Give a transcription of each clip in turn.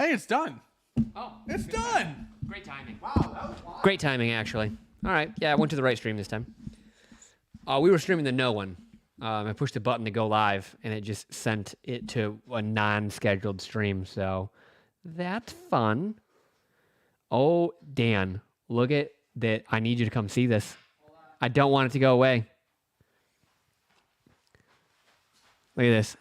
Hey, it's done. Oh, It's done. great timing. Wow, that was wild. Great timing, actually. All right. Yeah, I went to the right stream this time. We were streaming the no one. I pushed the button to go live, and it just sent it to a non-scheduled stream. So that's fun. Oh, Dan, look at that. I need you to come see this. I don't want it to go away. Look at this.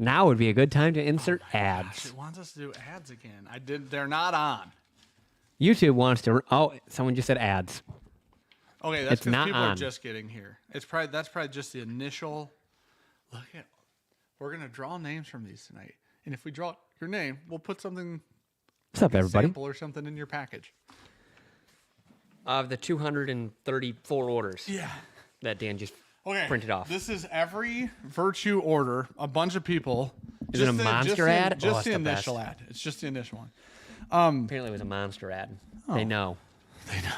Now would be a good time to insert ads. Gosh, it wants us to do ads again. They're not on. YouTube wants to. Oh, someone just said ads. Okay, that's It's because not people are on. just getting here. That's probably just the initial. Look at. We're gonna draw names from these tonight, and if we draw your name, we'll put something. What's up, everybody? Sample or something in your package. Of the 234 orders Yeah. that Dan just Okay. printed off. This is every Virtue order. A bunch of people. Is it a monster ad? Just Oh, it's the the initial best. ad. It's just the initial one. Apparently, it was a monster ad. They know. They know.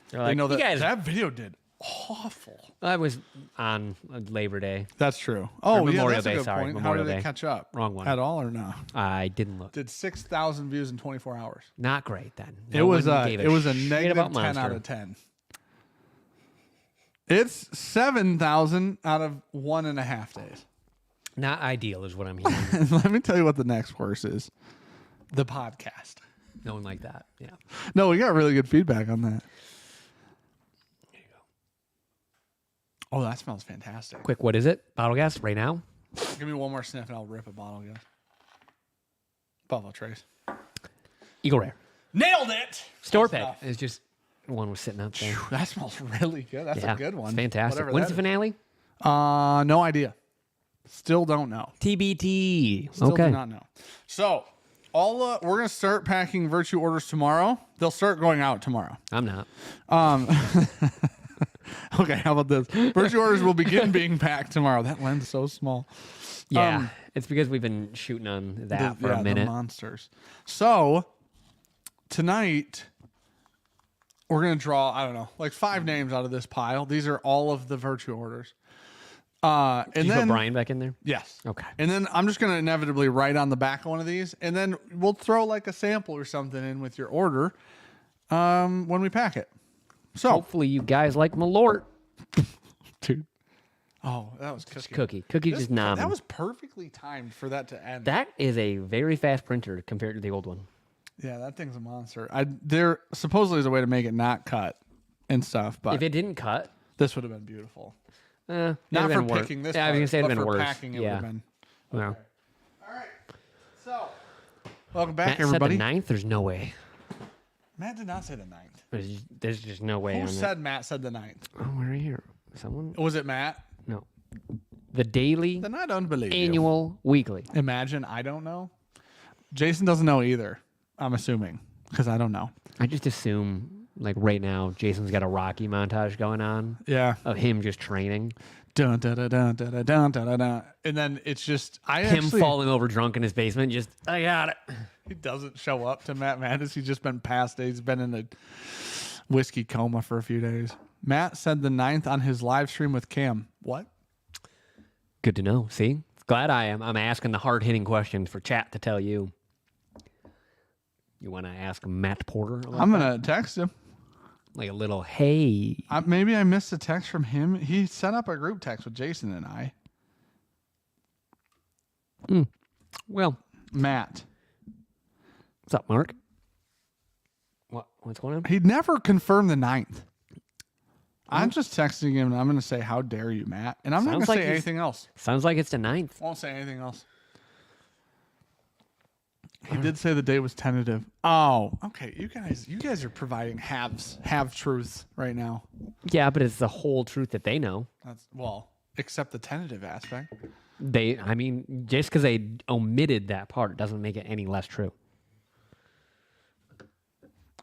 They're They like, know you that guys. that video did awful. I was on Labor Day. That's true. Oh, yeah, Memorial that's a Day, good sorry, point. Memorial How did Day. it catch up? Wrong one. At all or no? I didn't look. Did 6,000 views in 24 hours. Not great then. It was a gave shit negative about 10 Monster. out of 10. It's 7,000 out of 1.5 days. Not ideal, is what I'm hearing. Let me tell you what the next worst is. The podcast. No one like that. Yeah. No, we got really good feedback on that. There you go. Oh, that smells fantastic. Quick, what is it? Bottle gas right now? Give me one more sniff and I'll rip a bottle again. Buffalo Trace. Eagle Rare. Nailed it! Store Close pick. enough. It's just one was sitting out there. That smells really good. That's Yeah, a good one. It's fantastic. Whatever When's that the finale? is. No idea. Still don't know. TBT. Still okay. do not know. So, we're going to start packing Virtue orders tomorrow. They'll start going out tomorrow. I'm not. Okay, how about this? Virtue orders will begin being packed tomorrow. That lens is so small. Yeah. It's because we've been shooting on that for a The minute. monsters. So, tonight, we're going to draw, I don't know, like 5 names out of this pile. These are all of the Virtue orders. And Did you then put Brian back in there? Yes. Okay. And then I'm just going to inevitably write on the back of one of these, and then we'll throw like a sample or something in with your order when we pack it. So, Hopefully you guys like Malort. dude. Oh, that was Cookie. Cookie just nom. That was perfectly timed for that to end. That is a very fast printer compared to the old one. Yeah, that thing's a monster. There supposedly is a way to make it not cut and stuff, but If it didn't cut, this would have been beautiful. not Not for worse. picking this Yeah, I was part, gonna say it'd but have been for worse. packing it would yeah. have been. No. All right. So, welcome back, Matt said everybody. the 9th? There's no way. Matt did not say the 9th. There's just no way Who on said Matt said the 9th? it. Oh, where are you? Someone? Was it Matt? No. The daily, Then I don't believe you. annual, weekly. Imagine I don't know. Jason doesn't know either. I'm assuming because I don't know. I just assume, like right now, Jason's got a Rocky montage going on Yeah. of him just training. Dun, dun, dun, dun, dun, dun, dun, dun. And then it's just Him falling over drunk in his basement. Just, I got it. He doesn't show up to Matt Madness. He's just been passed. He's been in a whiskey coma for a few days. Matt said the 9th on his live stream with Cam. What? Good to know. See? Glad I am. I'm asking the hard-hitting questions for chat to tell you. You want to ask Matt Porter? about I'm that? going to text him. Like a little, hey. Maybe I missed a text from him. He set up a group text with Jason and I. Well, Matt. what's up, Mark? What's going on? He never confirmed the 9th. I'm just texting him and I'm going to say, how dare you, Matt? And I'm not going to Sounds like say he's- anything else. Sounds like it's the 9th. Won't say anything else. He did say the date was tentative. Oh, okay. You guys are providing have truths right now. Yeah, but it's the whole truth that they know. Except the tentative aspect. I mean, just because they omitted that part doesn't make it any less true.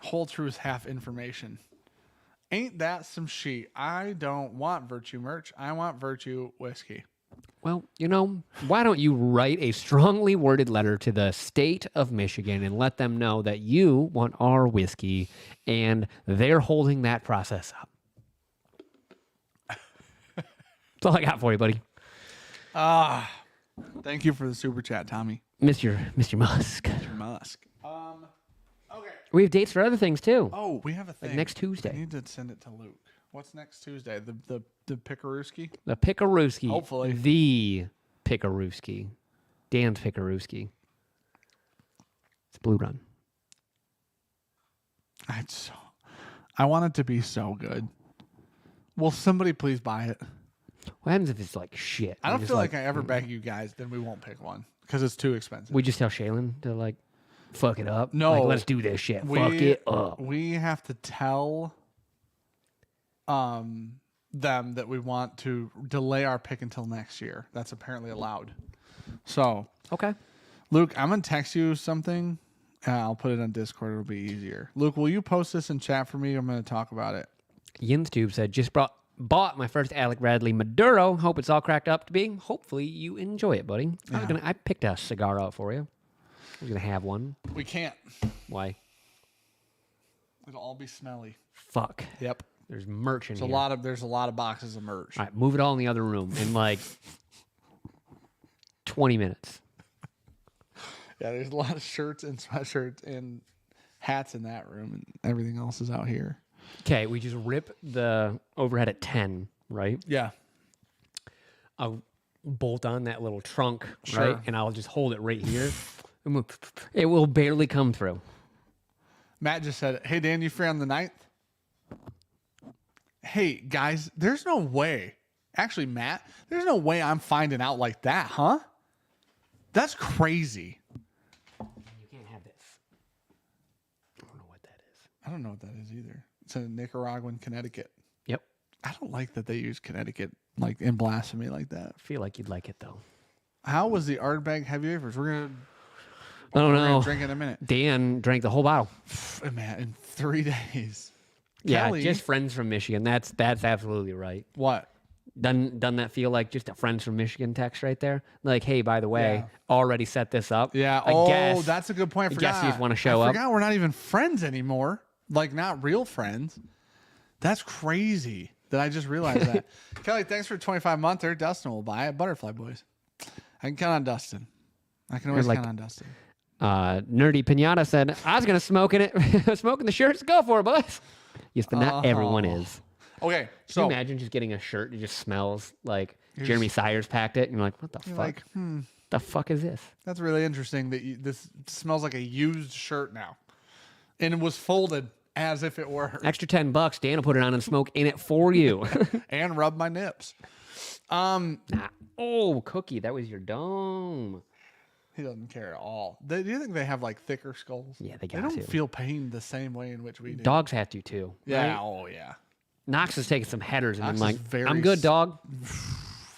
Whole truth, half information. Ain't that some shit? I don't want Virtue merch. I want Virtue whiskey. Well, why don't you write a strongly worded letter to the state of Michigan and let them know that you want our whiskey and they're holding that process up. That's all I got for you, buddy. Thank you for the super chat, Tommy. Mr. Musk. Musk. Okay. We have dates for other things too. Oh, we have a thing. Next Tuesday. I need to send it to Luke. What's next Tuesday? The Pikarooski? The Pikarooski. Hopefully. The Pikarooski. Dan's Pikarooski. It's Blue Run. I want it to be so good. Will somebody please buy it? What happens if it's like shit? I don't feel like I ever beg you guys, then we won't pick one because it's too expensive. We just tell Shaylin to like fuck it up. No. Like, let's do this shit. Fuck it up. We have to tell them that we want to delay our pick until next year. That's apparently allowed. So, Okay. Luke, I'm going to text you something. I'll put it on Discord. It'll be easier. Luke, will you post this in chat for me? I'm going to talk about it. YinsTube said, just bought my first Alec Bradley Maduro. Hope it's all cracked up to be. Hopefully you enjoy it, buddy. I picked a cigar out for you. I was going to have one. We can't. Why? It'll all be smelly. Fuck. Yep. There's merch in here. There's a lot of boxes of merch. All right, move it all in the other room in like 20 minutes. Yeah, there's a lot of shirts and sweatshirts and hats in that room, and everything else is out here. Okay, we just rip the overhead at 10, right? Yeah. I'll bolt on that little trunk, Sure. right? And I'll just hold it right here. It will barely come through. Matt just said, "Hey, Dan, you free on the 9th?" Hey, guys, there's no way. Actually, Matt, there's no way I'm finding out like that, huh? That's crazy. You can't have this. I don't know what that is. I don't know what that is either. It's in Nicaraguan, Connecticut. Yep. I don't like that they use Connecticut like in blasphemy like that. I feel like you'd like it, though. How was the Ardbeg Heavy Wafers? I don't know. Drink in a minute. Dan drank the whole bottle. Man, in 3 days. Yeah, Kelly, just friends from Michigan. That's absolutely right. what? Doesn't that feel like just a friends from Michigan text right there? Like, hey, by the way, already set this up. Yeah. I guess, That's a good point. I guess you just want to I show up. forgot we're not even friends anymore. Like, not real friends. That's crazy that I just realized that. Kelly, thanks for 25-monther. Dustin will buy it. Butterfly Boys. I can count on Dustin. I can always count on Dustin. Nerdy Pinata said, I was going to smoke in it. Smoking the shirts. Go for it, boys. Yes, but not everyone is. Okay, so can you imagine just getting a shirt that just smells like Jeremy Sayers packed it, and you're like, what the fuck? Like, the fuck is this? That's really interesting that this smells like a used shirt now. And it was folded as if it were. Extra $10, Dan will put it on and smoke in it for you. And rub my nips. Oh, Cookie, that was your dome. He doesn't care at all. Do you think they have like thicker skulls? Yeah, they They got don't to. feel pain the same way in which we do. Dogs have to too. Yeah. Right? Oh, yeah. Knox is taking some headers and Knox I'm is like, very I'm good, dog.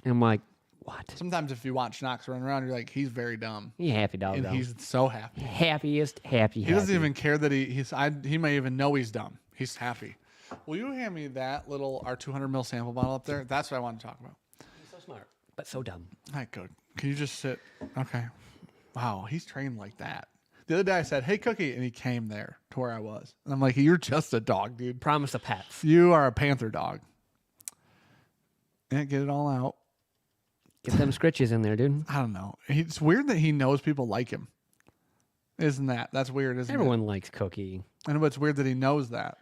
And I'm like, what? Sometimes if you watch Knox run around, you're like, he's very dumb. He happy dog, And though. he's so happy. Happiest, happy. He doesn't even care that he may even know he's dumb. He's happy. Will you hand me that our 200 ml sample bottle up there? That's what I want to talk about. He's so smart, but so dumb. All right, good. Can you just sit? Okay. Wow, he's trained like that. The other day I said, "Hey, Cookie," and he came there to where I was. And I'm like, "You're just a dog, dude. Promise of pets. You are a panther dog." And get it all out. Get them scritches in there, dude. I don't know. It's weird that he knows people like him. Isn't that? That's weird, isn't Everyone likes Cookie. it? And it's weird that he knows that.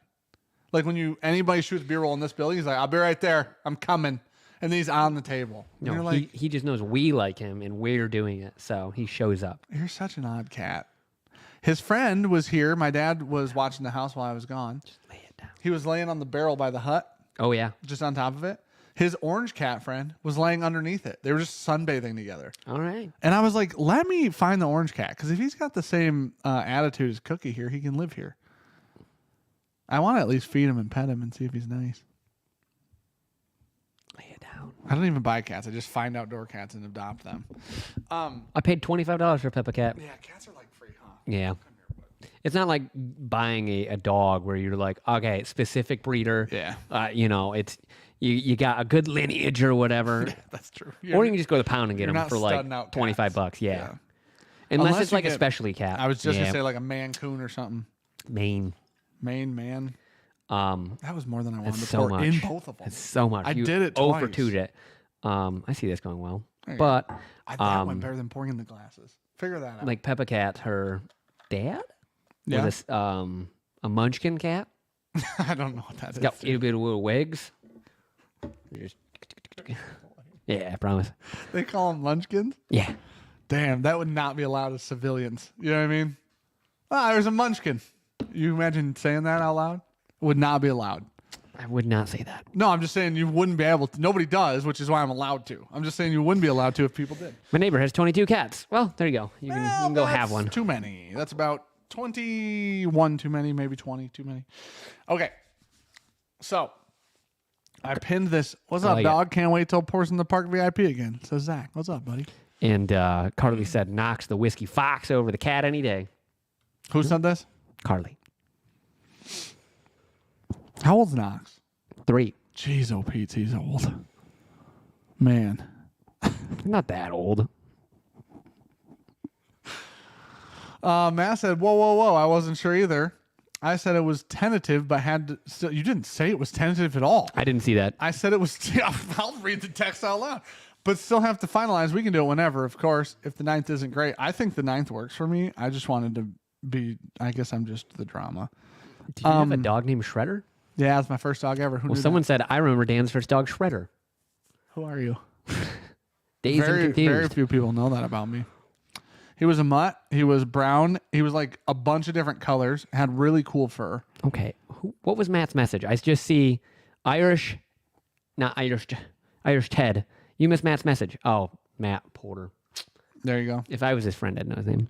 Like when anybody shoots B-roll in this building, he's like, "I'll be right there. I'm coming." And then he's on the table. And you're No, like, he just knows we like him and we're doing it, so he shows up. "You're such an odd cat." His friend was here. My dad was watching the house while I was gone. Just lay it down. He was laying on the barrel by the hut, Oh yeah. just on top of it. His orange cat friend was laying underneath it. They were just sunbathing together. All right. And I was like, let me find the orange cat. Because if he's got the same attitude as Cookie here, he can live here. I want to at least feed him and pet him and see if he's nice. Lay it down. I don't even buy cats. I just find outdoor cats and adopt them. I paid $25 for Peppa Cat. Yeah, cats are like free, huh? Yeah. It's not like buying a dog where you're like, okay, specific breeder. Yeah. It's you got a good lineage or whatever. That's true. Or you can just go to the pound and get you're them not for like studding out $25. cats. Yeah. Yeah. Unless it's you like a get- specialty cat. I was just Yeah. going to say like a Mancoon or something. Maine. Maine, man. That was more than I wanted It's to so pour much. in both of them. It's so much. I You did it over twice. two'd it. I see this going well. There you But that went better than pouring in the glasses. Figure that out. like Peppa Cat, her dad Yeah. was a munchkin cat. I don't know what that is. Got itty bitty little wigs. Just- Yeah, I promise. They call them munchkins? Yeah. Damn, that would not be allowed as civilians. You know what I mean? Ah, there's a munchkin. You imagine saying that out loud? Would not be allowed. I would not say that. No, I'm just saying you wouldn't be able to. Nobody does, which is why I'm allowed to. I'm just saying you wouldn't be allowed to if people did. My neighbor has 22 cats. Well, there you go. You can go have That's one. Too many. That's about 21 too many, maybe 20 too many. Okay. So, I pinned this. What's up, like it. dog? Can't wait till Pours in the Park VIP again. Says Zach. What's up, buddy? And Carly said, knocks the whiskey fox over the cat any day. Who said this? Carly. How old's Knox? 3. Jeez, oh, Pete, he's old. Man. Not that old. Matt said, whoa. I wasn't sure either. I said it was tentative, but had to. Still, you didn't say it was tentative at all. I didn't see that. I said it was. I'll read the text out loud. But still have to finalize. We can do it whenever, of course, if the 9th isn't great. I think the 9th works for me. I just wanted to be. I guess I'm just the drama. Did you have a dog named Shredder? Yeah, that's my first dog ever. Who Well, knew someone that? said, I remember Dan's first dog, Shredder. Who are you? Dazed and Very confused. few people know that about me. He was a mutt. He was brown. He was like a bunch of different colors. Had really cool fur. Okay. What was Matt's message? I just see Irish, not Irish, Irish Ted. You missed Matt's message. Oh, Matt Porter. There you go. If I was his friend, I'd know his name.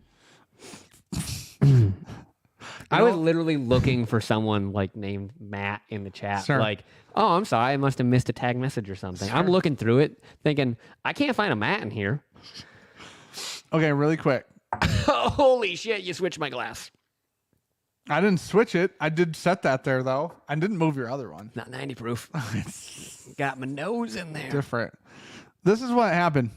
I was literally looking for someone like named Matt in the chat. Sure. Like, oh, I'm sorry, I must have missed a tag message or something. I'm looking through it, thinking I can't find a Matt in here. Okay, really quick. Holy shit! You switched my glass. I didn't switch it. I did set that there though. I didn't move your other one. Not 90 proof. Got my nose in there. Different. This is what happened.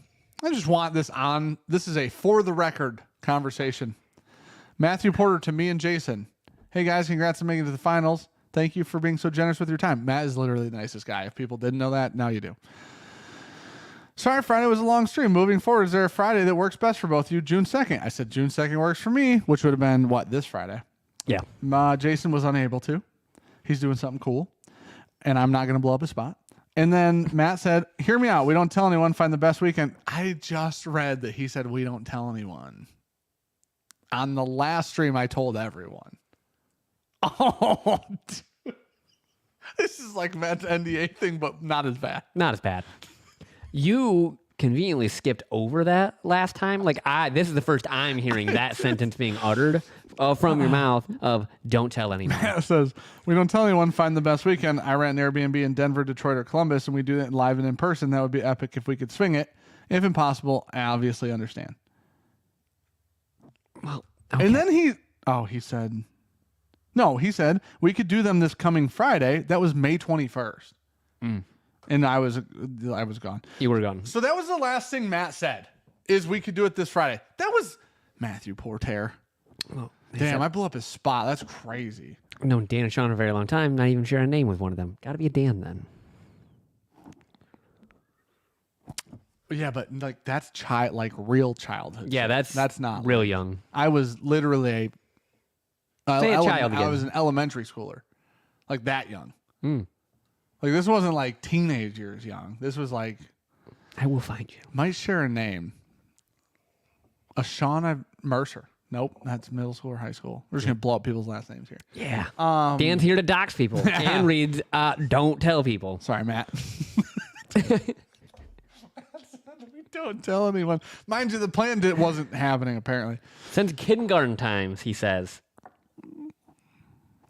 I just want this on. This is a for the record conversation. Matthew Porter to me and Jason. Hey guys, congrats on making it to the finals. Thank you for being so generous with your time. Matt is literally the nicest guy. If people didn't know that, now you do. Sorry, Friday was a long stream. Moving forward, is there a Friday that works best for both of you? June 2nd. I said June 2nd works for me, which would have been, what, this Friday? Yeah. Jason was unable to. He's doing something cool, and I'm not going to blow up his spot. And then Matt said, hear me out. We don't tell anyone. Find the best weekend. I just read that he said we don't tell anyone. On the last stream, I told everyone. Oh, dude. This is like Matt's NDA thing, but not as bad. Not as bad. You conveniently skipped over that last time. Like this is the first I'm hearing that sentence being uttered from your mouth of "Don't tell anyone." Matt says we don't tell anyone. Find the best weekend. I rent an Airbnb in Denver, Detroit, or Columbus, and we do it live and in person. That would be epic if we could swing it. If impossible, I obviously understand. Well, okay. And then he said, no, he said we could do them this coming Friday. That was May 21st. And I was gone. You were gone. So that was the last thing Matt said, is we could do it this Friday. That was Matthew Porter. Well, Damn, I blew up his spot. That's crazy. I've known Dan and Sean a very long time. Not even sharing a name with one of them. Got to be a Dan then. Yeah, but like that's real childhood. Yeah, shit. That's not real young. I was literally Say a child I again. was an elementary schooler, like that young. Like this wasn't like teenage years young. This was like I will find you. might share a name. Ashana Mercer. Nope, that's middle school or high school. We're just gonna blow up people's last names here. Yeah. Dan's here to dox people. Dan reads, "Don't tell people." Sorry, Matt. Don't tell anyone. Mind you, the plan wasn't happening apparently. Since kindergarten times, he says.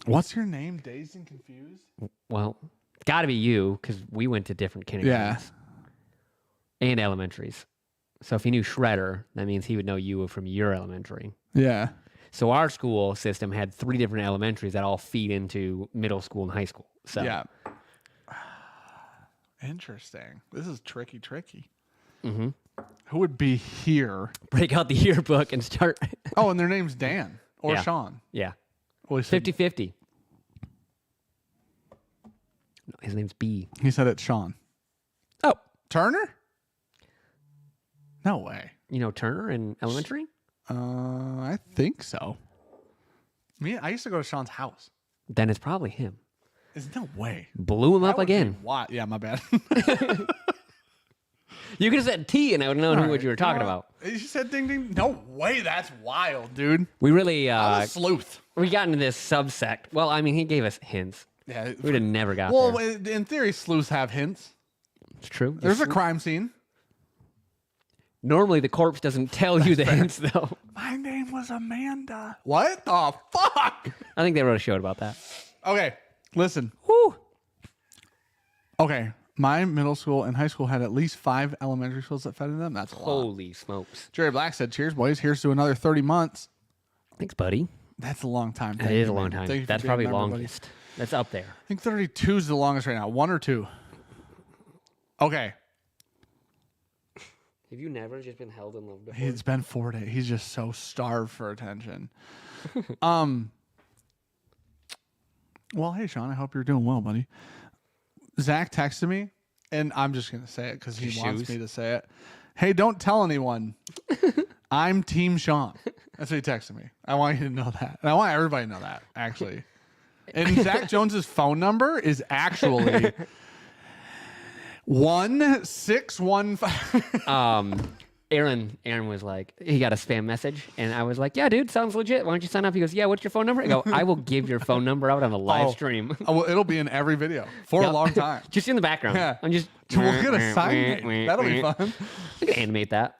What's your name? Dazed and confused? Well, it's got to be you because we went to different kindergartens and elementaries. So if he knew Shredder, that means he would know you from your elementary. Yeah. So our school system had 3 different elementaries that all feed into middle school and high school. So Yeah. Interesting. This is tricky. Mm-hmm. Who would be here? break out the yearbook and start. Oh, and their name's Dan or Yeah. Sean. Yeah. Well, he said, 50-50. No, his name's B. he said it's Sean. Oh. Turner? No way. You know Turner in elementary? I think so. I used to go to Sean's house. Then it's probably him. There's no way. Blew him up again. What? Yeah, my bad. You could have said T and I would have known what you were talking about. You said ding ding. No way. That's wild, dude. We really I'm a sleuth. we got into this subsect. Well, I mean, he gave us hints. Yeah. We'd have never got Well, there. in theory, sleuths have hints. It's true. There's a crime scene. Normally, the corpse doesn't tell you the hints, though. My name was Amanda. What the fuck? I think they wrote a show about that. Okay, listen. Woo! Okay, my middle school and high school had at least 5 elementary schools that fed into them. That's a lot. Holy smokes. Jerry Black said, cheers, boys. Here's to another 30 months. Thanks, buddy. That's a long time. That is a long time. That's probably being a member, buddy. longest. That's up there. I think 32 is the longest right now. 1 or 2. Okay. Have you never just been held in love before? It's been 4 days. He's just so starved for attention. Well, hey, Sean, I hope you're doing well, buddy. Zach texted me, and I'm just going to say it because he wants me to say it. Hey, don't tell anyone. I'm Team Sean. That's what he texted me. I want you to know that. And I want everybody to know that, actually. And Zach Jones's phone number is actually 1615. Aaron was like, he got a spam message, and I was like, yeah, dude, sounds legit. Why don't you sign up? He goes, yeah, what's your phone number? I go, I will give your phone number out on a live stream. Oh, well, it'll be in every video for a long time. Just in the background. Yeah. I'm just. We'll get a sign name. That'll be fun. We can animate that.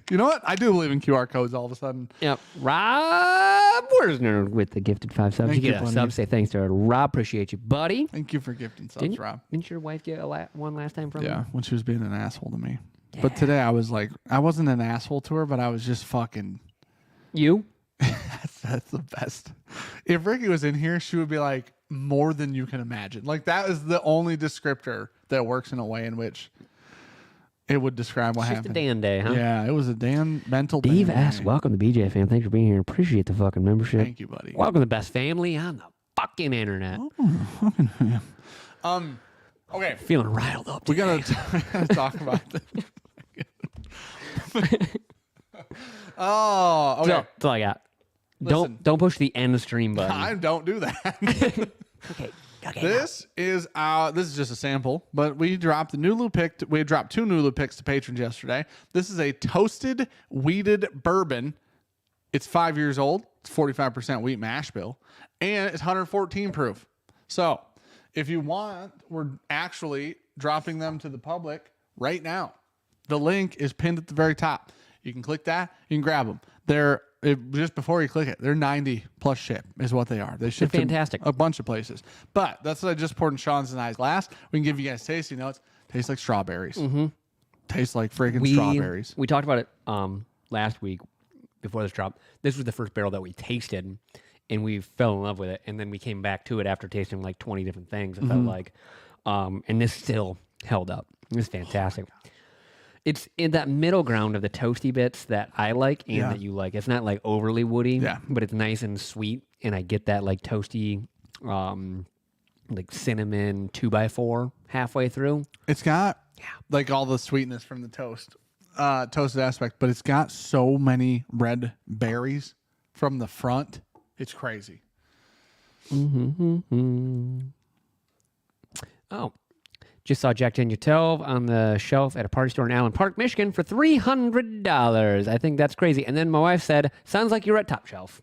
You know what? I do believe in QR codes all of a sudden. Yep. Rob Worsner with the gifted 5 subs. Thank You you, get a buddy. sub. Say thanks to Rob. Appreciate you, buddy. Thank you for gifting subs, Rob. Didn't your wife get one last time from Yeah, him? when she was being an asshole to me. Yeah. But today I was like, I wasn't an asshole to her, but I was just fucking. You? That's the best. If Ricky was in here, she would be like, more than you can imagine. Like, that is the only descriptor that works in a way in which it would describe what It's just happened. a Dan day, huh? Yeah, it was a Dan mental Steve Dan asks, day. welcome to BJ fam. Thanks for being here. Appreciate the fucking membership. Thank you, buddy. Welcome to the best family on the fucking internet. Okay. Feeling riled up. We Today. gotta talk about this. Oh, okay. That's all I got. Listen. Don't push the end stream button. I don't do that. Okay. This is just a sample, but we dropped the Nulu pick. We dropped 2 Nulu picks to patrons yesterday. This is a toasted weeded bourbon. It's 5 years old. It's 45% wheat mash bill, and it's 114 proof. So, if you want, we're actually dropping them to the public right now. The link is pinned at the very top. You can click that. You can grab them. Just before you click it, they're 90 plus ship is what they are. They ship to fantastic. a bunch of places. But that's what I just poured in Sean's and I's glass. We can give you guys tasting notes. Tastes like strawberries. Mm-hmm. Tastes like freaking strawberries. We talked about it last week before this drop. This was the first barrel that we tasted, and we fell in love with it. And then we came back to it after tasting like 20 different things. It felt like, and this still held up. It was fantastic. It's in that middle ground of the toasty bits that I like and that you like. It's not like overly woody, but it's nice and sweet. And I get that like toasty, like cinnamon 2x4 halfway through. It's got like all the sweetness from the toasted aspect, but it's got so many red berries from the front. It's crazy. Oh. Just saw Jack Daniel 12 on the shelf at a party store in Allen Park, Michigan for $300. I think that's crazy. And then my wife said, sounds like you're at Top Shelf.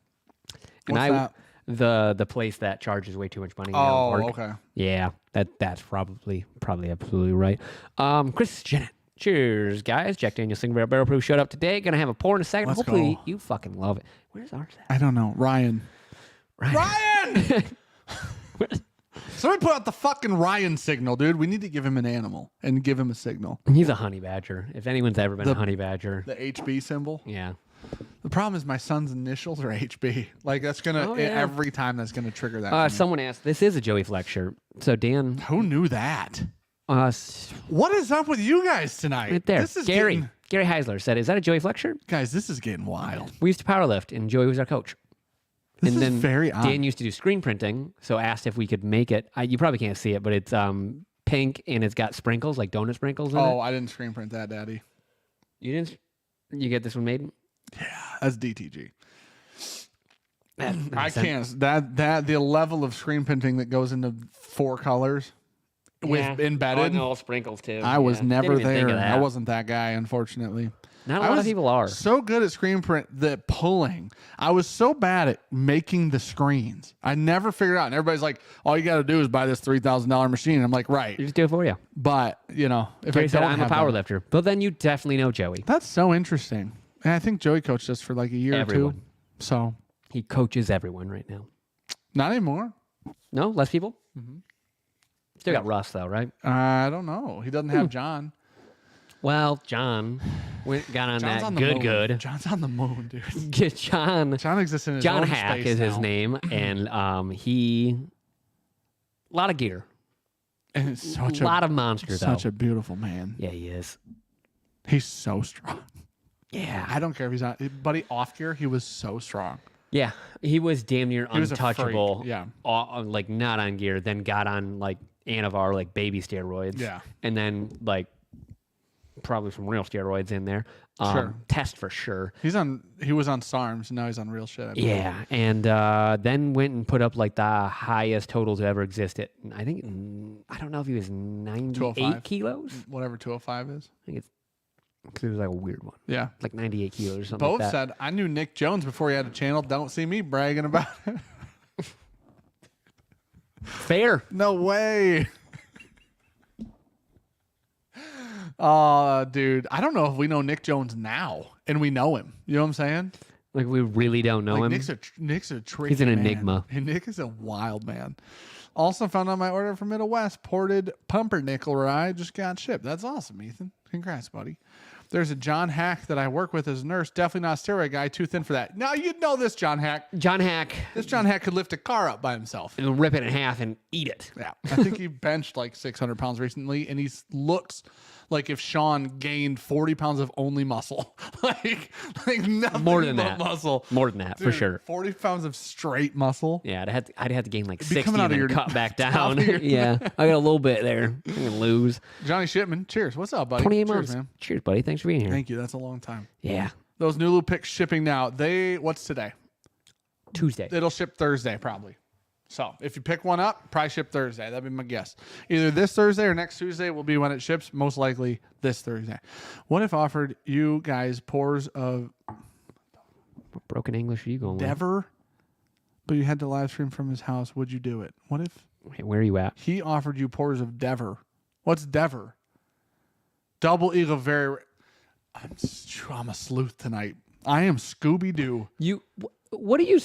And What's that? The place that charges way too much money in Allen Park. Okay. Yeah, that's probably absolutely right. Chris Jennett. Cheers, guys. Jack Daniel Single Barrel Proof showed up today. Gonna have a pour in a second. Let's Hopefully go. you fucking love it. Where's ours at? I don't know. Ryan! Somebody put out the fucking Ryan signal, dude. We need to give him an animal and give him a signal. He's a honey badger. If anyone's ever been a honey badger. The HB symbol. Yeah. The problem is my son's initials are HB. Like that's gonna every time that's gonna trigger that. for me. Someone asked, this is a Joey Flex shirt. So Dan. Who knew that? Us. What is up with you guys tonight? Right there. This is Gary Heisler said, is that a Joey Flex shirt? guys, this is getting wild. We used to powerlift, and Joey was our coach. This and is then very odd. Dan used to do screen printing, so asked if we could make it. You probably can't see it, but it's pink, and it's got sprinkles, like donut sprinkles in it. Oh, I didn't screen print that, Daddy. You get this one made? That's DTG. That I makes sense. can't. The level of screen printing that goes into 4 colors with embedded. Oh, no, sprinkles too. I was never Didn't even think there. of I that. wasn't that guy, unfortunately. Not a I lot of was people are. so good at screen print that pulling. I was so bad at making the screens. I never figured out. And everybody's like, all you got to do is buy this $3,000 machine. I'm like, right. You just do it for you. But, if Joey I said, don't I'm a have power that- lifter. But then you definitely know Joey. That's so interesting. And I think Joey coached us for like a year or Everyone. 2. So, He coaches everyone right now. not anymore. No? Less people? Still got Russ, though, right? I don't know. He doesn't have John. Well, John got on John's that on the good. moon. John's on the moon, dude. John Exists in his John own Hack space is his now. name, and he a lot of gear, And it's such a lot of monster though. such a beautiful man. Yeah, he is. He's so strong. Yeah, I don't care if he's on, buddy. Off gear, he was so strong. yeah. He was damn near was a freak, untouchable. yeah. Like not on gear. Then got on like Anavar, like baby steroids. Yeah. and then like probably some real steroids in there. Sure. Test for sure. He was on SARMs, and now he's on real shit. I believe. Yeah, and then went and put up like the highest totals that ever existed. I think I don't know if he was 98 205. kilos. Whatever 205 is. I think it was like a weird one, Yeah. like 98 kilos or something. Both like that. said, I knew Nick Jones before he had a channel. Don't see me bragging about it. Fair. No way. Oh, dude. I don't know if we know Nick Jones now, and we know him. You know what I'm saying? Like we really don't know him. Nick's a tricky He's an man. enigma. And Nick is a wild man. Also found on my order from Middle West, ported pumpernickel rye just got shipped. That's awesome, Ethan. Congrats, buddy. There's a John Hack that I work with as a nurse. Definitely not a steroid guy. Too thin for that. Now you know this John Hack. John Hack. This John Hack could lift a car up by himself. And rip it in half and eat it. Yeah. I think he benched like 600 pounds recently, and he looks like if Sean gained 40 pounds of only muscle. like nothing More than but that. muscle. More than that, for Dude, sure. 40 pounds of straight muscle. Yeah, I'd have to gain like be 60 coming out and of then your- cut back top down. of your- Yeah, I got a little bit there. I'm gonna lose. Johnny Shipman, cheers. What's up, buddy? 28 cheers, months. man. Cheers, buddy. Thanks for being here. Thank you. That's a long time. Yeah. Those Nulu picks shipping now. What's today? Tuesday. It'll ship Thursday, probably. So if you pick one up, probably ship Thursday. That'd be my guess. Either this Thursday or next Tuesday will be when it ships. Most likely this Thursday. What if offered you guys pours of What broken English are you going with? Dever, but you had to live stream from his house? Would you do it? What if Wait, where are you at? he offered you pours of Dever? What's Dever? Double Eagle very. I'm a sleuth tonight. I am Scooby Doo. What are you?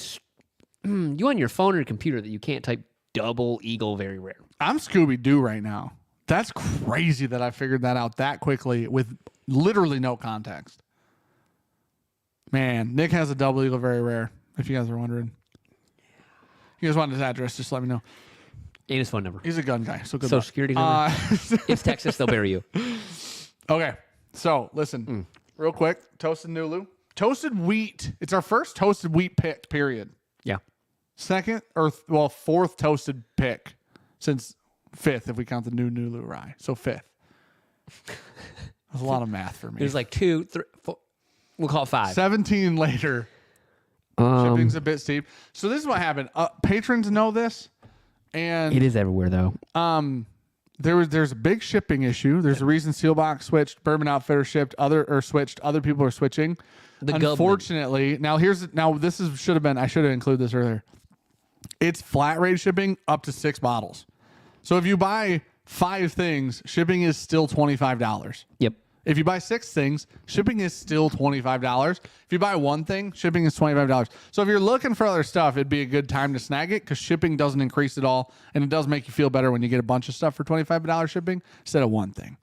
You on your phone or your computer that you can't type double eagle very rare? I'm Scooby Doo right now. That's crazy that I figured that out that quickly with literally no context. Man, Nick has a double eagle very rare. If you guys are wondering, you guys want his address? Just let me know. And his phone number. He's a gun guy, so good Social luck. security number. It's Texas. They'll bury you. Okay, so listen, real quick. Toasted Nulu, toasted wheat. It's our first toasted wheat pick. Period. Yeah. Second fourth toasted pick since fifth if we count the new Nulu rye. So fifth. That's a lot of math for me. There's like 2, 3, 4. We'll call it 5. 17 later. Shipping's a bit steep. So this is what happened. Patrons know this, and It is everywhere though. there's a big shipping issue. There's a reason Sealbox switched, Bourbon Outfitter switched. Other people are switching. Unfortunately, should have included this earlier. It's flat rate shipping up to 6 bottles. So if you buy 5 things, shipping is still $25. Yep. If you buy 6 things, shipping is still $25. If you buy 1 thing, shipping is $25. So if you're looking for other stuff, it'd be a good time to snag it because shipping doesn't increase at all. And it does make you feel better when you get a bunch of stuff for $25 shipping instead of 1 thing.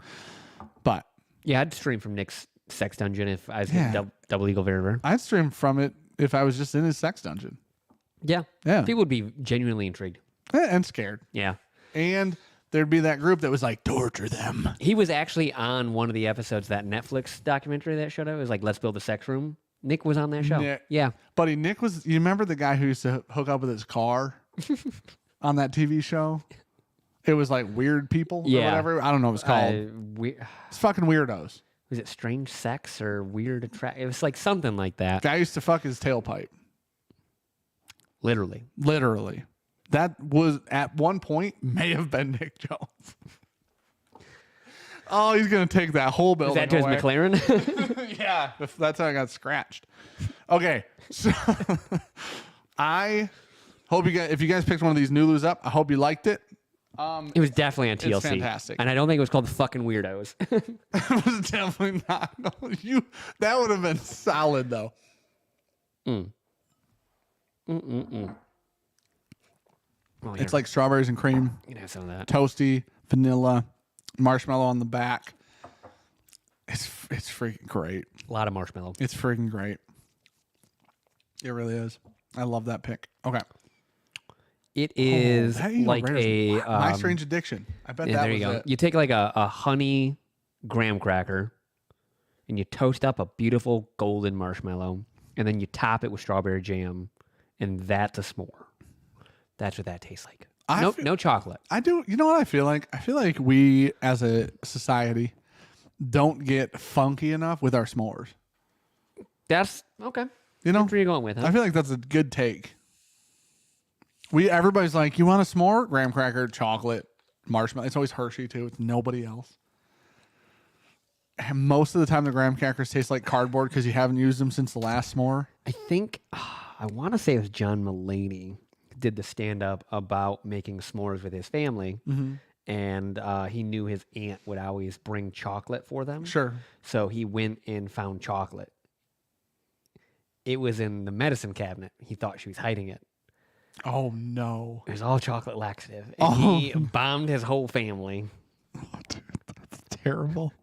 But Yeah, I'd stream from Nick's Sex Dungeon if I was Yeah. double eagle very rare. I'd stream from it if I was just in his sex dungeon. Yeah. Yeah. People would be genuinely intrigued. And scared. Yeah. And there'd be that group that was like, torture them. He was actually on one of the episodes, that Netflix documentary that showed up. It was like, Let's Build a Sex Room. Nick was on that show. Nick. Yeah. Buddy, Nick was, you remember the guy who used to hook up with his car on that TV show? It was like Weird People or Yeah. whatever. I don't know what it's called. It It's fucking weirdos. was it strange sex or weird attract? It was like something like that. Guy used to fuck his tailpipe. Literally. Literally. That was at one point may have been Nick Jones. Oh, he's gonna take that whole building. Is that to his away. McLaren? Yeah, that's how I got scratched. Okay, so I hope you guys, if you guys picked one of these Nulus up, I hope you liked it. It was definitely on TLC. It's fantastic. And I don't think it was called the fucking Weirdos. It was definitely not. No, that would have been solid though. Oh, It's like strawberries and cream, you can have some of that. toasty, vanilla, marshmallow on the back. It's freaking great. A lot of marshmallow. It's freaking great. It really is. I love that pick. Okay. It is that Eagle like Rare is a My Strange Addiction. I bet yeah, that there was you go. it. You take like a honey graham cracker and you toast up a beautiful golden marshmallow and then you top it with strawberry jam and that's a s'more. That's what that tastes like. No chocolate. I do. You know what I feel like? I feel like we as a society don't get funky enough with our s'mores. That's okay. You know, That's where you're going with, huh? I feel like that's a good take. Everybody's like, you want a s'more? Graham cracker, chocolate, marshmallow. It's always Hershey too. It's nobody else. And most of the time, the graham crackers taste like cardboard because you haven't used them since the last s'more. I think I want to say it was John Mulaney did the stand up about making s'mores with his family, and he knew his aunt would always bring chocolate for them. Sure. So he went and found chocolate. It was in the medicine cabinet. He thought she was hiding it. Oh no! It was all chocolate laxative, and he bombed his whole family. Oh, dude, that's terrible.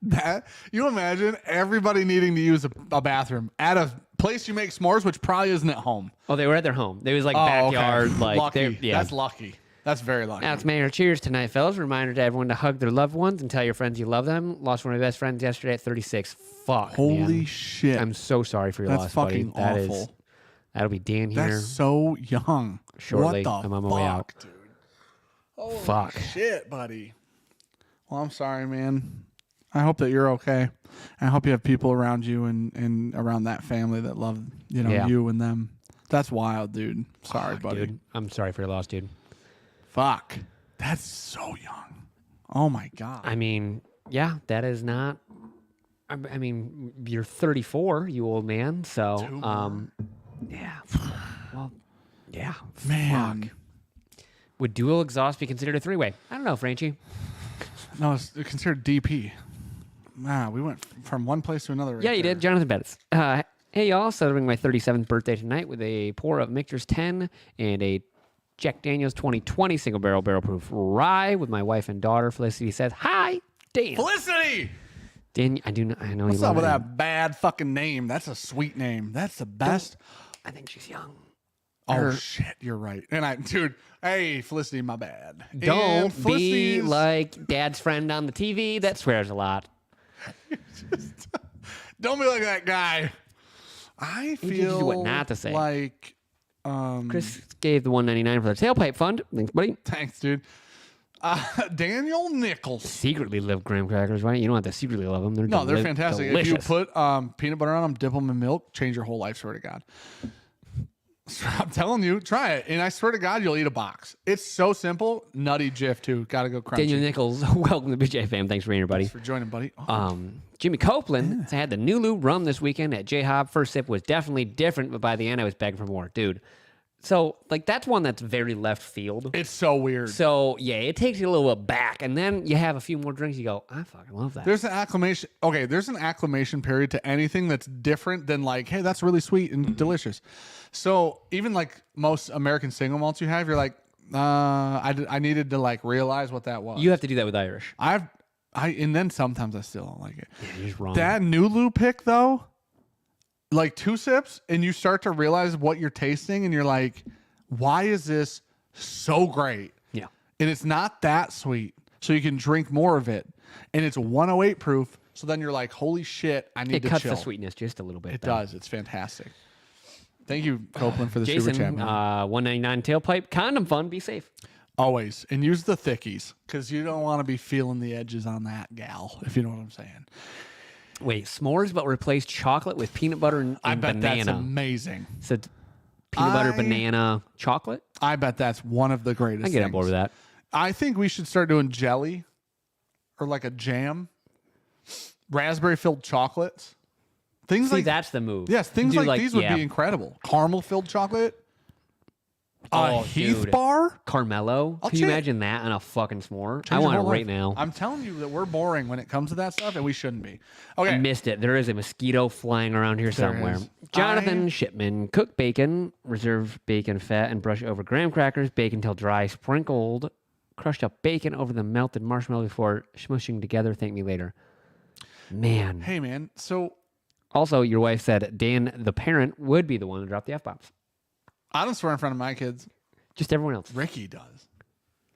That you imagine everybody needing to use a bathroom at a place you make s'mores, which probably isn't at home. Oh, they were at their home. There was like Okay. backyard, like lucky. yeah. That's lucky. That's very lucky. That's Mayor Cheers tonight, fellas. Reminder to everyone to hug their loved ones and tell your friends you love them. Lost one of my best friends yesterday at 36. Fuck, Holy man. shit! I'm so sorry for your That's loss, fucking buddy. awful. That'll be Dan here. That's so young. Shortly. What the I'm on my fuck, way out. dude? Holy Fuck. shit, buddy. Well, I'm sorry, man. I hope that you're okay. I hope you have people around you and around that family that love Yeah. you and them. That's wild, dude. Sorry, Fuck, buddy. dude. I'm sorry for your loss, dude. Fuck. That's so young. Oh my god. I mean, yeah, that is not. I mean, you're 34, you old man. So, Two more. yeah. Well, yeah. Man. Fuck. Would dual exhaust be considered a three-way? I don't know, Franchi. No, it's considered DP. Nah, we went from one place to another. Right Yeah, you there. did. Jonathan Bettis. Hey, y'all. Celebrating my 37th birthday tonight with a pour of Michter's 10 and a Jack Daniels 2020 single barrel proof rye with my wife and daughter. Felicity says, hi, Dan. Felicity! Dan, I know What's you up love with that. that bad fucking name? That's a sweet name. That's the best. I think she's young. Oh, shit. You're right. And dude, hey, Felicity, my bad. Don't And be Felicity's- like dad's friend on the TV that swears a lot. Don't be like that guy. I teaches feel you what not to say. like, Chris gave the $1.99 for the tailpipe fund. Thanks, buddy. thanks, dude. Daniel Nichols. Secretly love graham crackers, right? You don't have to secretly love them. They're fantastic. Delicious. If you put peanut butter on them, dip them in milk, change your whole life, swear to God. I'm telling you, try it. And I swear to God, you'll eat a box. It's so simple. Nutty Jif, too. Got to go crunchy. Daniel Nichols, welcome to BJ fam. Thanks for being here, buddy. Thanks for joining, buddy. Oh, Jimmy Copeland had the Nulu rum this weekend at J-Hob. First sip was definitely different, but by the end, I was begging for more. Dude, so, like, that's one that's very left field. it's so weird. So, yeah, it takes you a little bit back, and then you have a few more drinks, you go, I fucking love that. There's an acclimation. Okay, there's an acclimation period to anything that's different than like, hey, that's really sweet and delicious. So even like most American single malts you have, you're like, I needed to like realize what that was. You have to do that with Irish. And then sometimes I still don't like it. Yeah, you're just wrong. That Nulu pick though, like 2 sips and you start to realize what you're tasting and you're like, why is this so great? Yeah. And it's not that sweet. So you can drink more of it. And it's 108 proof. So then you're like, holy shit, I need It to cuts chill. the sweetness just a little bit. It though. does. It's fantastic. Thank you, Copeland, for the Jason, super chat. Man. $1.99 tailpipe. Condom fund. Be safe. Always. And use the thickies because you don't want to be feeling the edges on that gal, if you know what I'm saying. Wait, s'mores, but replace chocolate with peanut butter and I bet banana. that's amazing. So peanut butter, banana, chocolate. I bet that's one of the greatest I get on things. board with that. I think we should start doing jelly or like a jam, raspberry-filled chocolates. Things See, like that's the move. yes, things Do like these would yeah. be incredible. Caramel-filled chocolate. Oh, Heath dude. bar. Carmelo. I'll Can you change- imagine that on a fucking s'more? I Change your want it whole right life. now. I'm telling you that we're boring when it comes to that stuff, and we shouldn't be. Okay. I missed it. There is a mosquito flying around here somewhere. is. Jonathan Shipman. Cook bacon, reserve bacon fat, and brush over graham crackers. Bake until dry. Sprinkled crushed up bacon over the melted marshmallow before smushing together. Thank me later. Man. Hey, man. So Also, your wife said Dan, the parent, would be the one to drop the F-bombs. I don't swear in front of my kids. Just everyone else. Ricky does.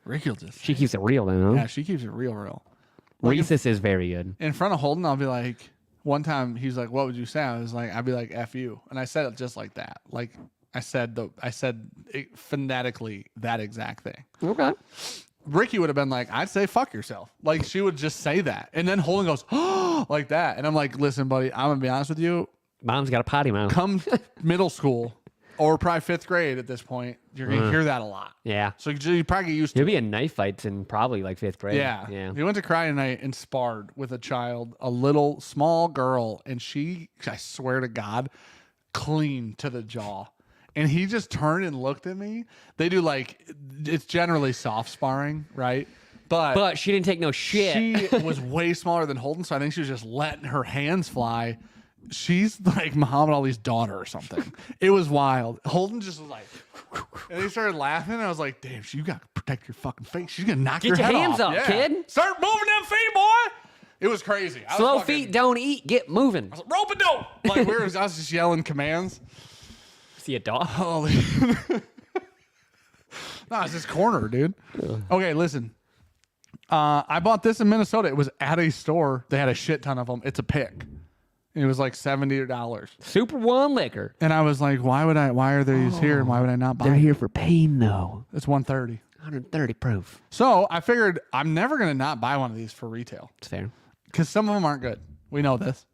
Ricky will just. She keeps it real, then, huh? Yeah, she keeps it real. Like Reese's is very good. in front of Holden, I'll be like, one time he's like, "What would you say?" I was like, "I'd be like, F you," and I said it just like that. Like I said it phonetically that exact thing. Okay. Ricky would have been like, "I'd say fuck yourself." Like she would just say that, and then Holden goes, "Oh," like that, and I'm like, "Listen, buddy, I'm gonna be honest with you. Mom's got a potty mouth. Come middle school or probably 5th grade at this point, you're gonna hear that a lot. Yeah. So you probably get used to." He'll be in knife fights in probably like 5th grade. Yeah. Yeah. He went to Cry Night and sparred with a child, a little small girl, and she, I swear to God, clean to the jaw. And he just turned and looked at me. They do like, it's generally soft sparring, right? But she didn't take no shit. she was way smaller than Holden, so I think she was just letting her hands fly. She's like Muhammad Ali's daughter or something. It was wild. Holden just was like, and he started laughing. And I was like, damn, you got to protect your fucking face. She's going to knock Get your head hands off. up, kid. Start moving them feet, boy. It was crazy. I was Slow fucking- feet don't eat. Get moving. Rope and dope. Like I was just yelling commands. See a dog? Holy. No, it's this corner, dude. Okay, listen. I bought this in Minnesota. It was at a store. They had a shit ton of them. It's a pick. It was like $70. Super One liquor. And I was like, why are these here and why would I not buy They're it? here for pain, though. It's 130. 130 proof. So I figured I'm never going to not buy one of these for retail It's fair. because some of them aren't good. We know this.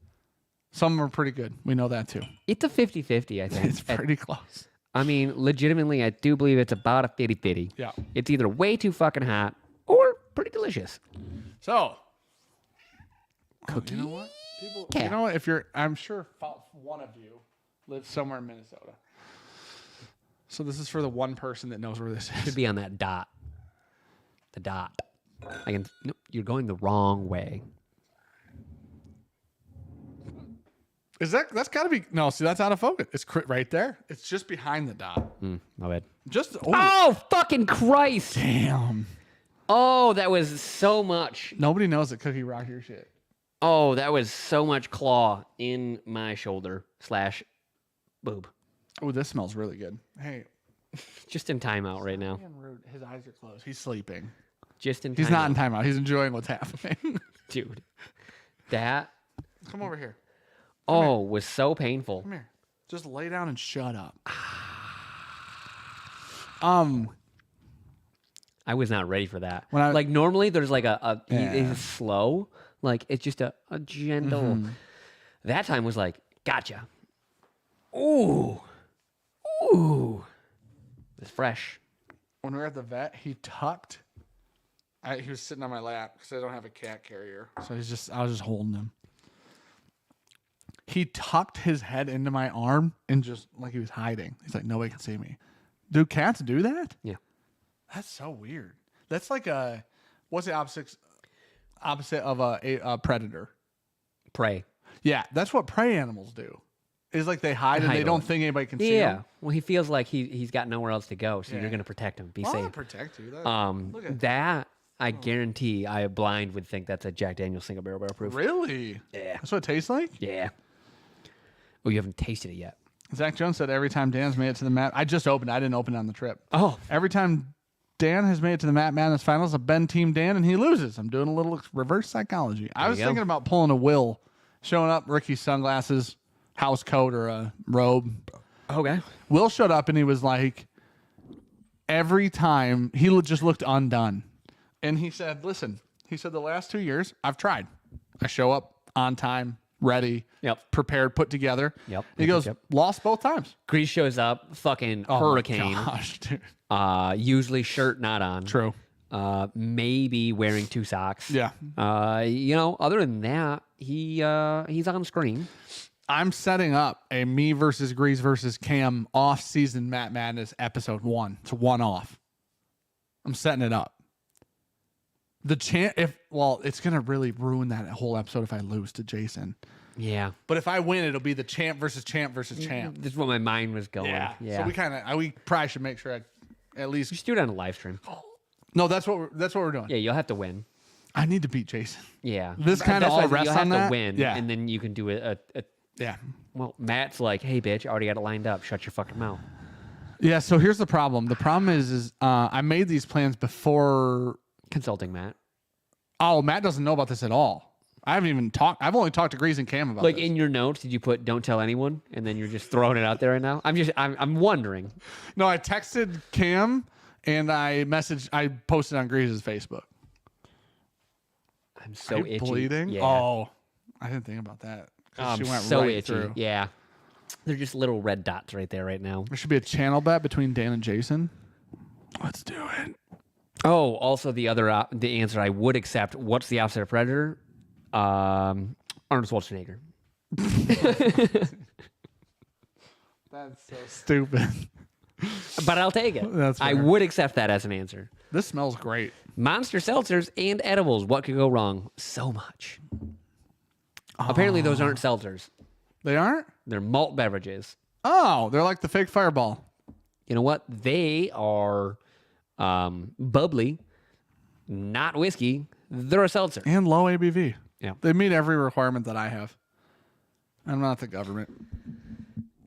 Some of them are pretty good. We know that too. It's a 50-50, I think. It's pretty close. I mean, legitimately, I do believe it's about a 50-50. Yeah. It's either way too fucking hot or pretty delicious. So, you know what? People, Yeah. you know what? If you're, I'm sure one of you lives somewhere in Minnesota. So this is for the one person that knows where this is. Should be on that dot. The dot. Nope, you're going the wrong way. Is that's got to be no? See, that's out of focus. It's right there. It's just behind the dot. My bad. Just Oh, fucking Christ. damn! Oh, that was so much. Nobody knows that Cookie rock your shit. Oh, that was so much claw in my shoulder / boob. Oh, this smells really good. Hey, Just in timeout right now. man, rude. His eyes are closed. He's sleeping. Just in He's timeout. not in timeout. He's enjoying what's happening. Dude. That, Come over here. was so painful. Come here. Just lay down and shut up. I was not ready for that. When I- like normally there's like Yeah. it's slow. Like it's just a gentle. Mm-hmm. That time was like, gotcha. Ooh. It's fresh. When we were at the vet, he tucked. He was sitting on my lap because I don't have a cat carrier, so I was just holding him. He tucked his head into my arm and just like he was hiding. He's like, nobody can see me. Do cats do that? Yeah. That's so weird. That's like what's the opposite of a predator? Prey. Yeah, that's what prey animals do. Is like they hide and they don't think anybody can see Yeah. them. Well, he feels like he's got nowhere else to go, so Yeah. you're gonna protect him. Be I'll safe. protect you. Look at That I guarantee I blind would think that's a Jack Daniel's single barrel proof. really? Yeah. That's what it tastes like? Yeah. Oh, you haven't tasted it yet. Zach Jones said every time Dan's made it to the map, I just opened it. I didn't open it on the trip. Oh, Every time Dan has made it to the Map Madness finals, I've been Team Dan and he loses. I'm doing a little reverse psychology. I was you go. thinking about pulling a Will, showing up, Ricky's sunglasses, house coat, or a robe. okay. Will showed up and he was like, every time he just looked undone. And he said, listen, he said, the last 2 years, I've tried. I show up on time, ready, prepared, put together. He goes, lost both times. Grease shows up, fucking hurricane. Gosh, dude. Usually shirt not on. True. Maybe wearing 2 socks. Yeah. Other than that, he's on screen. I'm setting up a me versus Grease versus Cam off-season Matt Madness episode 1. It's one off. I'm setting it up. It's gonna really ruin that whole episode if I lose to Jason. Yeah. But if I win, it'll be the champ versus champ versus champ. This is what my mind was going. Yeah. So we probably should make sure at least just do it on a live stream. No, that's what we're doing. Yeah, you'll have to win. I need to beat Jason. Yeah. This kind of all rests on that. You'll have to win, and then you can do a yeah. Well, Matt's like, hey, bitch, I already got it lined up. Shut your fucking mouth. Yeah, so here's the problem. The problem is I made these plans before consulting Matt. Oh, Matt doesn't know about this at all. I haven't even talked. I've only talked to Grease and Cam about this. In your notes, did you put "don't tell anyone" and then you're just throwing it out there right now? I'm wondering. No, I texted Cam and I posted on Grease's Facebook. I'm so itchy. Bleeding? Yeah. Oh, I didn't think about that. She went so right itchy. Through. Yeah. They're just little red dots right there right now. There should be a channel bet between Dan and Jason. Let's do it. Oh, also the answer I would accept. What's the opposite of Predator? Arnold Schwarzenegger. That's so stupid. But I'll take it. I would accept that as an answer. This smells great. Monster seltzers and edibles. What could go wrong? So much. Apparently, those aren't seltzers. They aren't? They're malt beverages. Oh, they're like the fake Fireball. You know what? They are bubbly, not whiskey. They're a seltzer. And low ABV. Yeah. They meet every requirement that I have. I'm not the government.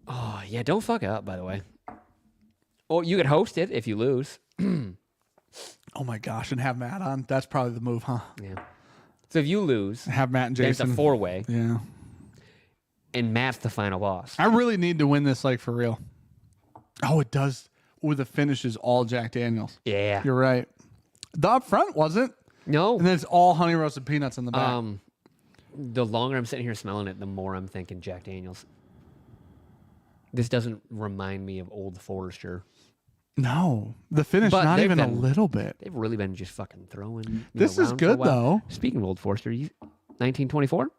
Oh, yeah. Don't fuck up, by the way. Or you could host it if you lose. Oh, my gosh. And have Matt on. That's probably the move, huh? Yeah. So if you lose, have Matt and Jason. It's a 4-way. Yeah. And Matt's the final boss. I really need to win this, like, for real. Oh, it does. Ooh, the finish is all Jack Daniels. Yeah. You're right. The up front wasn't. No. And then it's all honey roasted peanuts in the back. The longer I'm sitting here smelling it, the more I'm thinking Jack Daniels. This doesn't remind me of Old Forester. No. The finish, not even a little bit. They've really been just fucking throwing. This is good, though. Speaking of Old Forester, 1924?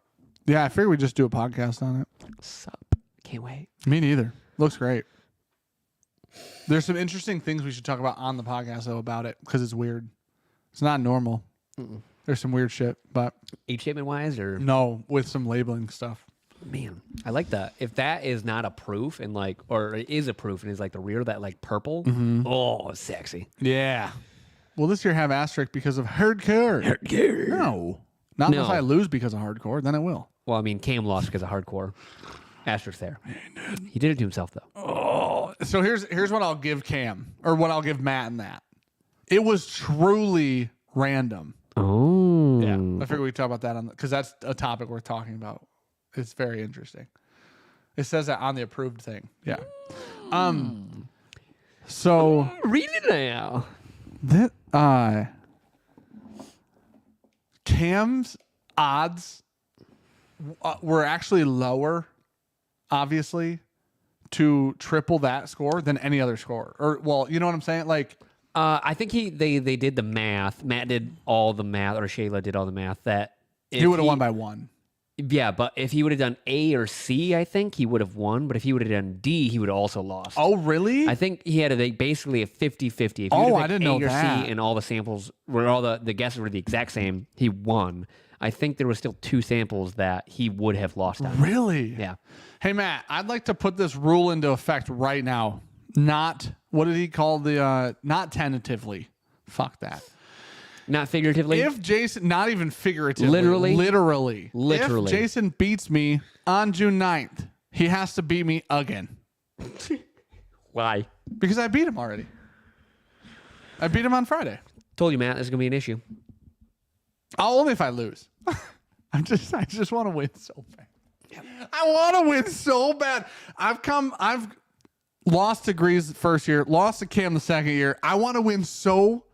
Yeah, I figured we'd just do a podcast on it. Sup. Can't wait. Me neither. Looks great. There's some interesting things we should talk about on the podcast, though, about it, because it's weird. It's not normal. Mm-mm. There's some weird shit, but... Age statement-wise, or...? No, with some labeling stuff. Man, I like that. If that is not a proof, and or it is a proof, and is like the rear, that like purple, oh, sexy. Yeah. Will this year have asterisk because of hardcore? Hardcore. No. Not unless I lose because of hardcore, then it will. Well, I mean, Cam lost because of hardcore. Asterisk there. He did it to himself, though. Oh, so here's what I'll give Cam, or what I'll give Matt in that. It was truly random. Oh. Yeah. I figured we'd talk about that because that's a topic worth talking about. It's very interesting. It says that on the approved thing. Yeah. So read it now. That Cam's odds were actually lower, obviously, to triple that score than any other score. Or, well, you know what I'm saying? Like, I think they did the math. Matt did all the math, or Shayla did all the math. That he would have won by 1. Yeah, but if he would have done A or C, I think he would have won. But if he would have done D, he would have also lost. Oh, really? I think he had basically a 50-50. If I didn't know A or that. C and all the samples were all the guesses were the exact same, he won. I think there was still 2 samples that he would have lost on. Really? Yeah. Hey, Matt, I'd like to put this rule into effect right now. Not, what did he call not tentatively. Fuck that. Not figuratively? If Jason, not even figuratively. Literally? If Jason beats me on June 9th, he has to beat me again. Why? Because I beat him already. I beat him on Friday. Told you, Matt, this is going to be an issue. Only if I lose. I just want to win so bad. I want to win so bad. I've lost to Grease the first year, lost to Cam the second year. I want to win so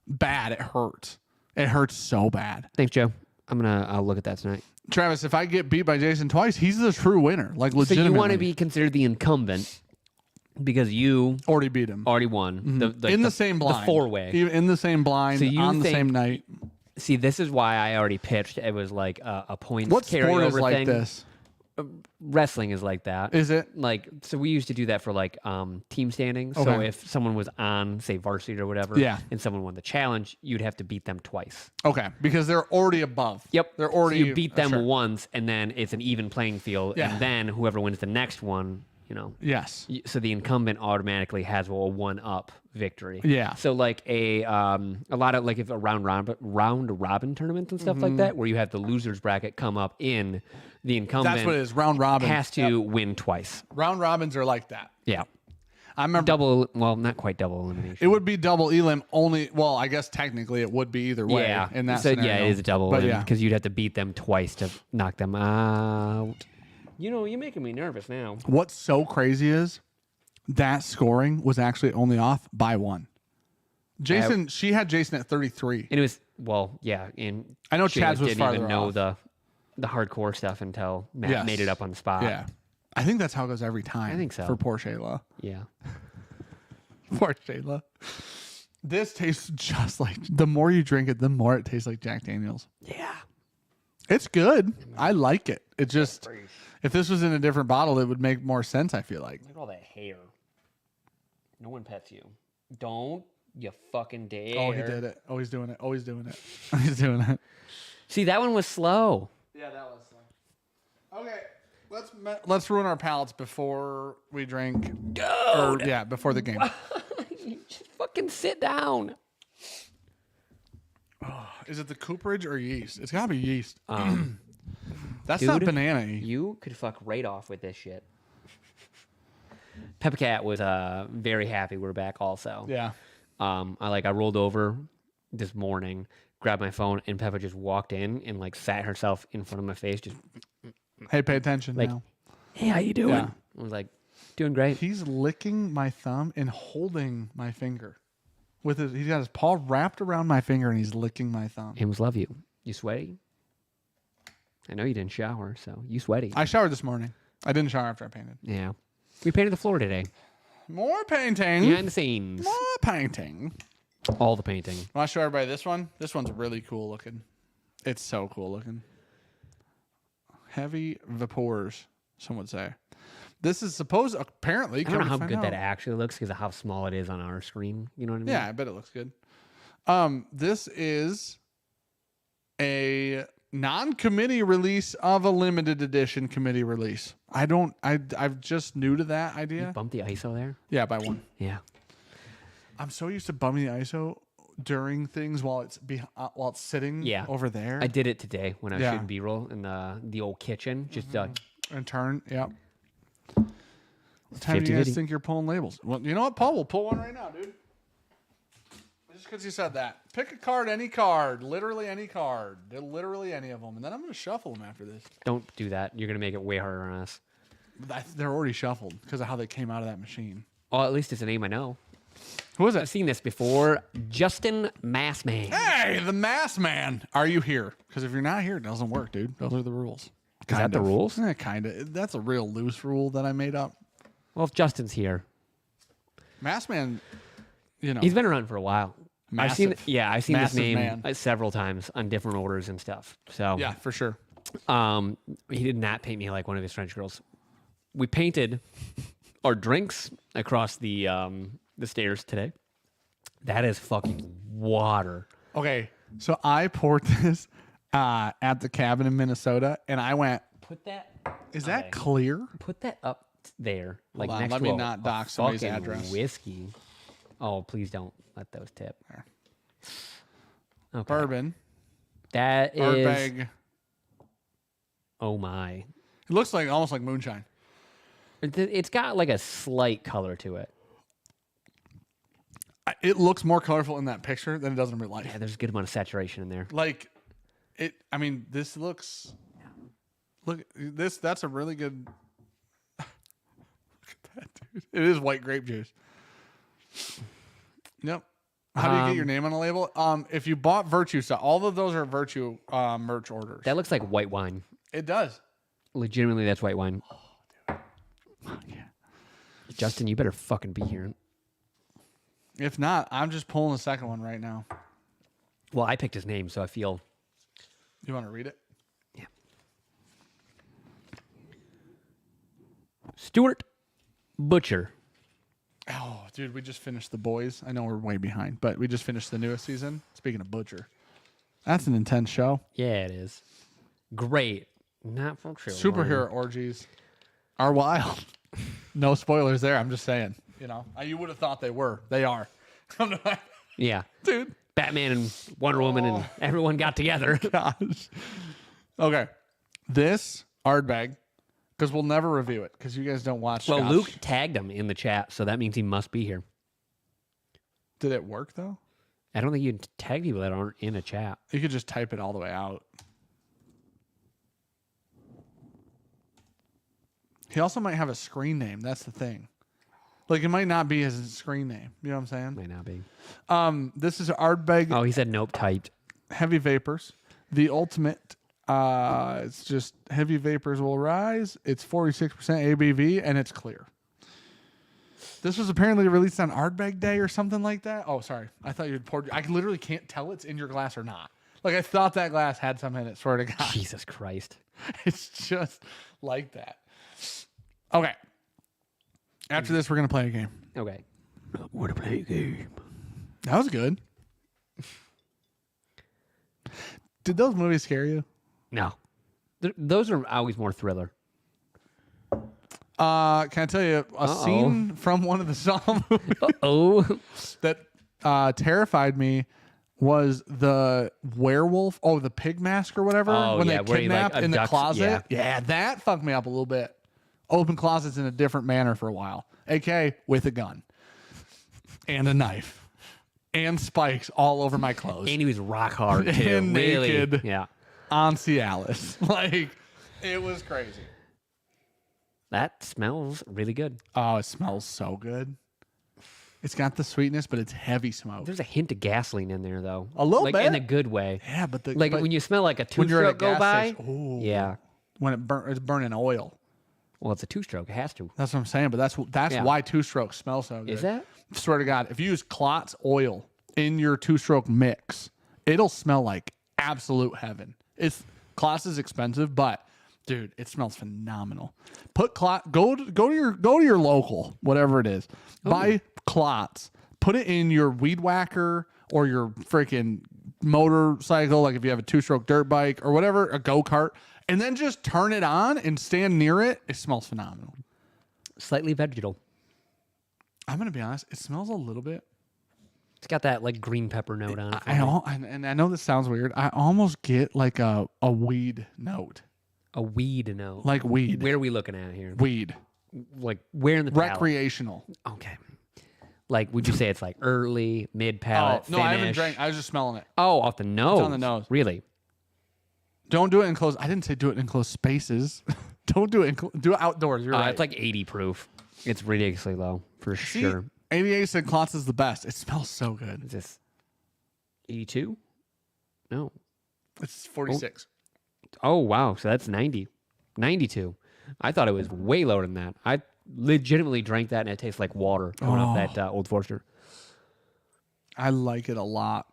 bad. It hurts. It hurts so bad. Thanks, Joe. I'll look at that tonight. Travis, if I get beat by Jason twice, he's the true winner. Like So legitimately. you want to be considered the incumbent because you already beat him already won in the same blind, the 4-way. in the same blind So you on the think- same night. See, this is why I already pitched. It was like a points What sport carryover is like thing. this? Wrestling is like that. Is it? Like, so we used to do that for like team standings. So Okay. if someone was on, say, varsity or whatever, Yeah. and someone won the challenge, you'd have to beat them twice. Okay, because they're already above. Yep. They're already. So you beat them sure. once, and then it's an even playing field. Yeah. And then whoever wins the next one, you know. Yes. So the incumbent automatically has a 1-up victory. Yeah. So like a lot of like if a round robin tournaments and stuff like that, where you have the losers bracket come up in, the incumbent That's what it is. Round robin. has to win twice. Round robins are like that. Yeah. I remember. Not quite double elimination. It would be double elim only. Well, I guess technically it would be either way. Yeah. In that so scenario. yeah, it is a double But win yeah. because you'd have to beat them twice to knock them out. You know, you're making me nervous now. What's so crazy is that scoring was actually only off by 1. Jason, she had Jason at 33. And it was and I know she Chad's was didn't farther even know off. the hardcore stuff until Matt Yes. made it up on the spot. Yeah. I think that's how it goes every time. I think so. For poor Shayla. Yeah. Poor Shayla. This tastes just like, the more you drink it, the more it tastes like Jack Daniels. Yeah. It's good. I like it. It just, if this was in a different bottle, it would make more sense, I feel like. Look at all that hair. No one pets you. Don't you fucking dare. Oh, he did it. Oh, he's doing it. Oh, he's doing it. He's doing it. See, that one was slow. Yeah, that was slow. Okay, let's ruin our palates before we drink. Or, yeah, before the game. Just fucking sit down. Is it the cooperage or yeast? It's gotta be yeast. That's Dude, not banana. You could fuck right off with this shit. Peppa Cat was very happy we're back also. Yeah. I rolled over this morning, grabbed my phone, and Peppa just walked in and like sat herself in front of my face, just Hey, pay attention like, now. hey, how you doing? Yeah. I was like, doing great. He's licking my thumb and holding my finger. He's got his paw wrapped around my finger and he's licking my thumb. Hymns love you. You sweaty? I know you didn't shower, so you sweaty. I showered this morning. I didn't shower after I painted. Yeah. We painted the floor today. More painting. Behind the scenes. More painting. All the painting. Want to show everybody this one? This one's really cool looking. It's so cool looking. Heavy vapors, some would say. This is apparently. I don't know how good that actually looks because of how small it is on our screen. You know what I mean? Yeah, I bet it looks good. This is a non-committee release of a limited edition committee release. I'm just new to that idea. Bump the ISO there. Yeah, by 1. Yeah. I'm so used to bumming the ISO during things while it's sitting Yeah. over there. I did it today when I was Yeah. shooting B-roll in the old kitchen. Just And turn, yep. What time do you guys 50-50. think you're pulling labels? Well, you know what, Paul? We'll pull one right now, dude. Just because you said that. Pick a card, any card. Literally any card. They're literally any of them. And then I'm going to shuffle them after this. don't do that. You're gonna make it way harder on us. They're already shuffled because of how they came out of that machine. Oh, at least it's a name I know. Who is I've it? seen this before. Justin Massman. Hey, the Mass Man. Are you here? Because if you're not here, it doesn't work, dude. Those are the rules. Is that the rules? Yeah, kind of. That's a real loose rule that I made up. Well, if Justin's here, Mass Man, you know. he's been around for a while. I've seen Massive. this Massive name man. several times on different orders and stuff. So Yeah, for sure. he did not paint me like one of his French girls. We painted our drinks across the stairs today. That is fucking water. Okay, so I poured this at the cabin in Minnesota, and I went, Put that. is that clear? Put that up there, like on, next let to me a- not a dox somebody's fucking address. Whiskey. Oh, please don't let those tip. Okay. Bourbon. That is. Ardbeg. Oh my! It looks like almost like moonshine. It's got like a slight color to it. It looks more colorful in that picture than it does in real life. Yeah, there's a good amount of saturation in there. Like, I mean, this looks. Look, that's a really good. Look at that, dude. It is white grape juice. Yep. How do you get your name on a label? If you bought Virtue stuff, all of those are Virtue merch orders. That looks like white wine. It does. Legitimately, that's white wine. Yeah. Justin, you better fucking be here. If not, I'm just pulling the second one right now. Well, I picked his name, so I feel... You want to read it? Yeah. Stuart Butcher. Oh, dude, we just finished The Boys. I know we're way behind, but we just finished the newest season. Speaking of Butcher. That's an intense show. Yeah, it is. Great. Not for sure. Superhero orgies are wild. No spoilers there. I'm just saying. You know, you would have thought they were. They are. Yeah. Dude. Batman and Wonder Woman and everyone got together. Gosh. Okay. This Ardbeg, because we'll never review it because you guys don't watch. Well, Scotch. Luke tagged him in the chat, so that means he must be here. Did it work though? I don't think you tag people that aren't in a chat. You could just type it all the way out. He also might have a screen name. That's the thing. Like, it might not be his screen name. You know what I'm saying? Might not be. This is Ardbeg Oh, he said nope, typed. Heavy Vapors. The ultimate, it's just heavy vapors will rise. It's 46% ABV, and it's clear. This was apparently released on Ardbeg Day or something like that. Oh, sorry. I thought you had poured. I literally can't tell it's in your glass or not. Like, I thought that glass had some in it, swear to God. Jesus Christ. It's just like that. Okay. After this, we're going to play a game. Okay. We're to play a game. That was good. Did those movies scare you? No. Those are always more thriller. Can I tell you a scene from one of the Saw movies Oh. that terrified me was the werewolf, the pig mask or whatever, when they where he, kidnapped in the abducts- closet. Yeah, that fucked me up a little bit. Open closets in a different manner for a while. AK with a gun and a knife and spikes all over my clothes. And he was rock hard, too. And really. naked. Yeah. On Cialis. Like, it was crazy. That smells really good. Oh, it smells so good. It's got the sweetness, but it's heavy smoke. There's a hint of gasoline in there, though. A little bit. In a good way. Yeah, but when you smell like a when you're at a two-stroke go gas by. station, ooh, Yeah. when it's burning oil. Well, it's a two-stroke. It has to. That's what I'm saying. But that's Yeah. why two-stroke smells so good. Is that? Swear to God, if you use Klotz oil in your two-stroke mix, it'll smell like absolute heaven. Klotz is expensive, but dude, it smells phenomenal. Put Klotz. Go to your local, whatever it is. Buy Klotz. Put it in your weed whacker or your freaking motorcycle, like if you have a two-stroke dirt bike or whatever, a go-kart, and then just turn it on and stand near it. It smells phenomenal. Slightly vegetal. I'm gonna be honest. It smells a little bit. It's got that like green pepper note on it. And I know this sounds weird. I almost get like a weed note. A weed note. Like weed. Where are we looking at here? Weed. Like where in the palate? Recreational. Okay. Like, would you say it's like early, mid palate? No, I haven't drank. I was just smelling it. Oh, off the nose. It's on the nose. Really? Don't do it in closed. I didn't say do it in closed spaces. Don't do it. Do it outdoors. You're right. It's like 80 proof. It's ridiculously low for sure. 88 said Klotz is the best. It smells so good. Is this 82? No. It's 46. Oh, wow. So that's 90. 92. I thought it was way lower than that. I legitimately drank that and it tastes like water going off that Old Forester. I like it a lot,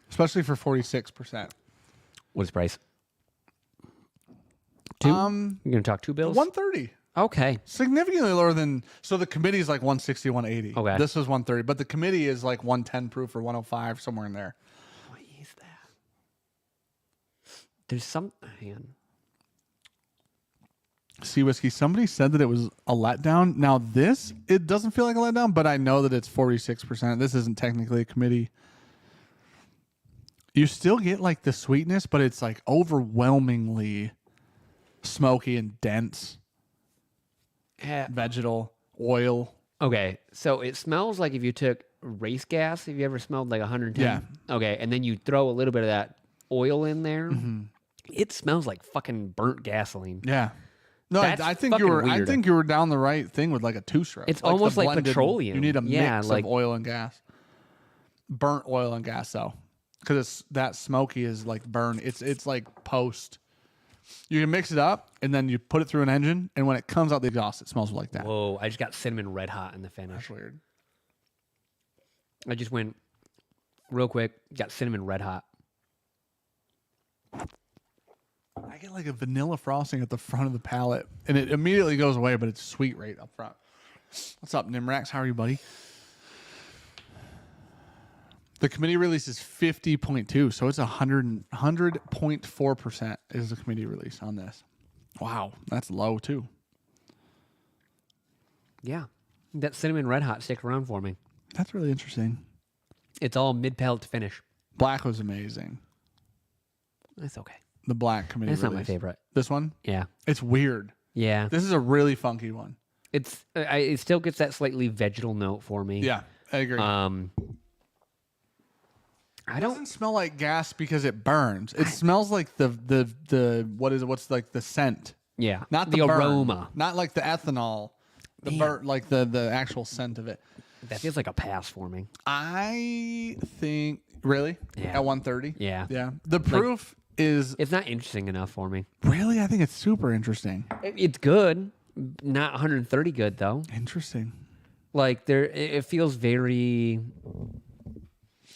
especially for 46%. What's the price? Two? You're going to talk two bills? 130. Okay. Significantly lower than, so the committee is like 160, 180. Okay. This was 130, but the committee is like 110 proof or 105, somewhere in there. What is that? There's some, hang on. Sea whiskey. Somebody said that it was a letdown. Now this, it doesn't feel like a letdown, but I know that it's 46%. This isn't technically a committee. You still get like the sweetness, but it's like overwhelmingly smoky and dense. Vegetal oil. Okay, so it smells like if you took race gas. Have you ever smelled like 110? Yeah. Okay, and then you throw a little bit of that oil in there. Mm-hmm. It smells like fucking burnt gasoline. Yeah. No, I think you were. Weird. I think you were down the right thing with like a two-stroke. It's like almost like petroleum. You need a mix of oil and gas. Burnt oil and gas, though, because that smoky is like burn. It's like post. You can mix it up, and then you put it through an engine, and when it comes out the exhaust, it smells like that. Whoa, I just got cinnamon red hot in the finish. That's weird. I just went real quick, got cinnamon red hot. I get like a vanilla frosting at the front of the palate, and it immediately goes away, but it's sweet right up front. What's up, Nimrax? How are you, buddy? The committee release is 50.2, so it's 100.4% is the committee release on this. Wow, that's low too. Yeah. That cinnamon red hot stick around for me. That's really interesting. It's all mid-palate to finish. Black was amazing. That's okay. The black committee That's release. not my favorite. This one? Yeah. It's weird. Yeah. This is a really funky one. It still gets that slightly vegetal note for me. Yeah, I agree. It doesn't smell like gas because it burns. It smells like what's like the scent. Yeah. Not the burn. aroma. Not like the ethanol. The burn, like the actual scent of it. That feels like a pass for me. I think really? Yeah. At 130? Yeah. Yeah. The proof is It's not interesting enough for me. really, I think it's super interesting. It's good. Not 130 good though. Interesting. Like it feels very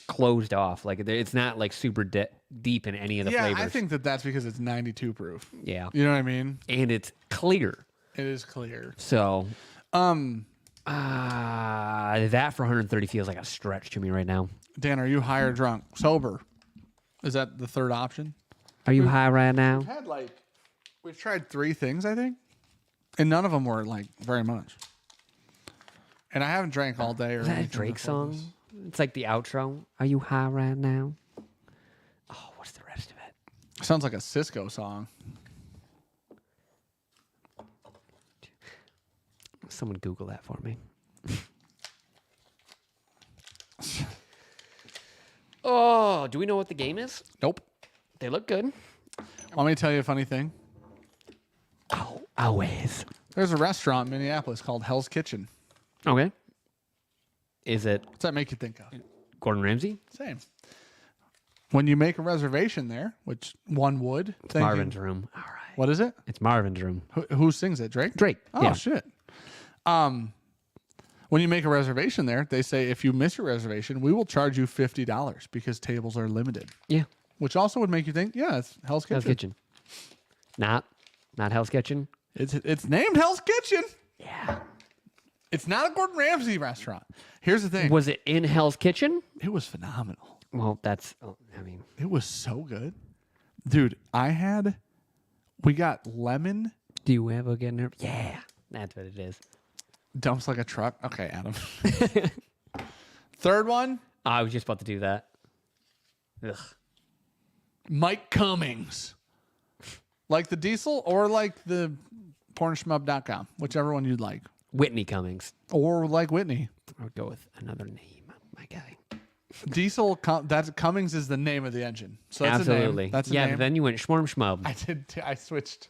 closed off. Like it's not like super deep in any of the flavors. I think that's because it's 92 proof. Yeah. You know what I mean? And it's clear. It is clear. So that for 130 feels like a stretch to me right now. Dan, are you high or drunk? Sober. Is that the third option? Are you high right now? We've tried 3 things, I think. And none of them were like very much. And I haven't drank all day. Is that a Drake song? It's like the outro. Are you high right now? Oh, what's the rest of it? Sounds like a Cisco song. Someone Google that for me. Oh, do we know what the game is? Nope. They look good. Want me to tell you a funny thing? Oh, always. There's a restaurant in Minneapolis called Hell's Kitchen. Okay. Is it What's that make you think of? Gordon Ramsay? Same. When you make a reservation there, which one would. It's Marvin's Room. All right. What is it? It's Marvin's Room. Who sings it? Drake? Drake. Oh, yeah. shit. When you make a reservation there, they say if you miss your reservation, we will charge you $50 because tables are limited. Yeah. Which also would make you think, yeah, it's Hell's Kitchen. Hell's Kitchen. Not Hell's Kitchen. It's named Hell's Kitchen. Yeah. It's not a Gordon Ramsay restaurant. Here's the thing. Was it in Hell's Kitchen? It was phenomenal. Well, it was so good. Dude, we got lemon. Do you ever get nervous? Yeah. That's what it is. Dumps like a truck. Okay, Adam. Third one. I was just about to do that. Ugh. Mike Cummings. Like the diesel or like the pornschmub.com, whichever one you'd like. Whitney Cummings. Or like Whitney. I would go with another name, my guy. Diesel, that's Cummings is the name of the engine. So that's Absolutely. a name. That's a yeah, name. then you went schmorm schmub. I switched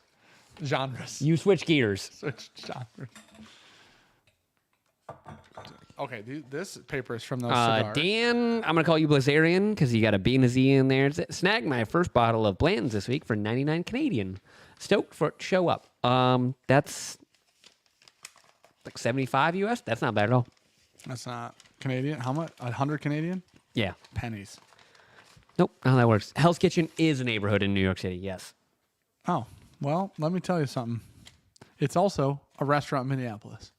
genres. You switch gears. Switched genres. Okay, this paper is from those cigars. Dan, I'm going to call you Blazarian because you got a B and a Z in there. Snagged my first bottle of Blanton's this week for 99 Canadian. Stoked for it to show up. That's like 75 US. That's not bad at all. That's not Canadian. How much? 100 Canadian? Yeah. Pennies. Nope, not how that works. Hell's Kitchen is a neighborhood in New York City, yes. Oh, well, let me tell you something. It's also a restaurant in Minneapolis.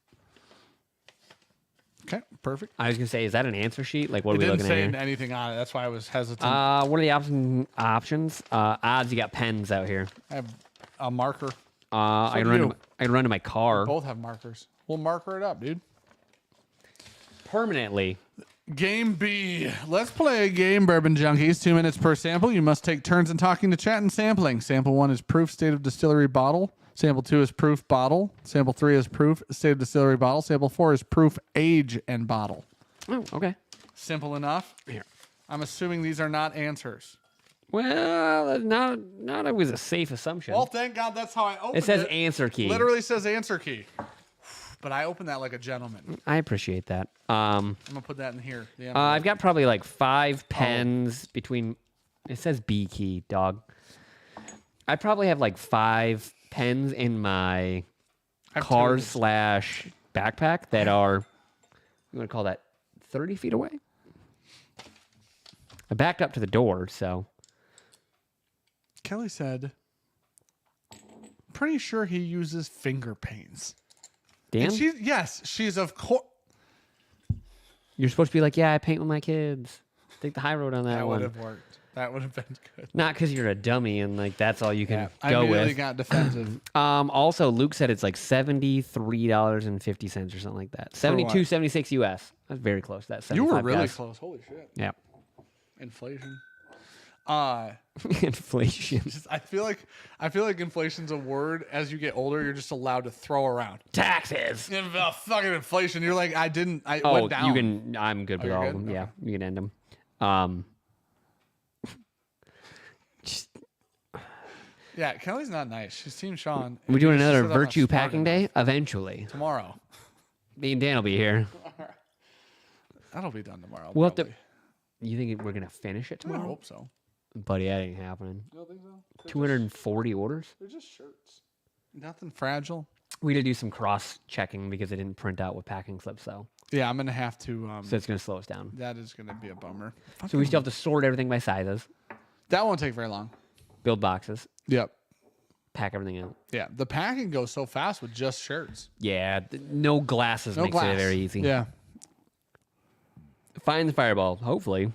Okay, perfect. I was going to say, is that an answer sheet? Like, what It are we didn't looking at say here? anything on it. That's why I was hesitant. What are the options? Odds, you got pens out here. I have a marker. I can run to my car. Both have markers. We'll marker it up, dude. Permanently. Game B. Let's play a game, Bourbon Junkies. 2 minutes per sample. You must take turns in talking to chat and sampling. Sample 1 is proof state of distillery bottle. Sample 2 is proof bottle. Sample 3 is proof state of distillery bottle. Sample 4 is proof age and bottle. Oh, okay. Simple enough. Here. I'm assuming these are not answers. Well, that's not always a safe assumption. Well, thank God that's how I opened it. It says answer key. Literally says answer key. But I opened that like a gentleman. I appreciate that. I'm going to put that in here. Yeah, I've got probably like 5 pens between. It says B key, dog. I probably have like 5 pens in my I have car two. / backpack that are, you want to call that 30 feet away? I backed up to the door, so. Kelly said, pretty sure he uses finger paints. Dan, And she's of course. you're supposed to be like, yeah, I paint with my kids. Take the high road on that That one. would have worked. That would have been good. Not because you're a dummy and like that's all you can I go immediately with. got defensive. Also, Luke said it's like $73.50 or something like that. 72.76 US. That's very close. That's You were 75 really guys. close. Holy shit. Yeah. Inflation. Inflation. I feel like inflation's a word as you get older you're just allowed to throw around. Taxes. Fucking inflation. You're like, I Oh, went down. you can. I'm good with you're all good? of them. Yeah, Okay. you can end them. Just, Yeah, Kelly's not nice. She's Team Sean. we're doing She another said I'm not virtue smart packing enough. day eventually. Tomorrow. Me and Dan will be here. That'll be done tomorrow. We'll have to. probably. You think we're gonna finish it I tomorrow? hope so. Buddy, that ain't happening. You don't think so? 240 orders. They're just shirts. Nothing fragile. We got to do some cross checking because it didn't print out with packing slips, though. Yeah, I'm gonna have to. So it's gonna slow us down. That is gonna be a bummer. So we still have to sort everything by sizes, That won't take very long. build boxes, Yep. pack everything out. Yeah, the packing goes so fast with just shirts. Yeah, no glasses No makes glass. it very easy. Yeah. Find the fireball. Hopefully,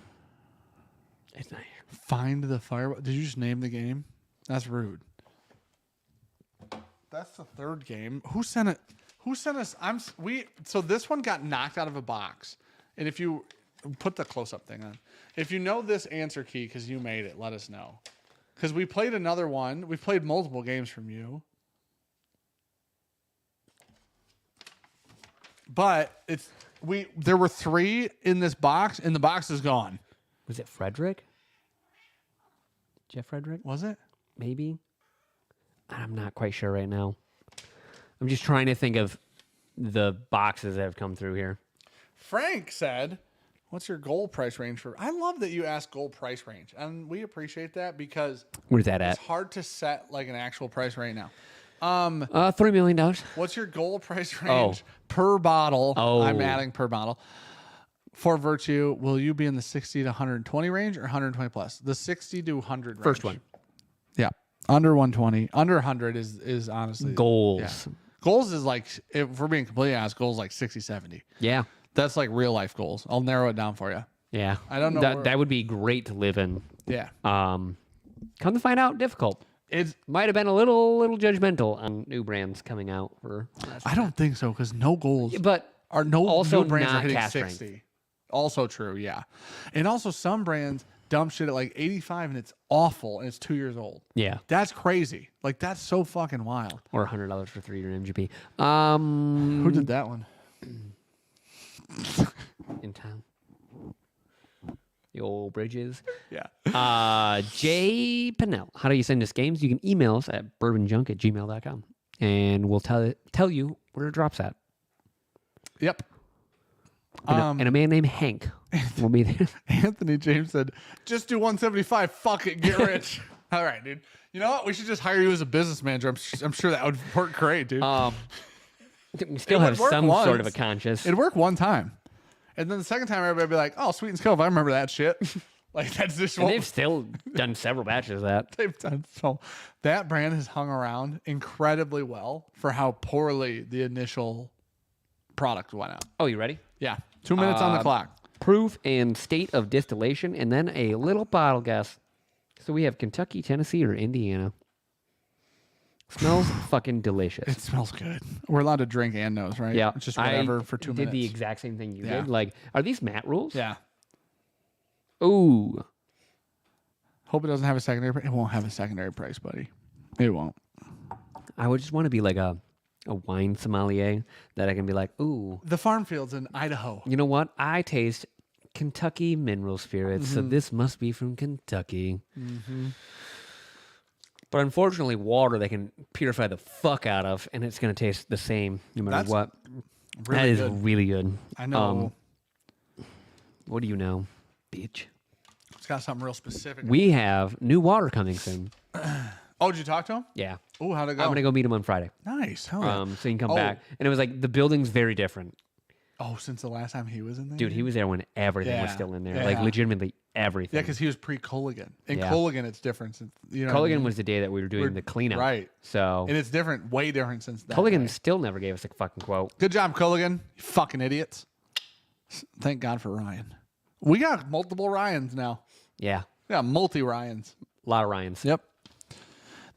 it's not here. Find the fireball. Did you just name the game? That's rude. That's the third game. Who sent it? Who sent us? So this one got knocked out of a box. And if you put the close up thing on, if you know this answer key because you made it, let us know. Because we played another one. We played multiple games from you. But there were 3 in this box, and the box is gone. Was it Frederick? Jeff Frederick? Was it? Maybe. I'm not quite sure right now. I'm just trying to think of the boxes that have come through here. Frank said, what's your goal price range for? I love that you ask goal price range. And we appreciate that because Where's that at? it's hard to set like an actual price right now. $3 million. What's your goal price range per bottle? Oh. I'm adding per bottle. For Virtue, will you be in the 60 to 120 range or 120 plus? The 60 to 100 range. First one. Yeah. Under 120. Under 100 is honestly. Goals. Yeah. Goals is like, if we're being completely honest, goals like 60, 70. Yeah. That's like real life goals. I'll narrow it down for you. Yeah. I don't know That, that would be great to live in. Yeah. Come to find out, difficult. It's. Might have been a little judgmental on new brands coming out for. I don't think so because no goals But are no also new brands are not hitting cast 60. strength. Also true, yeah. And also some brands dump shit at like 85 and it's awful and it's 2 years old. yeah, That's crazy. Like that's so fucking wild. or $100 for 3-year MGP. Who did that one? In town? The old bridges. Yeah. Jay Pennell. How do you send us games? You can email us at bourbonjunk@gmail.com and we'll tell you where it drops at. Yep. And a man named Hank will be there. Anthony James said, just do 175. Fuck it. Get rich. All right, dude. You know what? We should just hire you as a business manager. I'm sure that would work great, dude. We still It have would work some sort of a once. conscience. It'd work one time. And then the second time, everybody would be like, oh, Sweet and Cove. I remember that shit. Like, that's just And what they've still done several batches of that. they've done. So that brand has hung around incredibly well for how poorly the initial product went out. Oh, you ready? Yeah. 2 minutes on the clock. Proof and state of distillation, and then a little bottle guess. So we have Kentucky, Tennessee, or Indiana. Smells fucking delicious. It smells good. We're allowed to drink and nose, right? Yeah, It's just whatever for 2 did minutes. the exact same thing you Yeah. did. Like, are these Matt rules? Yeah. Ooh, Hope it doesn't have a secondary price. It won't have a secondary price, buddy. It won't. I would just want to be like a wine sommelier that I can be like, ooh, The farm fields in Idaho. you know what? I taste Kentucky mineral spirits, so this must be from Kentucky. But unfortunately, water they can purify the fuck out of, and it's going to taste the same no matter That's what. Really That is good. really good. I know. What do you know, bitch? It's got something real specific. We have new water coming soon. Oh, did you talk to him? Yeah. Oh, how'd it go? I'm gonna go meet him on Friday. Nice. Hell yeah. So you can come back. And it was like the building's very different. Oh, since the last time he was in there? Dude, he was there when everything was Yeah. still in there. Yeah. Like legitimately everything. Yeah, because he was pre-Culligan. In Yeah. Culligan, it's different. Since, you know what I Culligan mean? was the day that we were doing the cleanup. Right. So And it's different, way different since that. Culligan day. still never gave us a fucking quote. Good job, Culligan. You fucking idiots. Thank God for Ryan. We got multiple Ryans now. Yeah. Yeah, multi-Ryans. A lot of Ryans. Yep.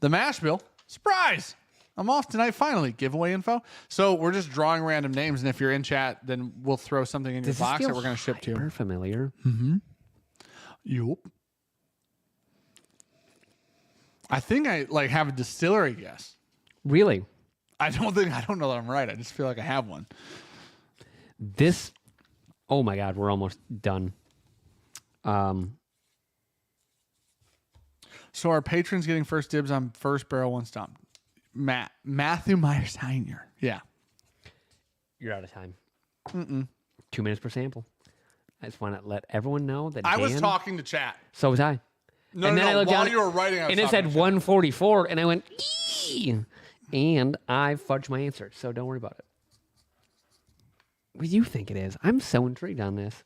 The mash bill. Surprise! I'm off tonight finally. Giveaway info. So we're just drawing random names, and if you're in chat, then we'll throw something in your Does this box feel that we're going to ship to you. hyper familiar? Yup. I think I like have a distillery guess. Really? I don't know that I'm right. I just feel like I have one. This, oh my God, we're almost done. So our patrons getting first dibs on first barrel one stomp. Matthew Myers Heiner. Yeah. You're out of time. 2 minutes per sample. I just want to let everyone know that I was Dan- talking to chat. So was I. No, and then no, I no. looked While down, you were writing, I was and it talking said to chat. 144, and I went, "Eee!" And I fudged my answer, so don't worry about it. What do you think it is? I'm so intrigued on this.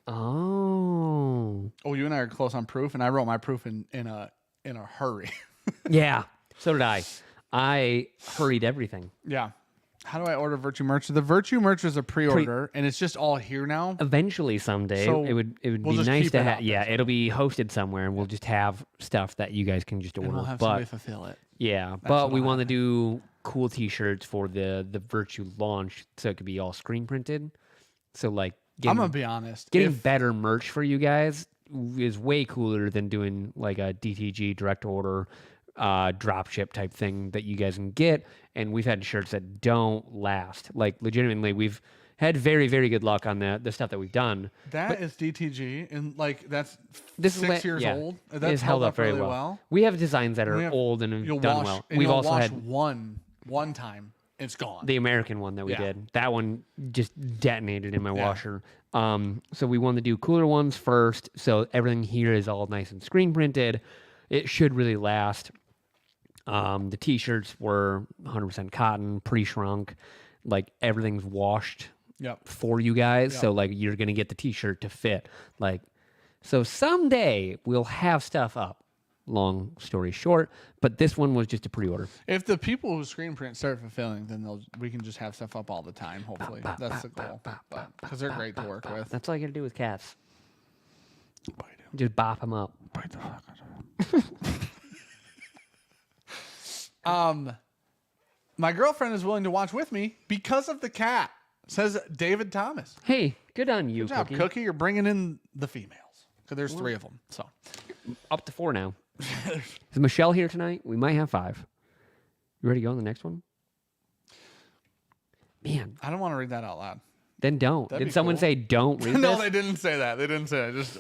Oh. Oh, you and I are close on proof, and I wrote my proof in a hurry. Yeah, so did I. I hurried everything. Yeah. How do I order Virtue merch? The Virtue merch is a pre-order, and it's just all here now. Eventually, someday, So it would we'll be just nice keep to it have. up, Yeah, that's it'll be hosted somewhere, and we'll just have stuff that you guys can just order. And we'll have but somebody fulfill it. yeah, but what we will want to do cool T-shirts for the Virtue launch, so it could be all screen printed. So like, I'm gonna be honest. getting better merch for you guys is way cooler than doing like a DTG direct order drop ship type thing that you guys can get. And we've had shirts that don't last. Like legitimately, we've had very, very good luck on the stuff that we've done. That is DTG, and like that's This 6 years yeah, old. it That's has held up very really well. We have designs that are We have- old and You'll have done wash, well. and We've you'll also wash had one time. It's gone. the American one that we Yeah. did. That one just detonated in my washer. So we wanted to do cooler ones first. So everything here is all nice and screen printed. It should really last. The T-shirts were 100% cotton, pre-shrunk. Like everything's washed Yep. for you guys. Yep. So like you're gonna get the T-shirt to fit. Like, so someday we'll have stuff up. Long story short, but this one was just a pre-order. If the people who screen print start fulfilling, then we can just have stuff up all the time. Hopefully, that's the goal. Because they're great to work with. That's all you gotta do with cats. Bite him. Just bop them up. Bite the fuck out of him. My girlfriend is willing to watch with me because of the cat. Says David Thomas. Hey, good on you, Good job, Cookie. Cookie. You're bringing in the females because there's 3 of them. So Up to 4 now. Is Michelle here tonight? We might have 5. You ready to go on the next one? Man, I don't want to read that out loud. then don't. That'd be Did someone cool. say don't read No, this? they didn't say that. They didn't say that. Just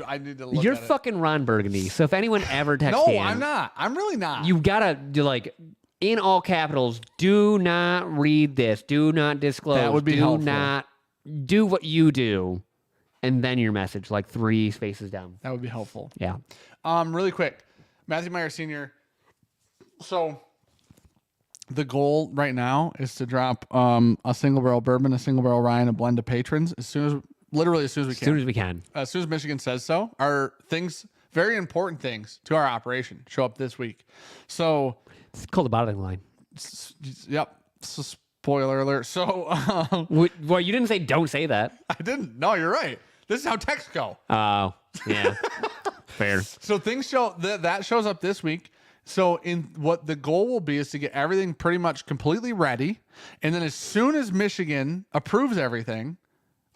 I need to look You're at it. fucking Ron Burgundy. So if anyone ever texts No, Dan, I'm not. I'm really not. you gotta do like in all capitals. Do not read this. Do not disclose. That would be do helpful. not do what you do, and then your message like 3 spaces down. That would be helpful. Yeah. Really quick, Matthew Meyer Sr. So the goal right now is to drop a single barrel bourbon, a single barrel rye, and a blend of patrons as soon as we As soon can. as we can. As soon as Michigan says so. Our things, very important things to our operation, show up this week. So, It's called the bottling line. yep. So, spoiler alert. So Well, you didn't say don't say that. I didn't. No, you're right. This is how texts go. Oh, yeah. Fair. So things show that shows up this week. So in what the goal will be is to get everything pretty much completely ready, and then as soon as Michigan approves everything,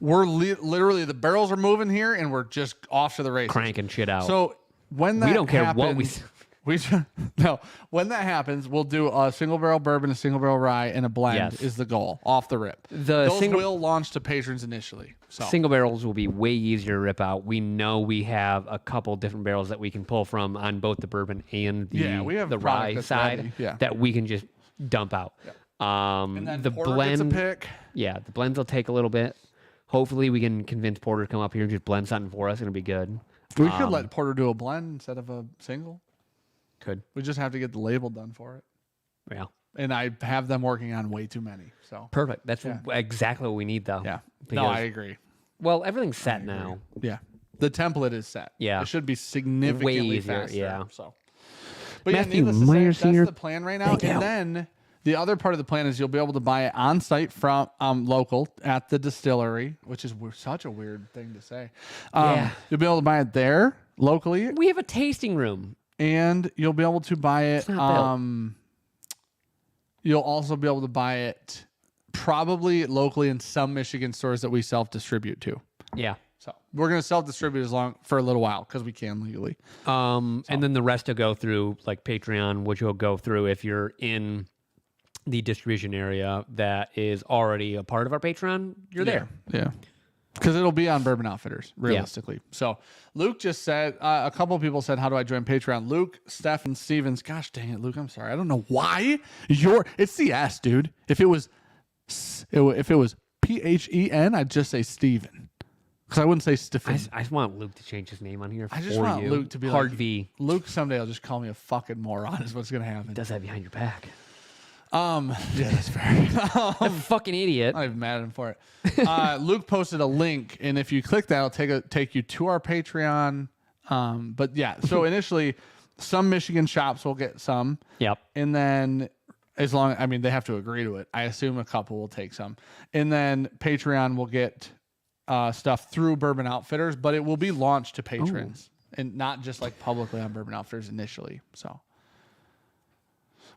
we're literally the barrels are moving here, and we're just off to the races. Cranking shit out. So when that We don't care happens, what no, when that happens, we'll do a single barrel bourbon, a single barrel rye, and a blend Yes. is the goal off the rip. The Those will launch to patrons initially. So Single barrels will be way easier to rip out. We know we have a couple different barrels that we can pull from on both the bourbon and we have the product rye that's side ready. Yeah. that we can just dump out. and then The Porter blend, gets a pick. yeah, the blends will take a little bit. Hopefully, we can convince Porter to come up here and just blend something for us. It'll be good. We could let Porter do a blend instead of a single. Could. We just have to get the label done for it. Yeah. And I have them working on way too many. So Perfect. That's exactly what we need, though. yeah. Because, No, I agree. Well, everything's set now. Yeah. The template is set. Yeah. It should be significantly Way easier, faster. yeah. So, but Matthew needless to Meyer say, Senior, that's the plan right now. thank you. And then the other part of the plan is you'll be able to buy it on site from local at the distillery, which is such a weird thing to say. Yeah. You'll be able to buy it there locally, We have a tasting room. and you'll be able to buy it. not built. You'll also be able to buy it probably locally in some Michigan stores that we self-distribute to. Yeah. So we're going to self-distribute for a little while because we can legally. And then the rest will go through like Patreon, which will go through if you're in the distribution area that is already a part of our Patreon. You're there. Yeah. Because it'll be on Bourbon Outfitters, realistically. So Luke just said, a couple of people said, how do I join Patreon? Luke, Steph, and Stevens. Gosh dang it, Luke, I'm sorry. I don't know why it's the S, dude. If it was Phen, I'd just say Steven. Because I wouldn't say Stephen. I just want Luke to change his name on here. I just want you. Luke to be Hard like, V. Luke someday will just call me a fucking moron is what's going to happen. Does that behind your back. Yeah, that's fair. A fucking idiot. I'm not even mad at him for it. Luke posted a link, and if you click that, it'll take you to our Patreon. But yeah, so initially, some Michigan shops will get some. Yep. And then they have to agree to it. I assume a couple will take some. And then Patreon will get stuff through Bourbon Outfitters, but it will be launched to patrons and not just like publicly on Bourbon Outfitters initially. So.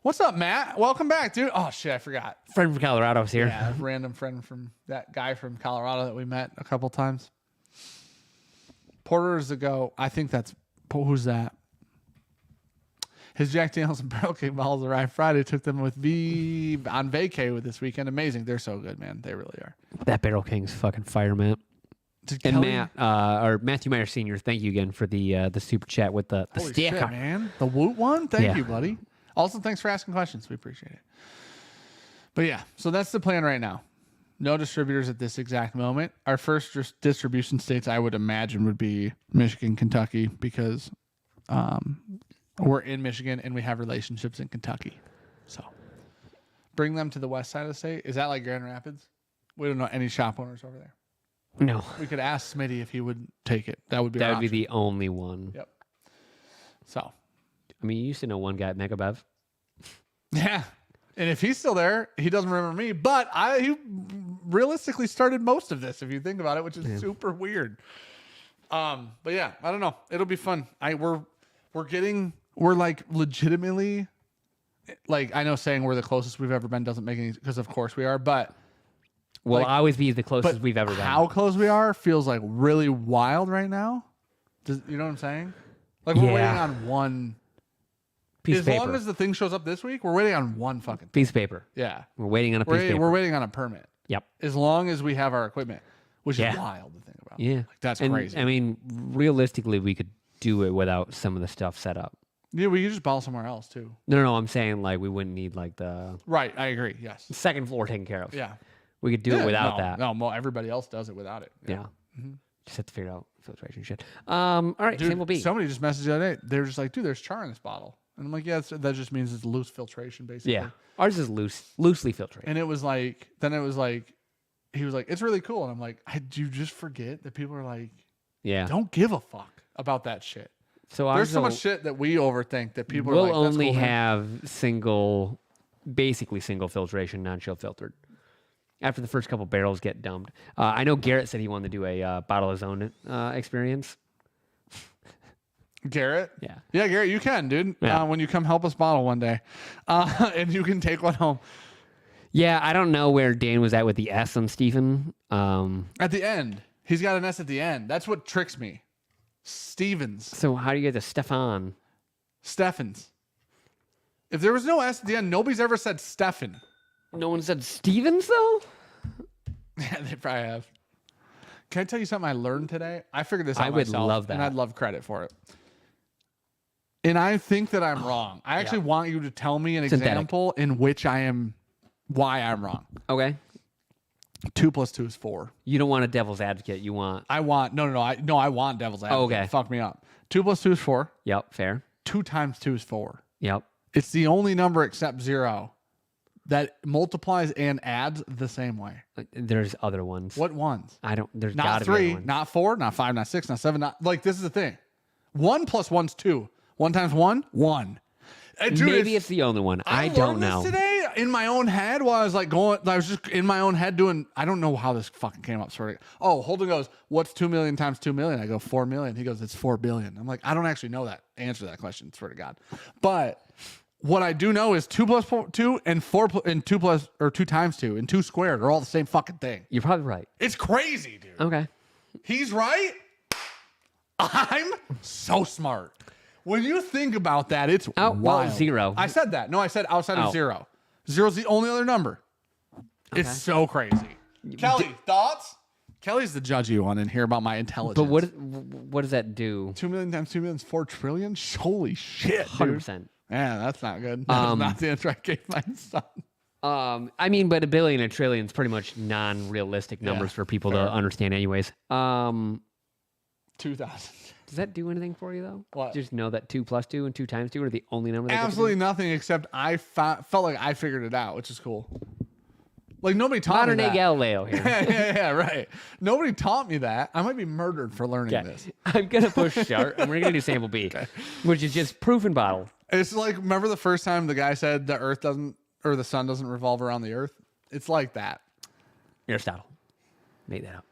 What's up, Matt? Welcome back, dude. Oh, shit, I forgot. Friend from Colorado's here. Yeah, random friend from that guy from Colorado that we met a couple times. Porters ago, I think who's that? His Jack Daniels and Barrel King bottles arrived Friday. Took them with on vacay with this weekend. Amazing. They're so good, man. They really are. That Barrel King's fucking fire, Matt. And Matt, or Matthew Meyer Senior, thank you again for the super chat with the Holy sticker. shit, man. The Woot one? Thank you, buddy. Also, thanks for asking questions. We appreciate it. But yeah, so that's the plan right now. No distributors at this exact moment. Our first distribution states, I would imagine, would be Michigan, Kentucky, because we're in Michigan and we have relationships in Kentucky. So bring them to the west side of the state. Is that like Grand Rapids? We don't know any shop owners over there. No. We could ask Smitty if he would take it. That would be the only one. Yep. So. I mean, you used to know one guy at Megabev. Yeah. And if he's still there, he doesn't remember me. But he realistically started most of this, if you think about it, which is super weird. But yeah, I don't know. It'll be fun. We're like legitimately, like, I know saying we're the closest we've ever been doesn't make any, because of course we are, but We'll like, always be the closest we've ever been. How close we are feels like really wild right now. You know what I'm saying? Like we're waiting on one piece of paper. As long as the thing shows up this week, we're waiting on one fucking piece of paper. Yeah. We're waiting on a piece of paper. We're waiting on a permit. Yep. As long as we have our equipment, which is wild to think about. Yeah. Like, that's and, crazy. I mean, realistically, we could do it without some of the stuff set up. Yeah, we could just bottle somewhere else too. No. I'm saying like we wouldn't need like the Right. I agree. Yes. second floor taken care of. Yeah. We could do it without that. No, well, everybody else does it without it. Yeah. Mm-hmm. Just have to figure out filtration shit. All right. Dude, same will be. somebody just messaged the other day. They were just like, dude, there's char in this bottle. And I'm like, yeah, that just means it's loose filtration, basically. Yeah. Ours is loosely filtrated. And he was like, it's really cool. And I'm like, do you just forget that people are like, yeah, don't give a fuck about that shit. So there's so much shit that we overthink that people are like, we'll only cool, have basically single filtration, non-chill filtered. After the first couple barrels get dumped. I know Garrett said he wanted to do a bottle of his own experience. Garrett? Yeah. Yeah, Garrett, you can, dude. Yeah. When you come help us bottle one day. And you can take one home. Yeah, I don't know where Dan was at with the S on Stephen. At the end. He's got an S at the end. That's what tricks me. Stevens. So how do you get to Stefan? Steffens. If there was no S at the end, nobody's ever said Stefan. No one said Stevens, though? Yeah, they probably have. Can I tell you something I learned today? I figured this out I would myself, love that. and I'd love credit for it. And I think that I'm wrong. I actually want you to tell me an example in which why I'm wrong. Okay. 2 plus 2 is 4. You don't want a devil's advocate. You want. I want I want devil's advocate. Oh, okay. Fuck me up. 2 plus 2 is 4. Yep. Fair. 2 times 2 is 4. Yep. It's the only number except 0 that multiplies and adds the same way. There's other ones. What ones? I don't. There's Not gotta be other 3, ones. not 4, not 5, not 6, not 7, not like this is the thing. 1 plus 1's 2. 1 times 1, 1. Dude, Maybe it's the only one. I don't learned know. this today in my own head while I was like I was just in my own head doing, I don't know how this fucking came up. Sort of. Oh, Holden goes, what's 2 million times 2 million? I go, 4 million. He goes, it's 4 billion. I'm like, I don't actually know that answer to that question. Swear to God. But what I do know is 2 plus 2 and 4 and 2 plus or 2 times 2 and 2 squared are all the same fucking thing. You're probably right. It's crazy, dude. Okay. He's right. I'm so smart. When you think about that, it's well, wild. 0. I said that. No, I said outside of 0. 0's the only other number. Okay. It's so crazy. Kelly, thoughts? Kelly's the judgy one in here about my intelligence. But what does that do? 2 million times 2 million is 4 trillion? Holy shit, 100%. Yeah, that's not good. That's not the answer I gave my son. I mean, but a billion and a trillion is pretty much non-realistic numbers for people to understand anyways. 2,000. Does that do anything for you, though? What? Just know that 2 plus 2 and 2 times 2 are the only numbers. Absolutely nothing except I felt like I figured it out, which is cool. Like, nobody taught Modern me day that. Galileo here. yeah, right. Nobody taught me that. I might be murdered for learning this. I'm going to push start, and we're going to do sample B, which is just proof and bottle. It's like, remember the first time the guy said the earth doesn't, or the sun doesn't revolve around the earth? It's like that. Aristotle made that up.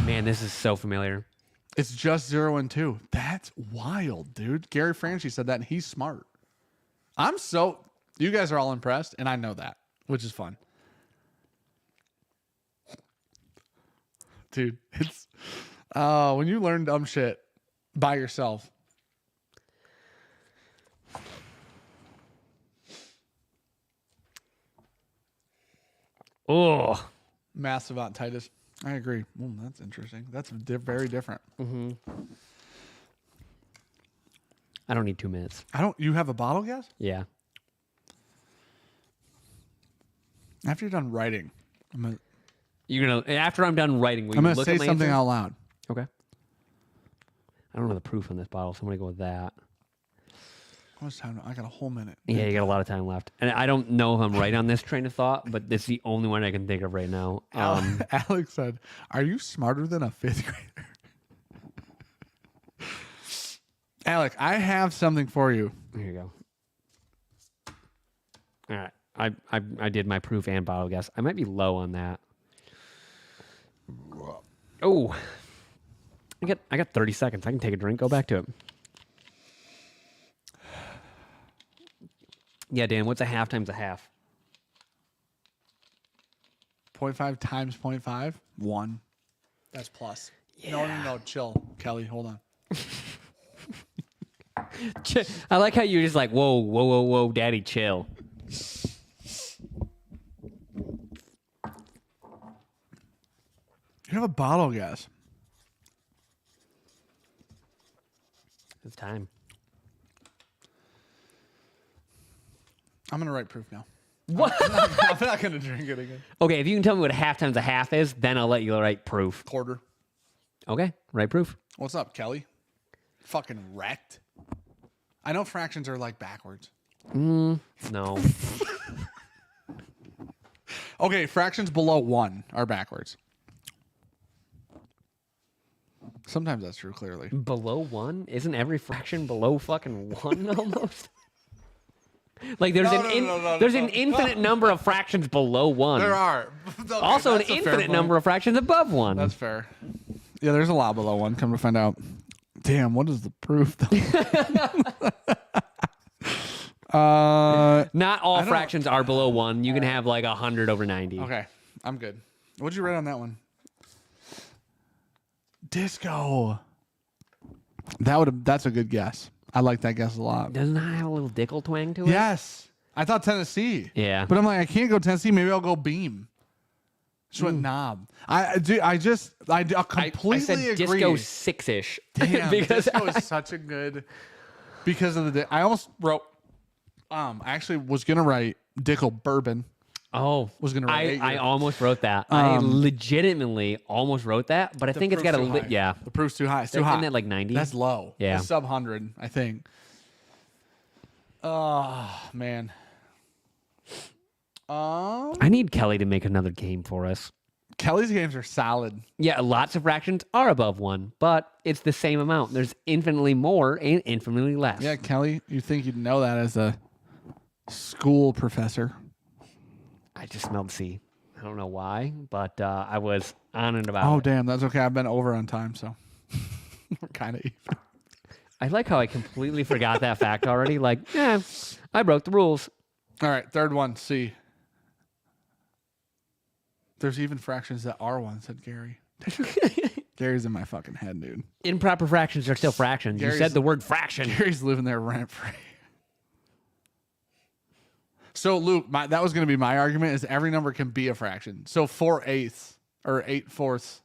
Man, this is so familiar. It's just 0 and 2. That's wild, dude. Gary Franchi said that, and he's smart. You guys are all impressed, and I know that, which is fun. Dude, it's when you learn dumb shit by yourself. Oh, Massive Titus. I agree. That's interesting. That's very different. Mm-hmm. I don't need 2 minutes. You have a bottle guess? Yeah. After you're done writing, After I'm done writing, will I'm you gonna look say at my something answer? out loud. Okay. I don't know the proof on this bottle, so I'm gonna go with that. How much time? I got a whole minute. Yeah, you got a lot of time left, and I don't know if I'm right on this train of thought, but this is the only one I can think of right now. Alex said, "Are you smarter than a 5th grader?" Alec, I have something for you. Here you go. All right, I did my proof and bottle guess. I might be low on that. Oh, I got 30 seconds. I can take a drink. Go back to it. Yeah, Dan. What's a half times a half? 0.5 times 0.5? 1. That's plus. Yeah. No. Chill. Kelly, hold on. I like how you're just like, whoa, daddy, chill. You have a bottle guess. It's time. I'm going to write proof now. What? I'm not going to drink it again. Okay, if you can tell me what a half times a half is, then I'll let you write proof. Quarter. Okay, write proof. What's up, Kelly? Fucking wrecked. I know fractions are like backwards. No. Okay, fractions below 1 are backwards. Sometimes that's true, clearly. Below 1? Isn't every fraction below fucking 1 almost? Like there's an infinite number of fractions below 1. There are. Okay, also an that's a fair infinite point. number of fractions above 1. That's fair. Yeah, there's a lot below 1. Come to find out. Damn, what is the proof, though? Not all fractions are below 1. You can have like 100 over 90. Okay, I'm good. What'd you write on that one? Disco. That's a good guess. I like that guess a lot. Doesn't that have a little dickle twang to it? Yes. I thought Tennessee. Yeah. But I'm like, I can't go Tennessee. Maybe I'll go Beam. Just went knob. I completely I said agree. disco 6-ish. Damn, because disco is such a good, because of the, I almost wrote, I actually was going to write Dickel Bourbon, Oh, was going to write 8 I year. almost wrote that. I legitimately almost wrote that, but I The think it's got a proof's too high. yeah. The proof's too high. It's too Isn't high. that like 90? That's low. Yeah. It's sub 100, I think. Oh, man. I need Kelly to make another game for us. Kelly's games are solid. Yeah, lots of fractions are above 1, but it's the same amount. There's infinitely more and infinitely less. Yeah, Kelly, you think you'd know that as a school professor. I just smelled C. I don't know why, but I was on and about. Oh, it. damn. That's okay. I've been over on time, so we're kind of even. I like how I completely forgot that fact already. Like, yeah, I broke the rules. All right, third one, C. There's even fractions that are one, said Gary. Gary's in my fucking head, dude. Improper fractions are still fractions. You said the word fraction. Gary's living there rent free. So, Luke, that was going to be my argument: is every number can be a fraction. So 4/8 or 8/4,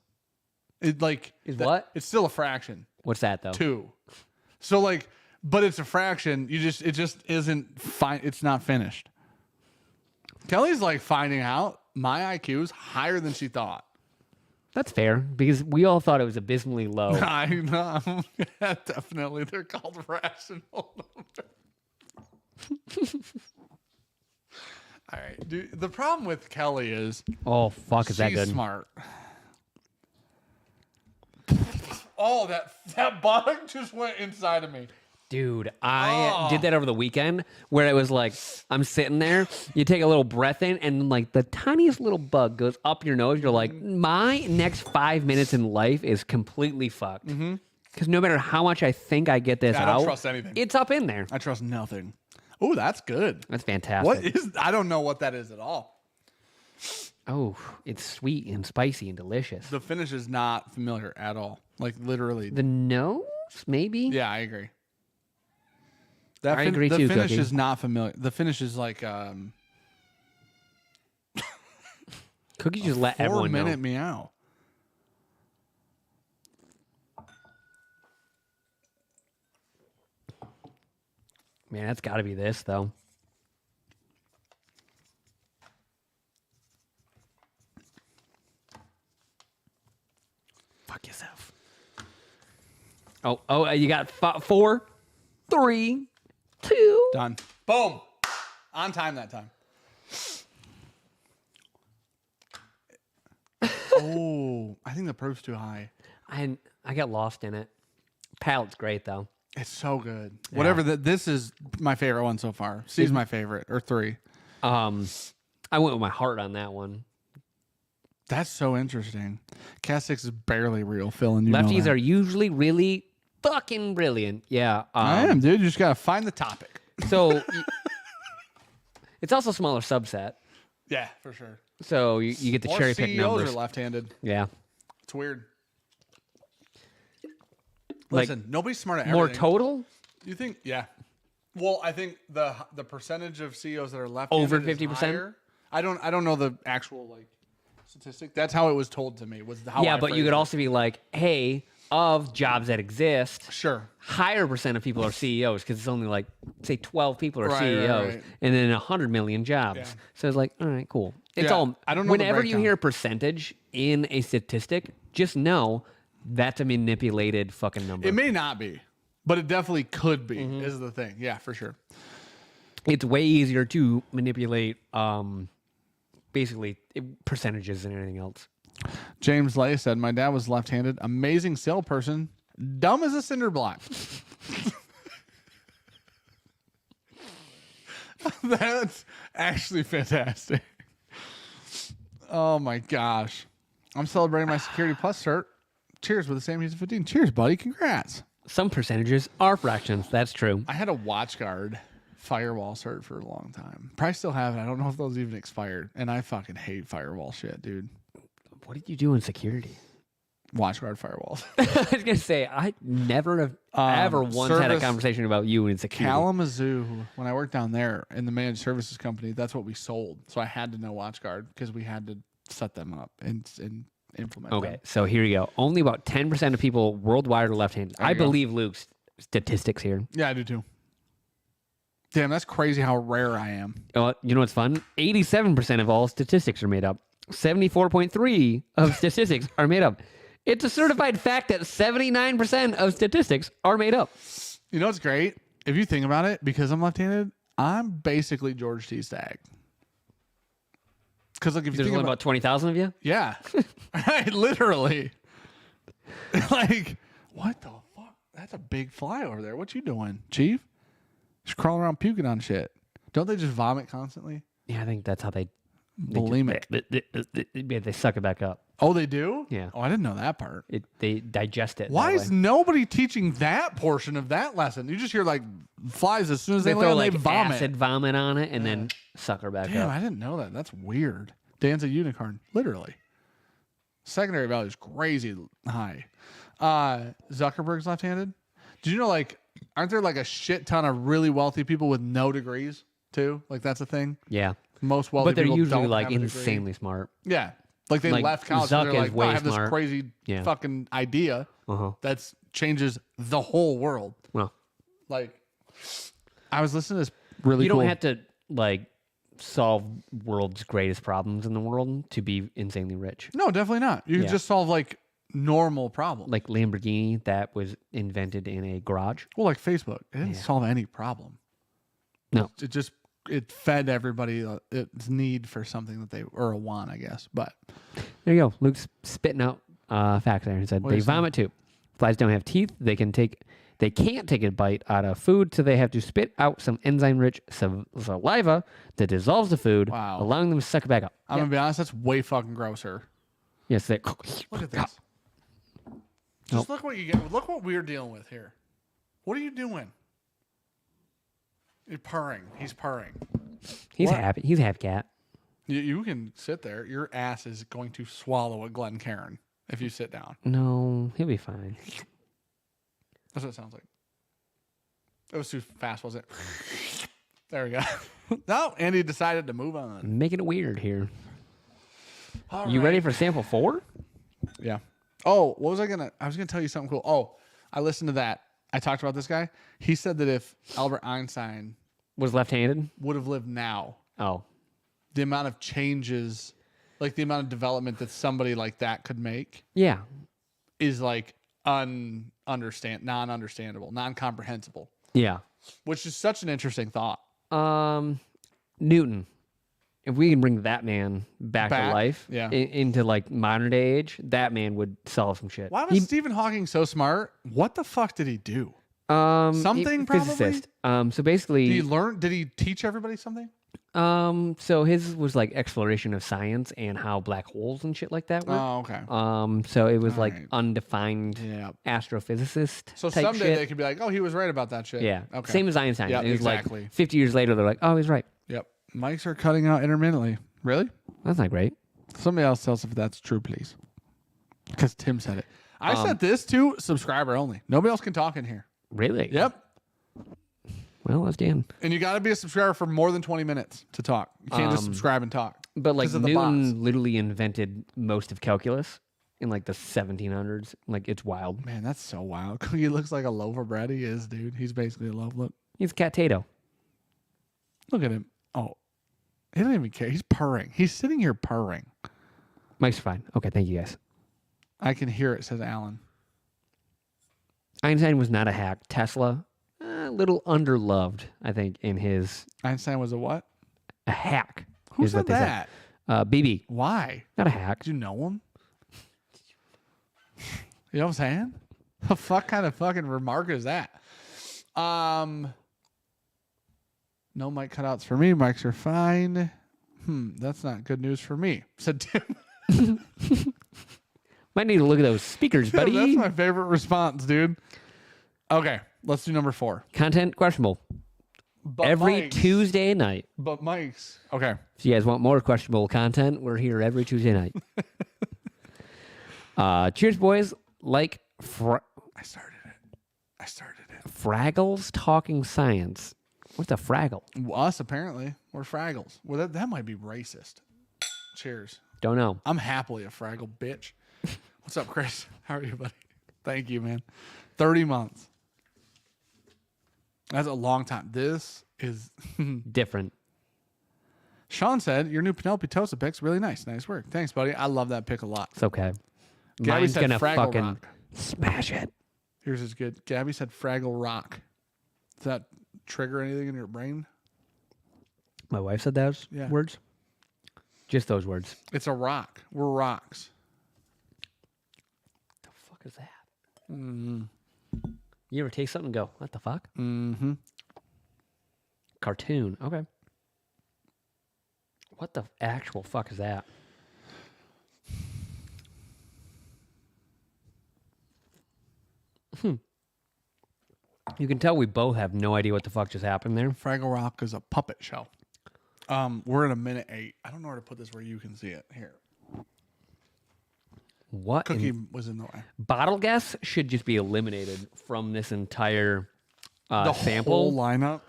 What? It's still a fraction. What's that though? 2. So but it's a fraction. It just isn't fine. It's not finished. Kelly's finding out my IQ is higher than she thought. That's fair because we all thought it was abysmally low. I know. Yeah, definitely. They're called rational numbers. All right, dude. The problem with Kelly is Oh fuck, is that she's good? smart. Oh, that bug just went inside of me. Dude, I did that over the weekend where it was like, I'm sitting there, you take a little breath in, and the tiniest little bug goes up your nose. You're like, my next 5 minutes in life is completely fucked. Because no matter how much I think I get this I out, don't trust anything. it's up in there. I trust nothing. Oh, that's good. That's fantastic. What is? I don't know what that is at all. Oh, it's sweet and spicy and delicious. The finish is not familiar at all. Literally. The nose, maybe? Yeah, I agree. I agree the too, finish Cookie. is not familiar. The finish is Cookie just let everyone know. 4-minute meow. Man, that's got to be this, though. Fuck yourself. Oh, you got 4, 3, 2. Done. Boom. On time that time. Oh, I think the proof's too high. I got lost in it. Palate's great, though. It's so good. Whatever. This is my favorite one so far. C's my favorite, or 3. I went with my heart on that one. That's so interesting. Cat 6 is barely real, Phil, and you know Lefties that. are usually really fucking brilliant. Yeah. I am, dude. You just gotta find the topic. So it's also a smaller subset. Yeah, for sure. So you get to Or cherry pick CEOs numbers. are left-handed. Yeah. It's weird. Like, Listen, nobody's smart at More everything. total? You think? Yeah. Well, I think the percentage of CEOs that are left Over is 50%? higher. I don't know the actual statistic. That's how it was told to me. Was how Yeah, I but you phrased could it. also be like, hey, of jobs that exist, Sure. higher percent of people are CEOs because it's only say 12 people are Right, CEOs right. and then 100 million jobs. Yeah. So it's like, all right, cool. It's Yeah, all. I don't know the Whenever you breakdown. hear percentage in a statistic, just know that's a manipulated fucking number. It may not be, but it definitely could be. Mm-hmm. Is the thing? Yeah, for sure. It's way easier to manipulate, percentages than anything else. James Lay said, "My dad was left-handed. Amazing salesperson. Dumb as a cinder block." That's actually fantastic. Oh my gosh. I'm celebrating my Security Plus cert. Cheers with the same music 15. Cheers, buddy. Congrats. Some percentages are fractions. That's true. I had a WatchGuard firewall cert for a long time. Probably still have it. I don't know if those even expired. And I fucking hate firewall shit, dude. What did you do in security? WatchGuard firewalls. I was gonna say I never have ever once had a service- conversation about you in security. Kalamazoo, when I worked down there in the managed services company, that's what we sold. So I had to know WatchGuard because we had to set them up and implement them. Okay, so here you go. Only about 10% of people worldwide are left-handed. I you go. believe Luke's statistics here. Yeah, I do too. Damn, that's crazy how rare I am. Oh, you know what's fun? 87% of all statistics are made up. 74.3 of statistics are made up. It's a certified fact that 79% of statistics are made up. You know what's great? If you think about it, because I'm left-handed, I'm basically George T. Stagg. Because like if you There's think only about 20,000 of you? yeah, right, literally. Like, what the fuck? That's a big fly over there. What you doing, Chief? Just crawling around puking on shit. Don't they just vomit constantly? Yeah, I think that's how they Bulimic. They suck it back up. Oh, they do? Yeah. Oh, I didn't know that part. They digest it. Why that is way. nobody teaching that portion of that lesson? You just hear like flies as soon as They they throw land, like they vomit. acid vomit on it and then suck her back Damn, up. I didn't know that. That's weird. Dan's a unicorn, literally. Secondary value is crazy high. Zuckerberg's left-handed. Did you know, like, aren't there like a shit ton of really wealthy people with no degrees too? Like that's a thing. Yeah. Most wealthy But they're people usually don't like have a degree. insanely smart. Yeah. Like they Like, left college Zuck and they're is like, way I have smart. this crazy Yeah. fucking idea Uh-huh. that changes the whole world. Well, Like, I was listening to this really you cool. don't have to like solve world's greatest problems in the world to be insanely rich. No, definitely not. You can Yeah. just solve like normal problems. Like Lamborghini that was invented in a garage. Well, like Facebook, it didn't solve any problem. No. It fed everybody its need for something that they or a want, I guess. But There you go. Luke's spitting out facts there. He said What they is that? vomit too. Flies don't have teeth. They can't take a bite out of food, so they have to spit out some enzyme-rich saliva that dissolves the food, Wow. allowing them to suck it back up. I'm gonna be honest, that's way fucking grosser. Yes, they. Look at this. Just look what you get. Look what we're dealing with here. What are you doing? You're purring. He's purring. He's What? happy. He's a happy cat. You can sit there. Your ass is going to swallow a Glencairn if you sit down. No, he'll be fine. That's what it sounds like. It was too fast, was it? There we go. No, Andy decided to move on. Making it weird here. All You right. ready for sample 4? Yeah. Oh, what was I gonna? I was gonna tell you something cool. Oh, I listened to that. I talked about this guy. He said that if Albert Einstein Was left-handed? would have lived now, Oh, the amount of changes, like the amount of development that somebody like that could make, yeah. is like non-understandable, non-comprehensible. Yeah. Which is such an interesting thought. Newton. If we can bring that man back to Back? life, Yeah. into like modern day age, that man would solve some shit. Why was Stephen Hawking so smart? What the fuck did he do? Something physicist. So basically, Did he learn? Did he teach everybody something? so his was like exploration of science and how black holes and shit like that work. Oh, okay. So it was like right. undefined Yeah. astrophysicist. So type someday shit. they could be like, "Oh, he was right about that shit." Yeah. Okay. Same as Einstein. Yeah, It was exactly. like 50 years later, they're like, oh, he's right. Yep. Mics are cutting out intermittently. Really? That's not great. Somebody else tell us if that's true, please. Because Tim said it. I said this too. Subscriber only. Nobody else can talk in here. Really? Yep. Well, that's Dan. And you got to be a subscriber for more than 20 minutes to talk. You can't just subscribe and talk. But like 'Cause of the Newton bots. literally invented most of calculus in like the 1700s. Like it's wild. Man, that's so wild. He looks like a loaf of bread. He is, dude. He's basically a loaf. Look. He's Cat Tato. Look at him. Oh, he doesn't even care. He's purring. He's sitting here purring. Mike's fine. Okay, thank you guys. I can hear it, says Alan. Einstein was not a hack. Tesla, a little underloved, I think, in his Einstein was a what? a hack. Who is said what they that? BB, Why? not a hack. Did you know him? You know what I'm saying? The fuck kind of fucking remark is that? No mic cutouts for me. Mics are fine. That's not good news for me, said Tim. Might need to look at those speakers, buddy. That's my favorite response, dude. Okay, let's do number 4. Content questionable. But Every mics. Tuesday night. But mics. Okay. If you guys want more questionable content, we're here every Tuesday night. Cheers, boys. Like I started it. Fraggles talking science. What's a Fraggle? Us, apparently. We're Fraggles. Well, that might be racist. Cheers. Don't know. I'm happily a Fraggle, bitch. What's up, Chris? How are you, buddy? Thank you, man. 30 months. That's a long time. This is different. Sean said, your new Penelope Tosa pick's really nice. Nice work. Thanks, buddy. I love that pick a lot. It's okay. Gabby Mine's said gonna Fraggle fucking Rock. smash it. Yours is good. Gabby said Fraggle Rock. Does that trigger anything in your brain? My wife said those words. Just those words. It's a rock. We're rocks. The fuck is that? You ever taste something and go, what the fuck? Mm-hmm. Cartoon. Okay. What the actual fuck is that? You can tell we both have no idea what the fuck just happened there. Fraggle Rock is a puppet show. We're at a minute 8. I don't know where to put this where you can see it. Here. What? Cookie was in the way. Bottle guess should just be eliminated from this entire The sample. whole lineup.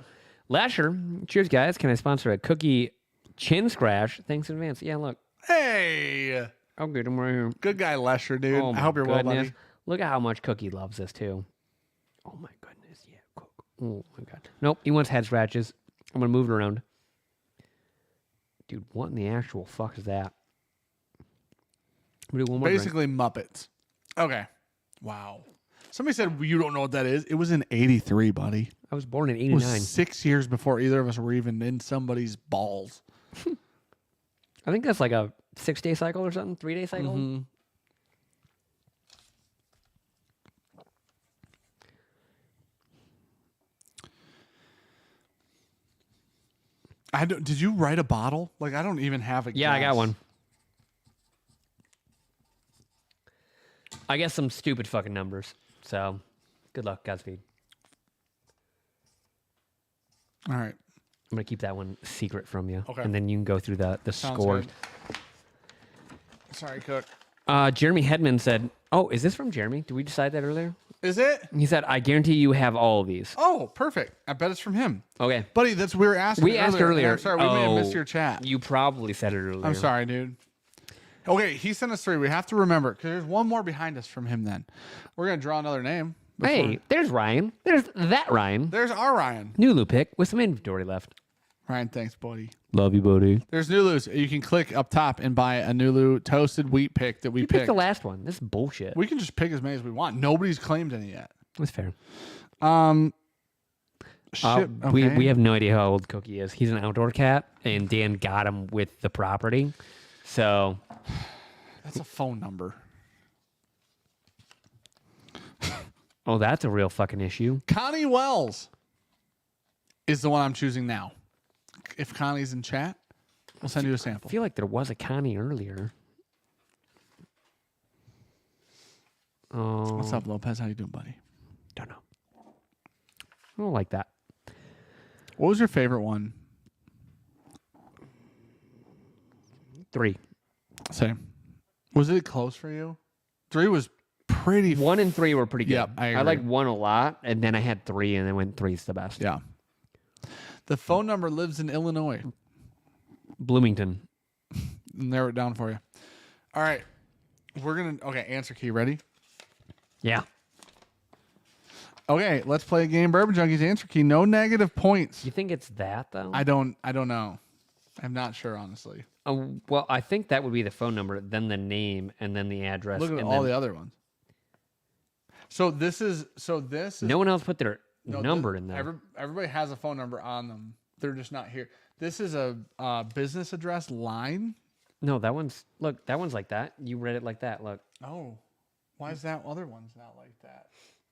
Lasher, cheers, guys. Can I sponsor a cookie chin scratch? Thanks in advance. Yeah, look. Hey. I'll get him right here. Good guy, Lesher, dude. Oh, I my hope you're well, goodness. buddy. Look at how much Cookie loves this, too. Oh, my goodness. Yeah. Oh, my God. Nope. He wants head scratches. I'm going to move it around. Dude, what in the actual fuck is that? We'll do one more drink. Basically Muppets. Okay. Wow. Somebody said you don't know what that is. It was in 83, buddy. I was born in It was 89. 6 years before either of us were even in somebody's balls. I think that's like a 6-day cycle or something, 3-day cycle. Mm-hmm. Did you write a bottle? Like, I don't even have a Yeah, I got guess. one. I guess some stupid fucking numbers. So, good luck, Godspeed. All right. I'm gonna keep that one secret from you, Okay. and then you can go through the Sounds scores. good. Sorry, Cook. Jeremy Hedman said, "Oh, is this from Jeremy? Did we decide that earlier?" Is it? He said, "I guarantee you have all of these." Oh, perfect. I bet it's from him. Okay, Buddy, that's we were asking. we asked earlier. I'm sorry, we may have missed your chat. You probably said it earlier. I'm sorry, dude. Okay, he sent us 3. We have to remember, because there's one more behind us from him then. We're going to draw another name. Hey, there's Ryan. There's that Ryan. There's our Ryan. Nulu pick with some inventory left. Ryan, thanks, buddy. Love you, buddy. There's Nulu's. You can click up top and buy a Nulu toasted wheat pick that we You picked picked. the last one. This is bullshit. We can just pick as many as we want. Nobody's claimed any yet. That's fair. Shit. We Okay. have no idea how old Cookie is. He's an outdoor cat, and Dan got him with the property. So That's a phone number. oh, that's a real fucking issue. Connie Wells is the one I'm choosing now. If Connie's in chat, we'll send you a I sample. feel like there was a Connie earlier. Oh, What's up, Lopez? How you doing, buddy? don't know. I don't like that. What was your favorite one? 3. Same. Was it close for you? 3 was pretty. 1 and 3 were pretty good. Yep, I agree. liked 1 a lot, and then I had 3, and then went 3's the best. Yeah. The phone number lives in Illinois. Bloomington. Narrow it down for you. All right. We're going to. Okay, answer key. Ready? Yeah. Okay, let's play a game. Bourbon Junkies answer key. No negative points. You think it's that though? I don't know. I'm not sure, honestly. Well, I think that would be the phone number, then the name, and then the address. Look at and all then the other ones. So this is. no one else put their no, number in there. Everybody has a phone number on them. They're just not here. This is a business address line. No, that one's like that. You read it like that. Look, Oh, why is that other one's not like that?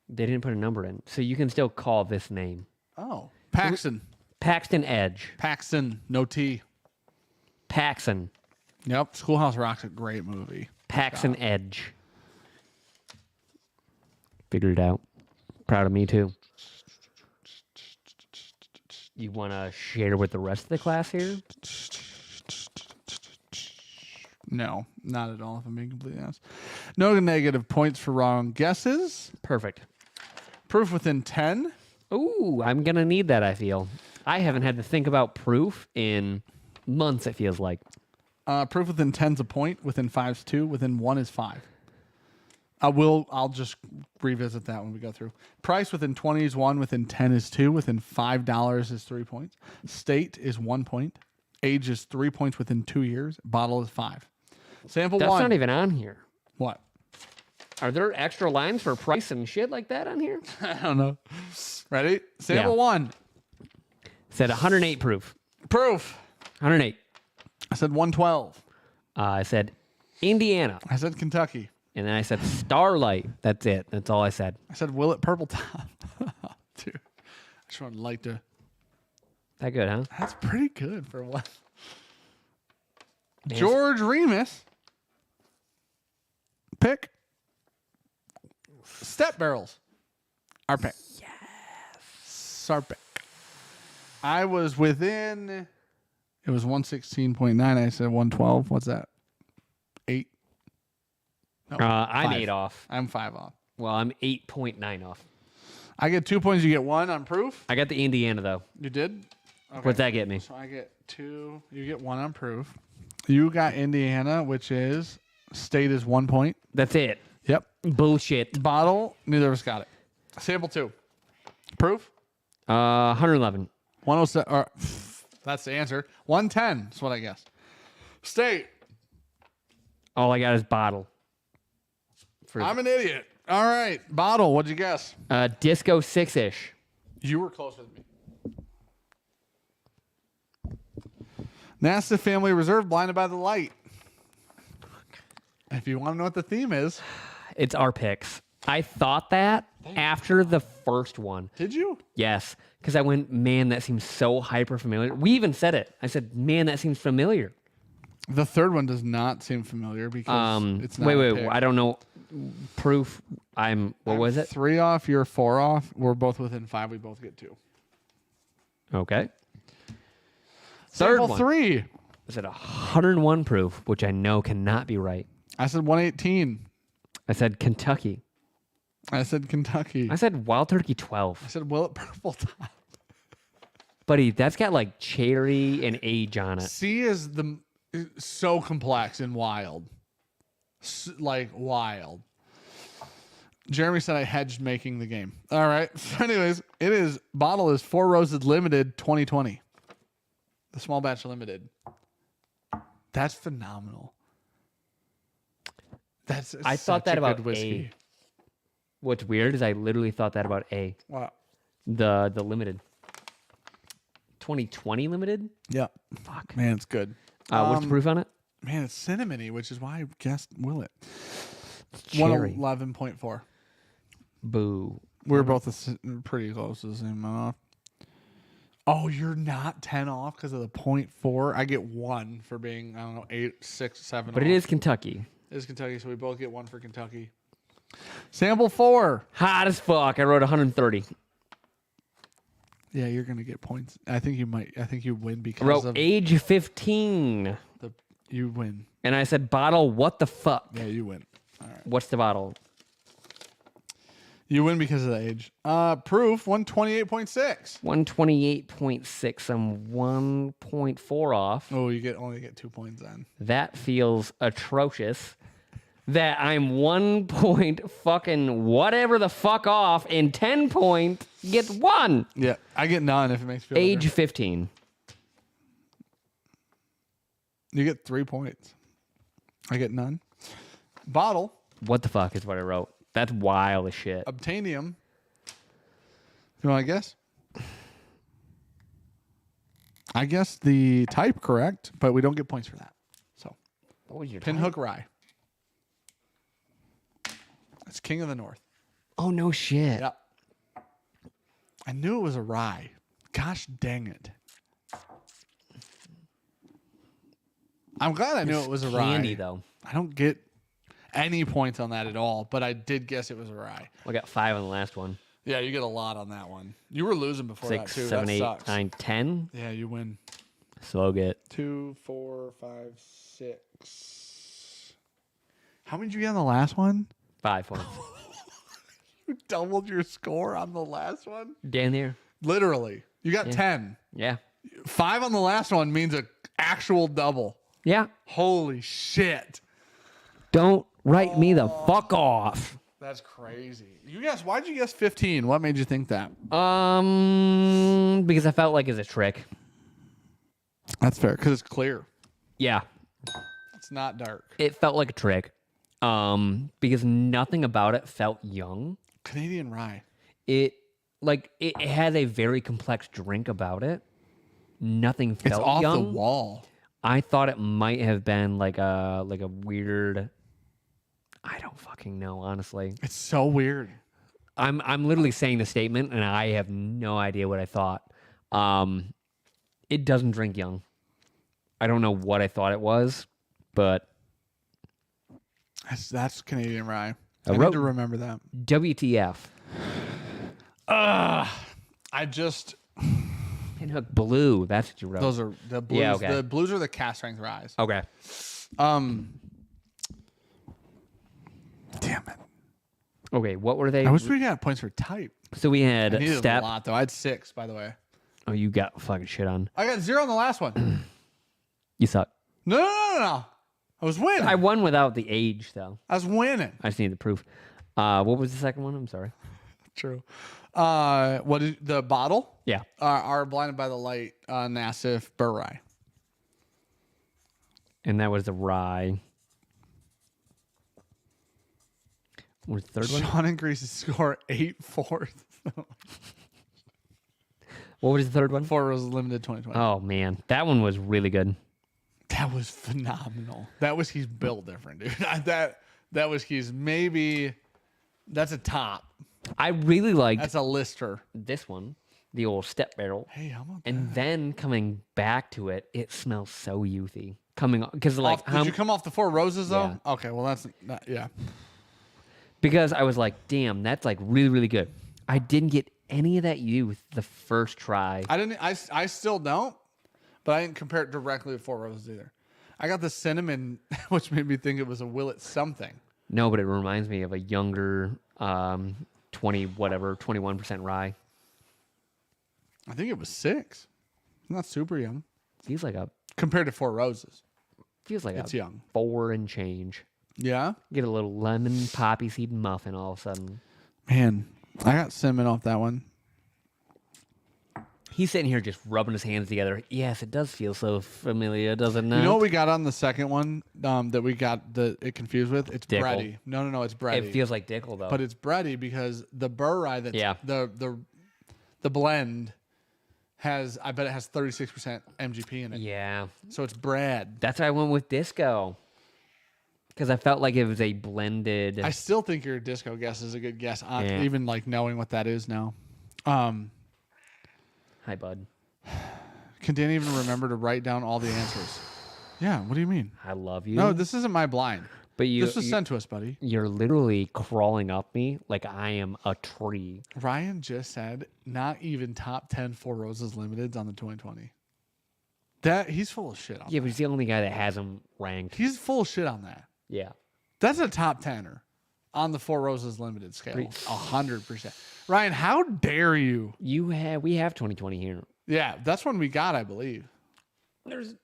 they didn't put a number in, so you can still call this name. Oh, Paxton. Paxton Edge. Paxton, no T. Paxton. Yep. Schoolhouse Rock's a great movie. Paxton Edge. Figured it out. Proud of me too. You want to share with the rest of the class here? No, not at all, if I'm being completely honest. No negative points for wrong guesses. Perfect. Proof within 10. Ooh, I'm going to need that, I feel. I haven't had to think about proof in months, it feels like. Proof within 10's a point. Within 5's 2. Within 1 is 5. I'll just revisit that when we go through. Price within 20 is 1, within 10 is 2, within $5 is 3 points. State is 1 point. Age is 3 points within 2 years. Bottle is 5. Sample That's 1. not even on here. What? Are there extra lines for price and shit like that on here? I don't know. Ready? Sample Yeah. 1. Said 108 proof. Proof. 108. I said 112. I said Indiana. I said Kentucky. And then I said Starlight. That's it. That's all I said. I said Willet Purple Top. Dude, I just want to like to. That good, huh? That's pretty good for one. George Remus. Pick. Step barrels. Our pick. Yes. Our pick. I was within. It was 116.9. I said 112. What's that? 8. No, I'm 5. 8 off. I'm 5 off. Well, I'm 8.9 off. I get 2 points. You get 1 on proof. I got the Indiana, though. You did? Okay. What'd that get me? So I get 2. You get 1 on proof. You got Indiana, which is state is 1 point. That's it. Yep. Bullshit. Bottle. Neither of us got it. Sample 2. Proof. 111. 107. That's the answer. 110 is what I guessed. State. All I got is bottle. I'm an idiot. All right. Bottle. What'd you guess? Disco 6-ish. You were close with me. NASA Family Reserve, Blinded by the Light. If you want to know what the theme is. It's our picks. I thought that after the first one. Did you? Yes. Because I went, man, that seems so hyper familiar. We even said it. I said, man, that seems familiar. The third one does not seem familiar because it's not. Wait. I don't know. Proof. What was it? 3 off. You're 4 off. We're both within 5. We both get 2. Okay. Sample Third one. 3. I said 101 proof, which I know cannot be right. I said 118. I said Kentucky. I said Kentucky. I said Wild Turkey 12. I said Willet Purple Top. Buddy, that's got like cherry and age on it. C is so complex and wild. Like wild. Jeremy said I hedged making the game. All right. So anyways, bottle is 4 Roses Limited 2020. The small batch limited. That's phenomenal. I thought that about whiskey. A. What's weird is I literally thought that about A. Wow. The limited. 2020 limited? Yeah. Fuck. Man, it's good. What's the proof on it? Man, it's cinnamony, which is why I guessed Willet. Cherry. 111.4. Boo. We're both pretty close to the same amount off. Oh, you're not 10 off because of the 0.4. I get 1 for being, I don't know, 8, 6, 7 But off. it is Kentucky. It is Kentucky, so we both get 1 for Kentucky. Sample 4. Hot as fuck. I wrote 130. Yeah, you're going to get points. I think you win because I wrote of age 15. you win. And I said bottle, what the fuck? Yeah, you win. All right. What's the bottle? You win because of the age. Proof 128.6. 128.6. I'm 1.4 off. Oh, you only get 2 points then. That feels atrocious. That I'm 1 point fucking whatever the fuck off, and 10 point gets 1. Yeah, I get none if it makes you feel Age better. 15. You get 3 points. I get none. Bottle. What the fuck is what I wrote? That's wild as shit. Obtainium. You want to guess? I guessed the type correct, but we don't get points for that. So, What was your Pinhook Rye. It's King of the North. Oh, no shit. Yep. I knew it was a rye. Gosh dang it. I'm glad I knew it was a rye. Candy, though. I don't get any points on that at all, but I did guess it was a rye. I got 5 on the last one. Yeah, you get a lot on that one. You were losing before 6, that too. 7, that 8, sucks. 9, 10. Yeah, you win. Slow get. 2, 4, 5, 6. How many did you get on the last one? 5 points. You doubled your score on the last one? Down there. Literally. You got 10. Yeah. 5 on the last one means an actual double. Yeah. Holy shit. Don't Write me the fuck off. That's crazy. Why'd you guess 15? What made you think that? Because I felt like it's a trick. That's fair, because it's clear. Yeah. It's not dark. It felt like a trick. Because nothing about it felt young. Canadian rye. It has a very complex drink about it. Nothing felt It's off young. the wall. I thought it might have been like a weird. I don't fucking know, honestly. It's so weird. I'm literally saying the statement, and I have no idea what I thought. It doesn't drink young. I don't know what I thought it was, but That's Canadian rye. I wrote- need to remember that. WTF? I just Pinhook Blue. That's what you wrote. those are the blues. Yeah, okay. The blues are the cast strength ryes. Okay. Damn it. Okay. What were they? I wish we got points for type. So we I had needed step. a lot though. I had 6, by the way. Oh, you got fucking shit on. I got 0 on the last one. You suck. No. I was winning. I won without the age, though. I was winning. I just need the proof. What was the second one? I'm sorry. True. What is the bottle? Yeah. Are blinded by the light. Nassif Burr rye. And that was the rye. What was the third one? Sean increases score 8-4. What was the third one? 4 Roses Limited 2020. Oh, man. That one was really good. That was phenomenal. That was he's built different, dude. that was he's maybe that's a top. I really liked That's a lister. this one, the old step barrel. Hey, how about And then coming back to it, it smells so youthy. Coming on, because like, did you come off the 4 Roses though? Yeah. Okay, well that's not, yeah. because I was like, damn, that's like really, really good. I didn't get any of that youth the first try. I still don't, but I didn't compare it directly to 4 Roses either. I got the cinnamon, which made me think it was a Willet something. No, but it reminds me of a younger 21% rye. I think it was 6. Not super young Feels like compared to 4 Roses. it's young. 4 and change. Yeah, Get a little lemon poppy seed muffin all of a sudden. man, I got cinnamon off that one. He's sitting here just rubbing his hands together. Yes, it does feel so familiar, doesn't it? You know what we got on the second one that we got it confused with? It's Dickel. bready. No, it's bready. It feels like Dickel though. but it's bready because the Burr rye that's Yeah. the blend has, I bet it has 36% MGP in it. yeah, So it's bread. that's why I went with Disco. Because I felt like it was a blended. I still think your disco guess is a good guess on Yeah. even like knowing what that is now. Hi, bud. Can Dan even remember to write down all the answers? Yeah, what do you mean? I love you. No, this isn't my blind. but This was sent to us, buddy. you're literally crawling up me like I am a tree. Ryan just said not even top 10 4 Roses Limiteds on the 2020. That he's full of shit on Yeah, that. but he's the only guy that has him ranked. He's full of shit on that. Yeah. That's a top 10er on the 4 Roses Limited scale. 100%. Ryan, how dare you? We have 2020 here. Yeah, that's when we got, I believe. There's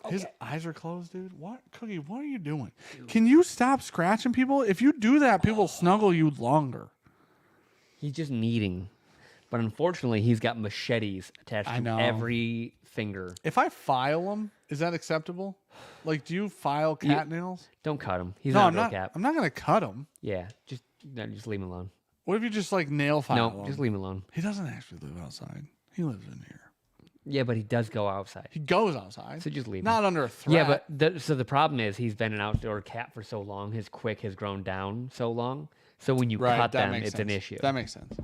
His eyes are closed, dude. What? Cookie, what are you doing? Can you stop scratching people? If you do that, people snuggle you longer. he's just kneading. But unfortunately, he's got machetes attached I to know. every finger. If I file them, is that acceptable? Like, do you file cat nails? Don't cut him. He's No, not I'm a real not. cat. I'm not gonna cut them. Yeah, just leave him alone. What if you just like nail file No, him? just leave him alone. He doesn't actually live outside. He lives in here. Yeah, but he does go outside. He goes outside. So just leave him. Not under a threat. Yeah, but so the problem is he's been an outdoor cat for so long. His quick has grown down so long. So when you cut them, it's an issue. That makes sense.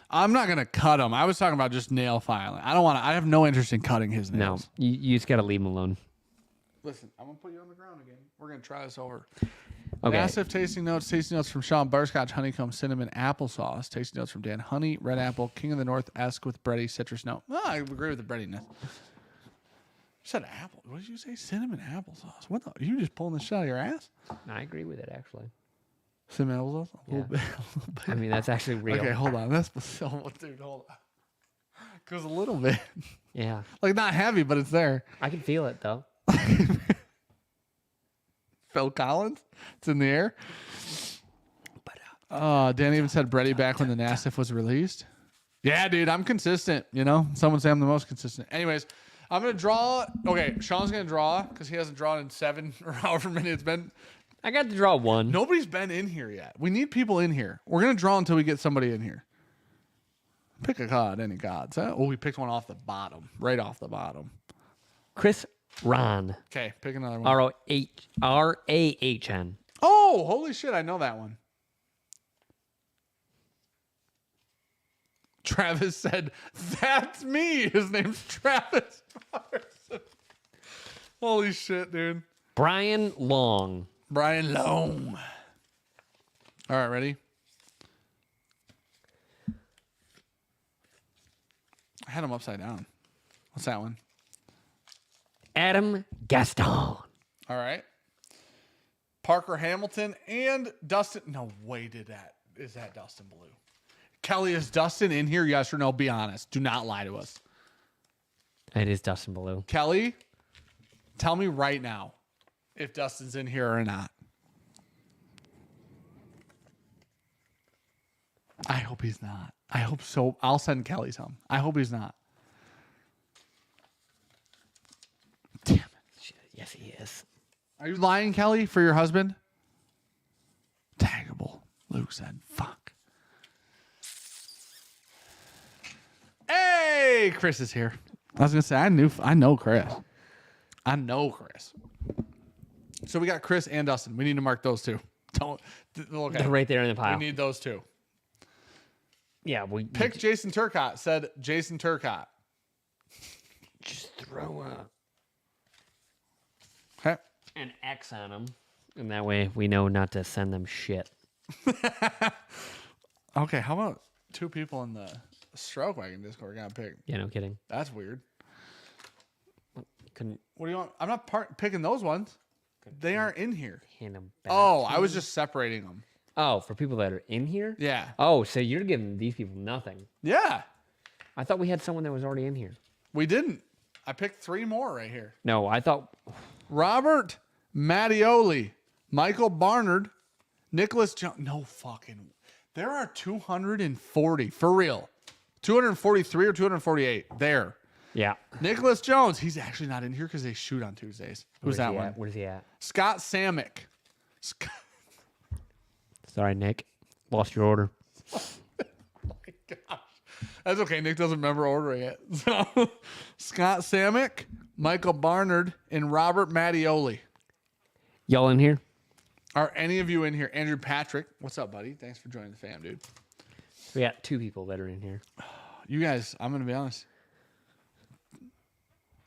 I'm not gonna cut him. I was talking about just nail filing. I don't want to. I have no interest in cutting his No, nails. you just got to leave him alone. Listen, I'm gonna put you on the ground again. We're gonna try this over. Okay. Massive tasting notes. Tasting notes from Sean: butterscotch, honeycomb, cinnamon, applesauce. Tasting notes from Dan: honey, red apple, king of the north, esque with bready citrus note. Oh, I agree with the breadiness. You said apple. What did you say? Cinnamon applesauce. What the? Are you just pulling this shit out of your ass? I agree with it, actually. Cinnamon applesauce. A little bit. I mean, that's actually real. Okay, hold on. That's so, dude. Hold on. Goes a little bit, Yeah. like not heavy, but it's there. I can feel it, though. Phil Collins. It's in the air. Dan even said Brady back when the Nassif was released. Yeah, dude, I'm consistent. You know, someone say I'm the most consistent. Anyways, I'm gonna draw. Okay, Sean's gonna draw because he hasn't drawn in 7 or however many it's been. I got to draw one. Nobody's been in here yet. We need people in here. We're gonna draw until we get somebody in here. Pick a card, any cards. Oh, we picked one off the bottom, right off the bottom. Chris Ron. Okay, pick another one. Rahn. Oh, holy shit! I know that one. Travis said, "That's me." His name's Travis Patterson. Holy shit, dude. Brian Long. Brian Long. All right, ready? I had him upside down. What's that one? Adam Gaston. All right. Parker Hamilton and Dustin. No way is that Dustin Blue? Kelly, is Dustin in here? Yes or no? Be honest. Do not lie to us. It is Dustin Blue. Kelly, tell me right now if Dustin's in here or not. I hope he's not. I hope so. I'll send Kelly some. I hope he's not. Damn it. Yes, he is. Are you lying, Kelly, for your husband? Taggable. Luke said, fuck. Hey, Chris is here. I was going to say, I know Chris. I know Chris. So we got Chris and Dustin. We need to mark those two. Okay. They're right there in the pile. We need those two. Yeah, we Pick Jason Turcotte. Said Jason Turcotte. just throw Okay. an X on them, and that way we know not to send them shit. Okay, how about 2 people in the Stroke Wagon Discord got picked? Yeah, no kidding. That's weird. Couldn't What do you want? I'm not picking those ones. They aren't in here. hand them back. Oh, I was just separating them. Oh, for people that are in here? Yeah. Oh, so you're giving these people nothing. Yeah. I thought we had someone that was already in here. We didn't. I picked 3 more right here. No, I thought Robert Mattioli, Michael Barnard, Nicholas Jones. No fucking. There are 240 for real. 243 or 248 there. yeah. Nicholas Jones. He's actually not in here because they shoot on Tuesdays. Who's that one? Where's he at? Scott Samick. Sorry, Nick. Lost your order. Oh my gosh. That's okay. Nick doesn't remember ordering it. So, Scott Samick, Michael Barnard, and Robert Mattioli. Y'all in here? Are any of you in here? Andrew Patrick. What's up, buddy? Thanks for joining the fam, dude. We got 2 people that are in here. You guys, I'm going to be honest.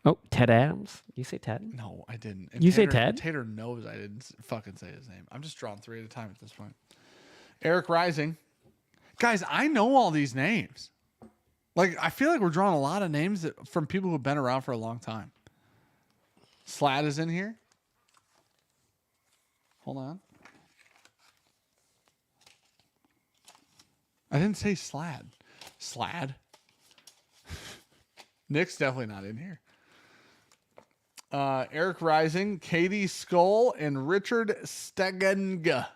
Oh, Ted Adams. You say Ted? No, I didn't. And You say Ted? Tater knows I didn't fucking say his name. I'm just drawing 3 at a time at this point. Eric Rising. Guys, I know all these names. Like, I feel like we're drawing a lot of names from people who've been around for a long time. Slad is in here. Hold on. I didn't say Slad. Slad. Nick's definitely not in here. Eric Rising, Katie Skoll, and Richard Stegenga.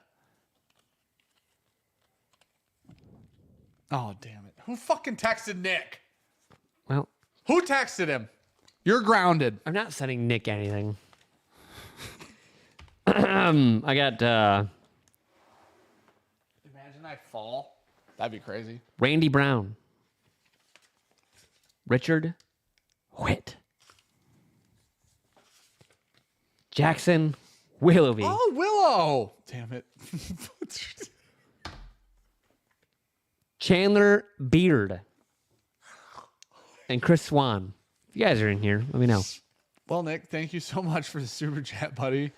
Oh, damn it. Who fucking texted Nick? Well, Who texted him? You're grounded. I'm not sending Nick anything. I got Imagine I fall. That'd be crazy. Randy Brown. Richard Witt. Jackson Willoughby. Oh, Willow. Damn it. Chandler Beard. And Chris Swan. If you guys are in here, let me know. Well, Nick, thank you so much for the super chat, buddy.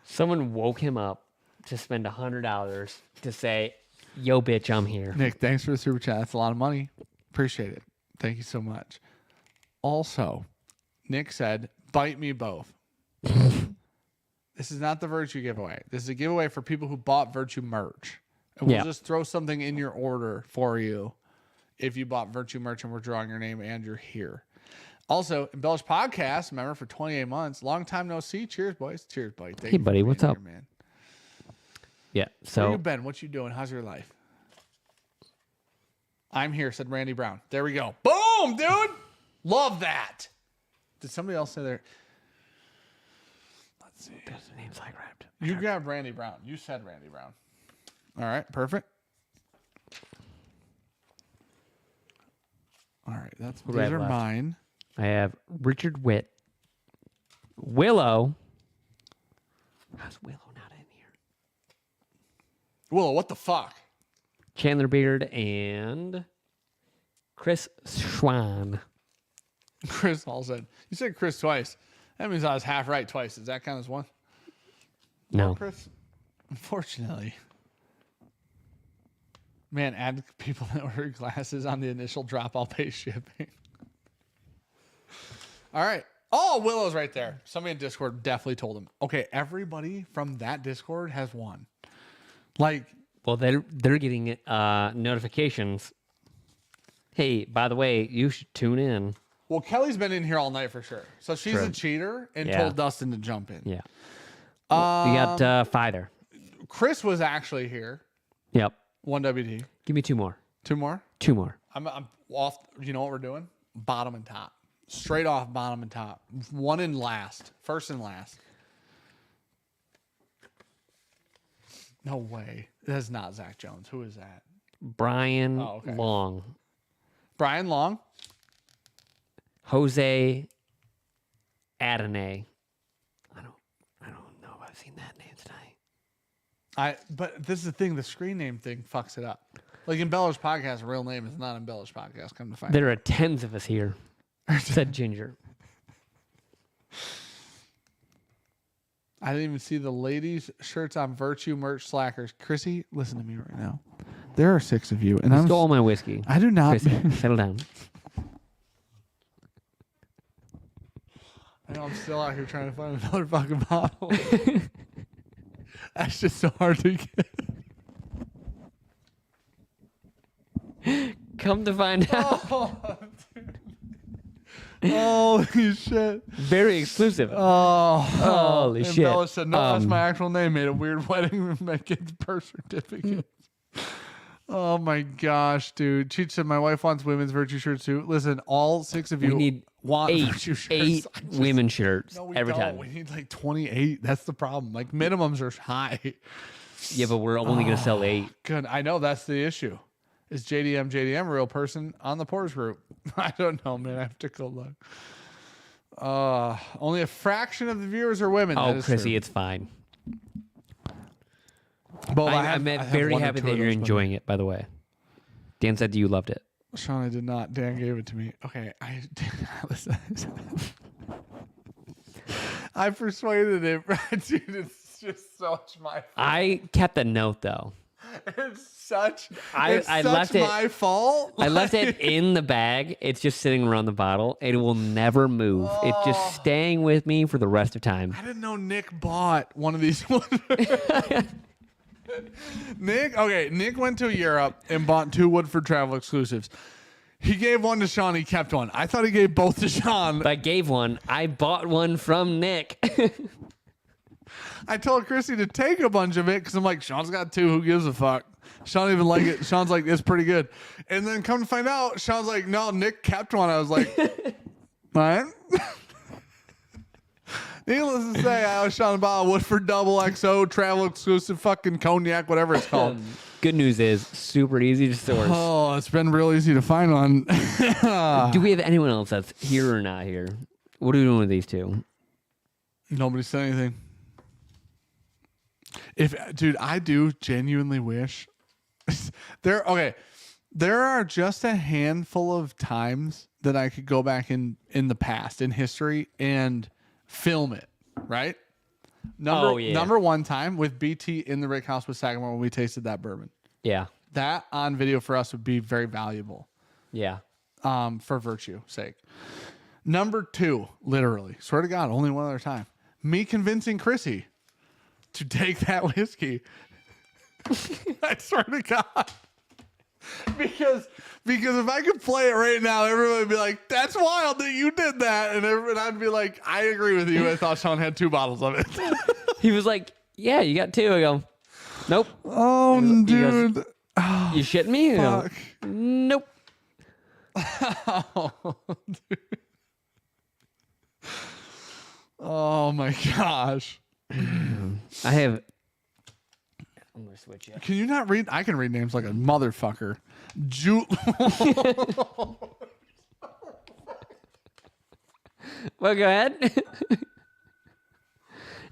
Someone woke him up to spend $100 to say, yo, bitch, I'm here. Nick, thanks for the super chat. That's a lot of money. Appreciate it. Thank you so much. Also, Nick said, bite me both. This is not the Virtue giveaway. This is a giveaway for people who bought Virtue merch. And we'll just throw something in your order for you if you bought Virtue merch and we're drawing your name and you're here. Also, Embellish Podcast member for 28 months. Long time no see. Cheers, boys. Cheers, buddy. Thank Hey, you for buddy, being what's up? here, man. Yeah. Where So you been? What you doing? How's your life? I'm here, said Randy Brown. There we go. Boom, dude. Love that. Did somebody else say there? Let's see. the name's like wrapped. You grabbed Randy Brown. You said Randy Brown. All right, perfect. All right, Who these I have are left? mine. I have Richard Witt, Willow. How's Willow not in here? Whoa, what the fuck? Chandler Beard and Chris Schwan. Chris all said. You said Chris twice. That means I was half right twice. Does that count as one? No. Chris? Unfortunately. Man, add people that order glasses on the initial drop. I'll pay shipping. All right. Oh, Willow's right there. Somebody in Discord definitely told him. Okay, everybody from that Discord has won. Like, Well, they're getting notifications. Hey, by the way, you should tune in. well, Kelly's been in here all night for sure. So she's True. a cheater and Yeah. told Dustin to jump in. Yeah. We got Fider. Chris was actually here. Yep. 1WD. Give me two more. Two more. Two more. I'm off. You know what we're doing? Bottom and top. Straight off bottom and top. One and last. First and last. No way. That's not Zach Jones. Who is that? Brian Oh, okay. Long. Brian Long. Jose Adonai. I don't know if I've seen that name tonight. But this is the thing. The screen name thing fucks it up. Like Embellish Podcast, real name is not Embellish Podcast. Come to find out. There are tens of us here. Said Ginger. I didn't even see the ladies' shirts on Virtue merch slackers. Chrissy, listen to me right now. There are 6 of you, and I'm Stole my whiskey. I do not. Chrissy, settle down. I know I'm still out here trying to find another fucking bottle. That's just so hard to get. Come to find out. Oh, dude. Holy shit. Very exclusive. Oh, Holy and shit. Bella said, no, that's Um, my actual name. Made a weird wedding and kids' birth certificates. Oh my gosh, dude. Cheech said, my wife wants women's Virtue shirts too. Listen, all 6 of you We need want eight Virtue shirts. eight women shirts No, we every don't. time. We need like 28. That's the problem. Like minimums are high. Yeah, but we're only going to sell 8. Good. I know that's the issue. Is JDM a real person on the Pours group? I don't know, man. I have to go look. Only a fraction of the viewers are women. That Oh, is Chrissy, true. it's fine. Well, I'm very one or happy two that of you're those women. enjoying it, by the way. Dan said you loved it. Sean, I did not. Dan gave it to me. Okay, listen. I persuaded him. Dude, it's just such my fault. I kept a note, though. It's such I such left it- my fault. I left it in the bag. It's just sitting around the bottle. It will never move. It's just staying with me for the rest of time. I didn't know Nick bought one of these. Nick went to Europe and bought 2 Woodford Travel exclusives. He gave one to Sean. He kept one. I thought he gave both to Sean. If I gave one, I bought one from Nick. I told Chrissy to take a bunch of it because I'm like, Sean's got 2. Who gives a fuck? Sean even like it. Sean's like, it's pretty good. And then come to find out, Sean's like, no, Nick kept one. I was like, what? Needless to say, I was Sean a bottle of Woodford Double XO Travel Exclusive fucking cognac, whatever it's called. Good news is, super easy to source. Oh, it's been real easy to find one. Do we have anyone else that's here or not here? What are we doing with these 2? Nobody said anything. Dude, I do genuinely wish there are just a handful of times that I could go back in the past in history and film it, right? Number 1 time with BT in the Rick House with Sagamore when we tasted that bourbon. Yeah. That on video for us would be very valuable. Yeah. For virtue sake. Number 2, literally, swear to God, only one other time. Me convincing Chrissy to take that whiskey. I swear to God. because if I could play it right now, everyone would be like, "That's wild that you did that," and I'd be like, "I agree with you." I thought Sean had 2 bottles of it. He was like, "Yeah, you got 2." I go, "Nope." Oh, He dude. goes, "You shitting me?" I go, Fuck. "Nope." Oh, dude. Oh my gosh. I have. I'm gonna switch it. Can you not read? I can read names like a motherfucker. Well, go ahead.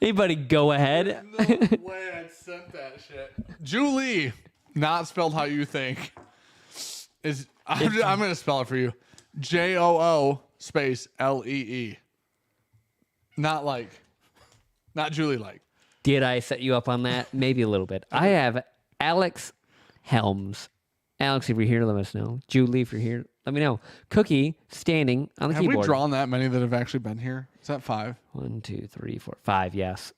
Anybody, go ahead. No way I sent that shit. Julie, not spelled how you think. I'm going to spell it for you. JOO space LEE. Not Julie like. Did I set you up on that? Maybe a little bit. I have Alex Helms. Alex, if you're here, let us know. Julie, if you're here, let me know. Cookie, standing on the Have keyboard. we drawn that many that have actually been here? Is that 5? 1, 2, 3, 4, 5. Yes.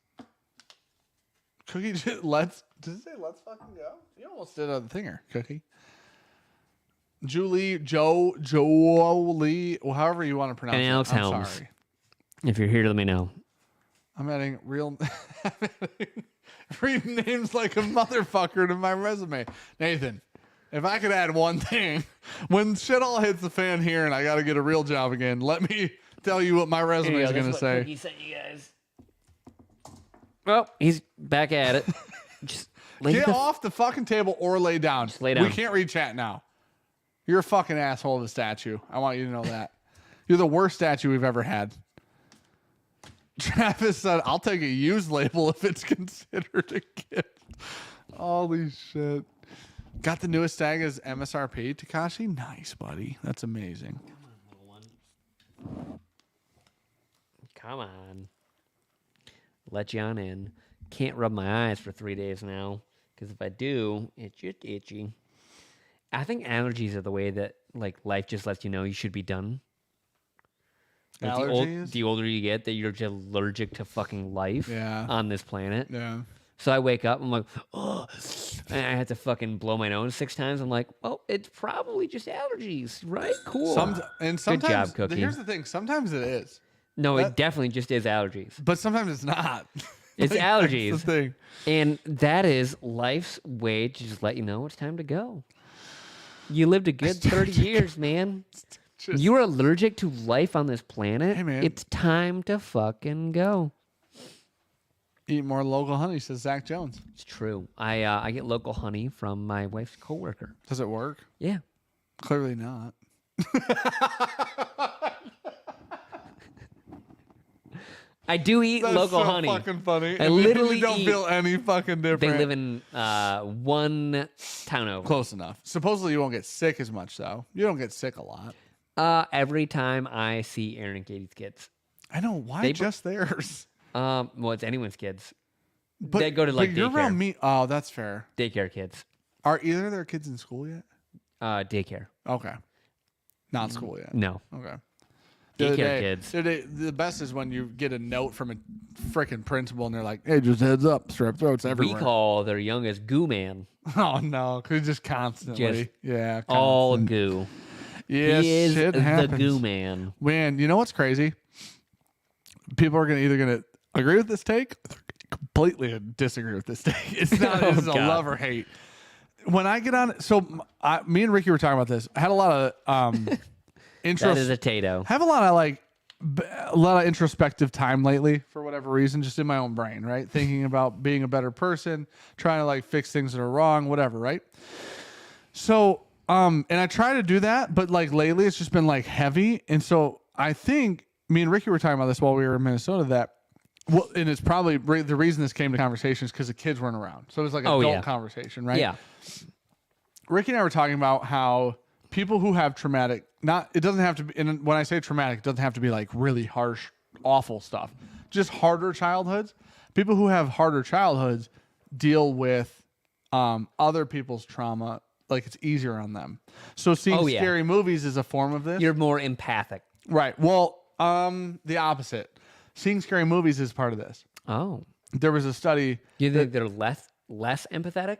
Cookie, did it say let's fucking go? You almost did a thinger, Cookie. Julie, Jolie, well, however you want to pronounce And it. Alex I'm Helms. sorry. If you're here, let me know. I'm adding read names like a motherfucker to my resume. Nathan, if I could add one thing, when shit all hits the fan here and I got to get a real job again, let me tell you what my resume is going to say. Cookie sent you guys. Well, he's back at it. Just Get off the fucking table or lay down. lay down. We can't read chat now. You're a fucking asshole of a statue. I want you to know that. You're the worst statue we've ever had. Travis said, I'll take a used label if it's considered a gift. Holy shit. Got the newest tag as MSRP, Takashi? Nice, buddy. That's amazing. Come on, little one. Come on. Let you on in. Can't rub my eyes for 3 days now, because if I do, it's just itchy. I think allergies are the way that like life just lets you know you should be done. Like Allergies? the older you get, that you're just allergic to fucking life on this planet. Yeah. So I wake up, I'm like, oh, and I have to fucking blow my nose 6 times. I'm like, well, it's probably just allergies, right? Cool. Sometimes, Good job, Cookie. Here's the thing. Sometimes it is. No, it definitely just is allergies. But sometimes it's not. It's allergies. That's the thing. And that is life's way to just let you know it's time to go. You lived a good 30 years, man. You are allergic to life on this planet. Hey, man. It's time to fucking go. Eat more local honey, says Zach Jones. It's true. I get local honey from my wife's coworker. Does it work? Yeah. Clearly not. I do eat That's local so honey. fucking funny. I And literally you don't feel any fucking different. They live in one town over. Close enough. Supposedly you won't get sick as much though. You don't get sick a lot. Every time I see Aaron and Katie's kids. I know. Why just theirs? Well, it's anyone's kids. But They go to like you're daycare. around me. Oh, that's fair. Daycare kids. Are either of their kids in school yet? Daycare. Okay. Not school yet. No. Okay. Daycare kids. The best is when you get a note from a freaking principal and they're like, "Hey, just heads up, strep throats everywhere." We call their youngest Goo Man. Oh no, because just constantly, Just constant. All goo. Yes, He is shit the happens. Goo Man. Man, you know what's crazy? People are either gonna agree with this take, or they're completely disagree with this take. It's not. Oh, It's a God. love or hate. When I get on, so me and Ricky were talking about this. I had a lot of intro. That is a Tato. Have a lot of a lot of introspective time lately for whatever reason, just in my own brain, right? Thinking about being a better person, trying to fix things that are wrong, whatever, right? So, and I try to do that, but lately it's just been heavy. And so I think me and Ricky were talking about this while we were in Minnesota well, and it's probably the reason this came to conversation is because the kids weren't around. So it was adult conversation, right? Yeah. Ricky and I were talking about how people who have traumatic, it doesn't have to be, and when I say traumatic, it doesn't have to be really harsh, awful stuff. Just harder childhoods. People who have harder childhoods deal with other people's trauma. It's easier on them. So seeing scary movies is a form of this. You're more empathic. Right. Well, the opposite. Seeing scary movies is part of this. Oh. There was a study. You think they're less empathetic?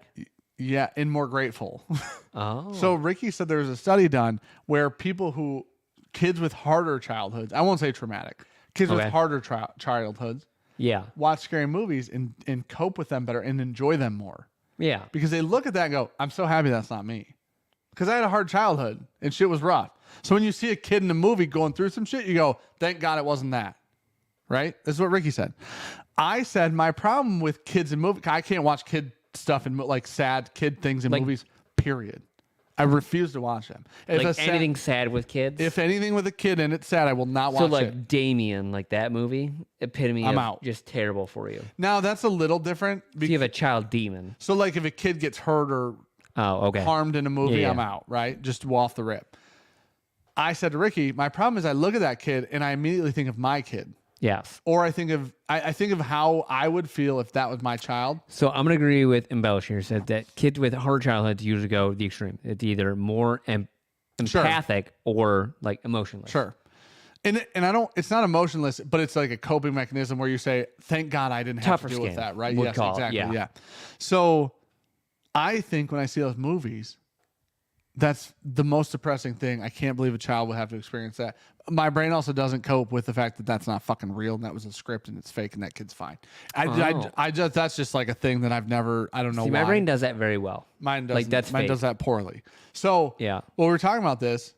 Yeah, and more grateful. Oh. So Ricky said there was a study done where kids with harder childhoods, I won't say traumatic, kids with Okay. harder childhoods Yeah. watch scary movies and cope with them better and enjoy them more. Yeah. Because they look at that and go, I'm so happy that's not me. Because I had a hard childhood and shit was rough. So when you see a kid in a movie going through some shit, you go, thank God it wasn't that. Right? This is what Ricky said. I said my problem with kids in movies, I can't watch kid stuff and like sad kid things in movies, period. I refuse to watch them. If Like anything sad with kids? If anything with a kid in it sad, I will not watch so like it. Damien, like that movie, epitome I'm of out. just terrible for you. Now that's a little different. You have a child demon. So like if a kid gets hurt or okay. harmed in a movie, Yeah. I'm out, right? Just off the rip. I said to Ricky, my problem is I look at that kid and I immediately think of my kid. Yes. Or I think of how I would feel if that was my child. So I'm gonna agree with Embellish here. Said that kids with hard childhoods usually go the extreme. It's either more empathic or like emotionless. Sure. And I don't, it's not emotionless, but it's like a coping mechanism where you say, thank God I didn't have Tougher to deal with skin, that, right? would Yes, call it, exactly. yeah. Yeah. So I think when I see those movies, that's the most depressing thing. I can't believe a child would have to experience that. My brain also doesn't cope with the fact that that's not fucking real and that was a script and it's fake and that kid's fine. I just, that's just like a thing that I've never, I don't know See, why. my brain does that very well. Mine does. Like, that's mine fake. does that poorly. So Yeah. when we were talking about this,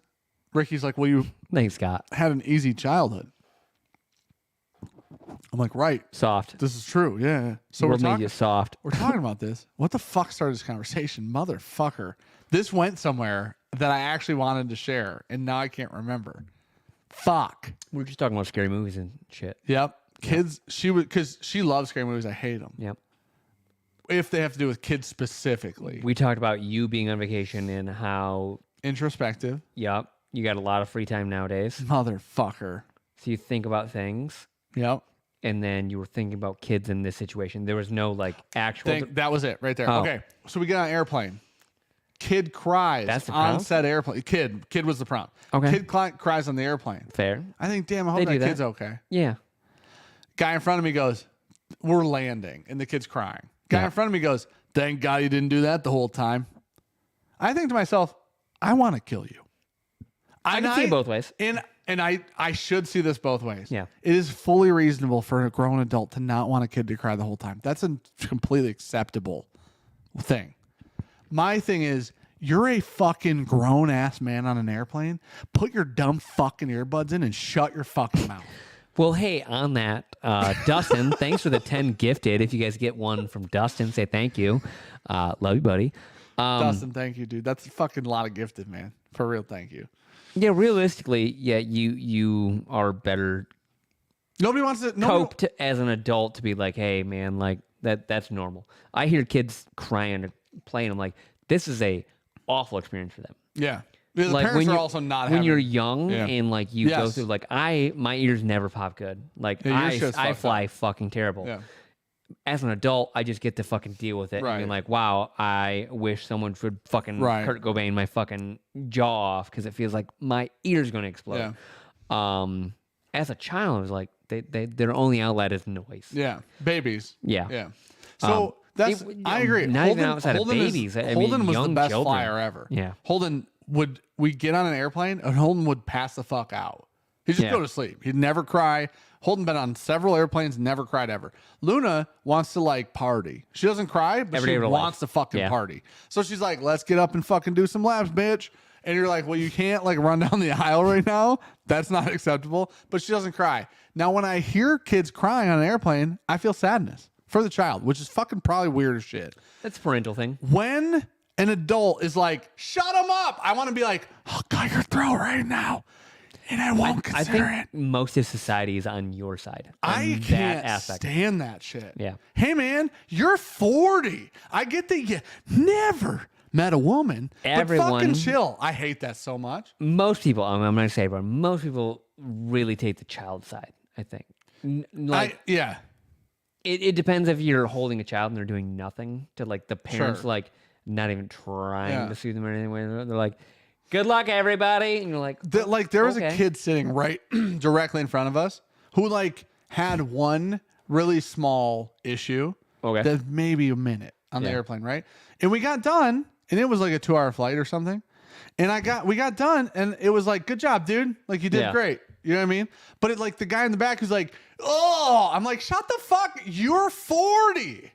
Ricky's like, well, you Thanks, Scott. had an easy childhood. I'm like, right. Soft. This is true. Yeah. So World made you soft. we're talking about this. What the fuck started this conversation? Motherfucker. This went somewhere that I actually wanted to share, and now I can't remember. Fuck. We're just talking about scary movies and shit. Yep. Kids, because she loves scary movies. I hate them. Yep. If they have to do with kids specifically. We talked about you being on vacation and how, Introspective. yep, you got a lot of free time nowadays. Motherfucker. So you think about things, Yep. and then you were thinking about kids in this situation. There was no like actual. That was it right there. Oh. Okay. So we get on an airplane. Kid cries That's the on prompt? set airplane. Kid was the prompt. Okay. Kid cries on the airplane. Fair. I think, damn, I They hope do that that. kid's okay. Yeah. Guy in front of me goes, we're landing, and the kid's crying. Guy Yeah. in front of me goes, thank God you didn't do that the whole time. I think to myself, I want to kill you. I can see it both ways. And I should see this both ways. Yeah. It is fully reasonable for a grown adult to not want a kid to cry the whole time. That's a completely acceptable thing. My thing is, you're a fucking grown ass man on an airplane. Put your dumb fucking earbuds in and shut your fucking mouth. Well, hey, on that, Dustin, thanks for the 10 gifted. If you guys get one from Dustin, say thank you. Love you, buddy. Dustin, thank you, dude. That's a fucking lot of gifted, man. For real, thank you. Yeah, realistically, yeah, you are better Nobody wants to coped as an adult to be like, hey, man, like that's normal. I hear kids crying or playing. I'm like, this is a awful experience for them. Yeah. The Like parents when are you also not when having, you're young Yeah. and like you go Yes. through like my ears never pop good. Like Yeah, your shit's I fucked fly fucking terrible. Yeah. As an adult, I just get to fucking deal with it. Right. And be like, wow, I wish someone would fucking Right. Kurt Cobain my fucking jaw off because it feels like my ear's gonna explode. As a child, I was like, their only outlet is noise. Yeah. Babies. Yeah. Yeah. So that's I agree. not even outside of babies. I mean, Holden was the young best children. flyer ever. Yeah. Holden we get on an airplane and Holden would pass the fuck out. He'd just Yeah. go to sleep. He'd never cry. Holden been on several airplanes, never cried ever. Luna wants to like party. She doesn't cry, but Every day she of her wants life. to fucking Yeah. party. So she's like, let's get up and fucking do some laps, bitch. And you're like, well, you can't like run down the aisle right now. That's not acceptable. But she doesn't cry. Now, when I hear kids crying on an airplane, I feel sadness for the child, which is fucking probably weird as shit. That's a parental thing. When an adult is like, shut them up, I want to be like, I'll cut your throat right now. And I won't I consider think it. most of society is on your side. I on can't that aspect. stand that shit. Yeah. Hey, man, you're 40. I get that you never met a woman. But Everyone- fucking chill. I hate that so much. Most people, I'm going to say, but most people really take the child side, I think. Yeah. It depends if you're holding a child and they're doing nothing to like the parents, Sure. like not even trying Yeah. to soothe them or anything. They're like, good luck, everybody. And you're like, There was a okay. kid sitting right directly in front of us who like had one really small issue Okay. that maybe a minute. on the airplane, right? And we got done, and it was like a 2-hour flight or something. And we got done, and it was like, good job, dude. Like, you did great. You know what I mean? But it like the guy in the back who's like, oh, I'm like, shut the fuck. You're 40.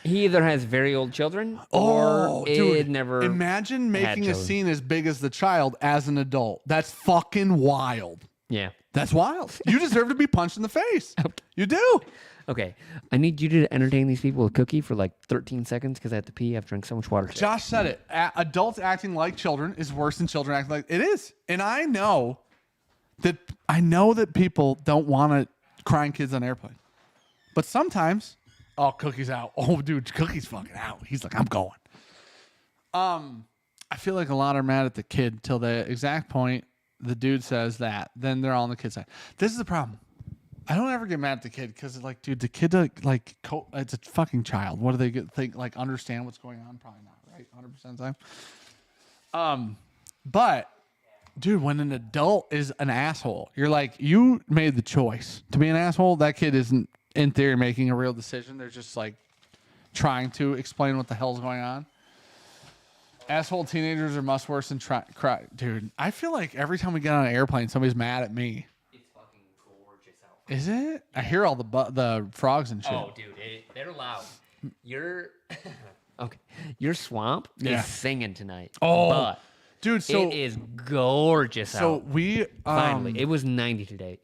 He either has very old children or it never. Imagine making a scene as big as the child as an adult. That's fucking wild. Yeah. That's wild. You deserve to be punched in the face. You do. Okay. I need you to entertain these people with Cookie for like 13 seconds because I have to pee. I've drank so much water today. Josh said it. Adults acting like children is worse than children acting like it is. And I know that people don't want to crying kids on airplanes. But sometimes, oh, Cookie's out. Oh, dude, Cookie's fucking out. He's like, I'm going. I feel like a lot are mad at the kid till the exact point the dude says that. Then they're all on the kid's side. This is the problem. I don't ever get mad at the kid because, like, dude, the kid, like, it's a fucking child. What do they think? Like, understand what's going on? Probably not, right? 100% of the time. But, dude, when an adult is an asshole, you're like, you made the choice to be an asshole. That kid isn't, in theory, making a real decision. They're just, like, trying to explain what the hell's going on. Asshole teenagers are much worse than cry. Dude, I feel like every time we get on an airplane, somebody's mad at me. It's fucking gorgeous out. Is it? I hear all the frogs and shit. Oh, dude, they're loud. Your swamp is singing tonight. Oh, but dude, so it is gorgeous out. So we finally, it was 90 today.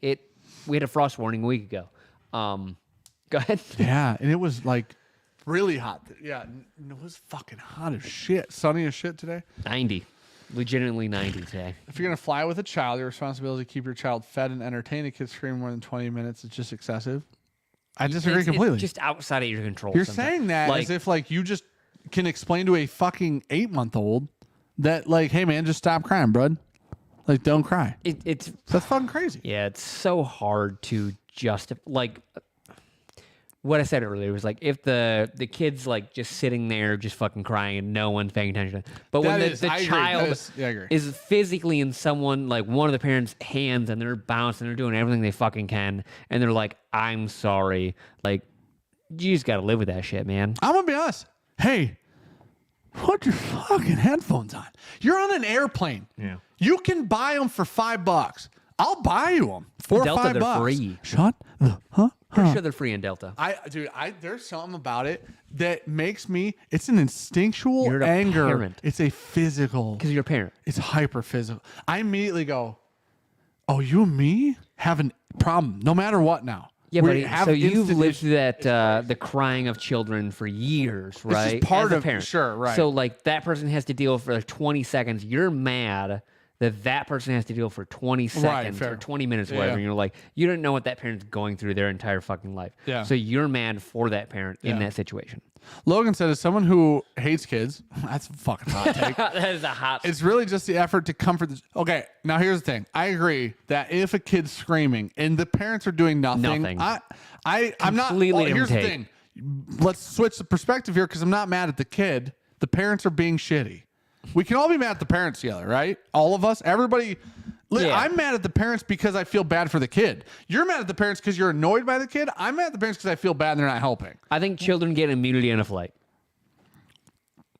We had a frost warning a week ago. Go ahead. Yeah, and it was like really hot. Yeah, it was fucking hot as shit. Sunny as shit today. 90. Legitimately 90 today. If you're going to fly with a child, your responsibility is to keep your child fed and entertained. A kid screaming more than 20 minutes is just excessive. I disagree completely. It's just outside of your control. You're saying that as if like you just can explain to a fucking 8-month-old that like, hey man, just stop crying, bud. Like, don't cry. That's fucking crazy. Yeah, it's so hard to justify. Like, what I said earlier was like if the kid's like just sitting there just fucking crying and no one's paying attention. But when the child is physically in someone like one of the parents' hands and they're bouncing, they're doing everything they fucking can, and they're like, I'm sorry. Like, you just gotta live with that shit, man. I'm gonna be honest. Hey, put your fucking headphones on. You're on an airplane. Yeah. You can buy them for $5. I'll buy you them for Delta, $5. they're free. Shut the Pretty sure they're free in Delta. There's something about it that makes me. It's an instinctual You're a anger. parent. It's a physical. Because you're a parent. It's hyper physical. I immediately go, "Oh, you and me have a problem, no matter what." Now, Yeah, buddy. So you've lived through that the crying of children for years, right? It's just part As a of parent. Sure, right. So like that person has to deal for 20 seconds. You're mad that person has to deal for 20 seconds or 20 minutes, or whatever. And you're like, you don't know what that parent's going through their entire fucking life. Yeah. So you're mad for that parent in that situation. Logan said, as someone who hates kids, that's a fucking hot take. That is a hot. It's really just the effort to comfort. Okay, now here's the thing. I agree that if a kid's screaming and the parents are doing nothing. I'm not. Here's the thing. Let's switch the perspective here because I'm not mad at the kid. The parents are being shitty. We can all be mad at the parents together, right? All of us, everybody. Yeah. I'm mad at the parents because I feel bad for the kid. You're mad at the parents because you're annoyed by the kid. I'm mad at the parents because I feel bad and they're not helping. I think children get immunity on a flight.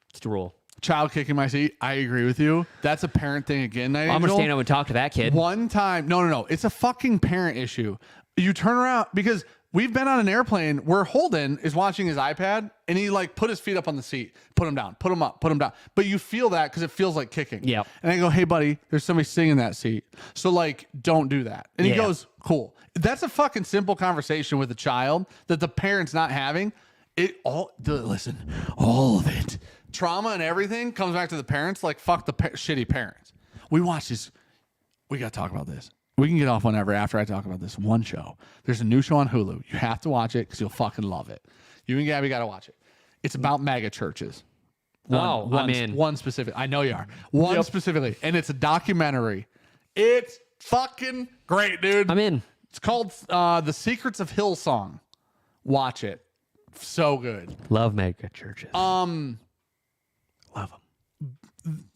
It's the rule. Child kicking my seat. I agree with you. That's a parent thing again. I'm gonna stand up and talk to that kid. One time. No. It's a fucking parent issue. You turn around because we've been on an airplane where Holden is watching his iPad and he like put his feet up on the seat, put them down, put them up, put them down. But you feel that because it feels like kicking. Yeah. And I go, hey buddy, there's somebody sitting in that seat. So like, don't do that. And he goes, cool. That's a fucking simple conversation with a child that the parent's not having. Listen, all of it. Trauma and everything comes back to the parents. Like, fuck the shitty parents. We watch this. We got to talk about this. We can get off whenever after I talk about this one show. There's a new show on Hulu. You have to watch it because you'll fucking love it. You and Gabby got to watch it. It's about mega churches. I'm in. One specific. I know you are. One specifically. And it's a documentary. It's fucking great, dude. I'm in. It's called The Secrets of Hillsong. Watch it. So good. Love mega churches. Love them.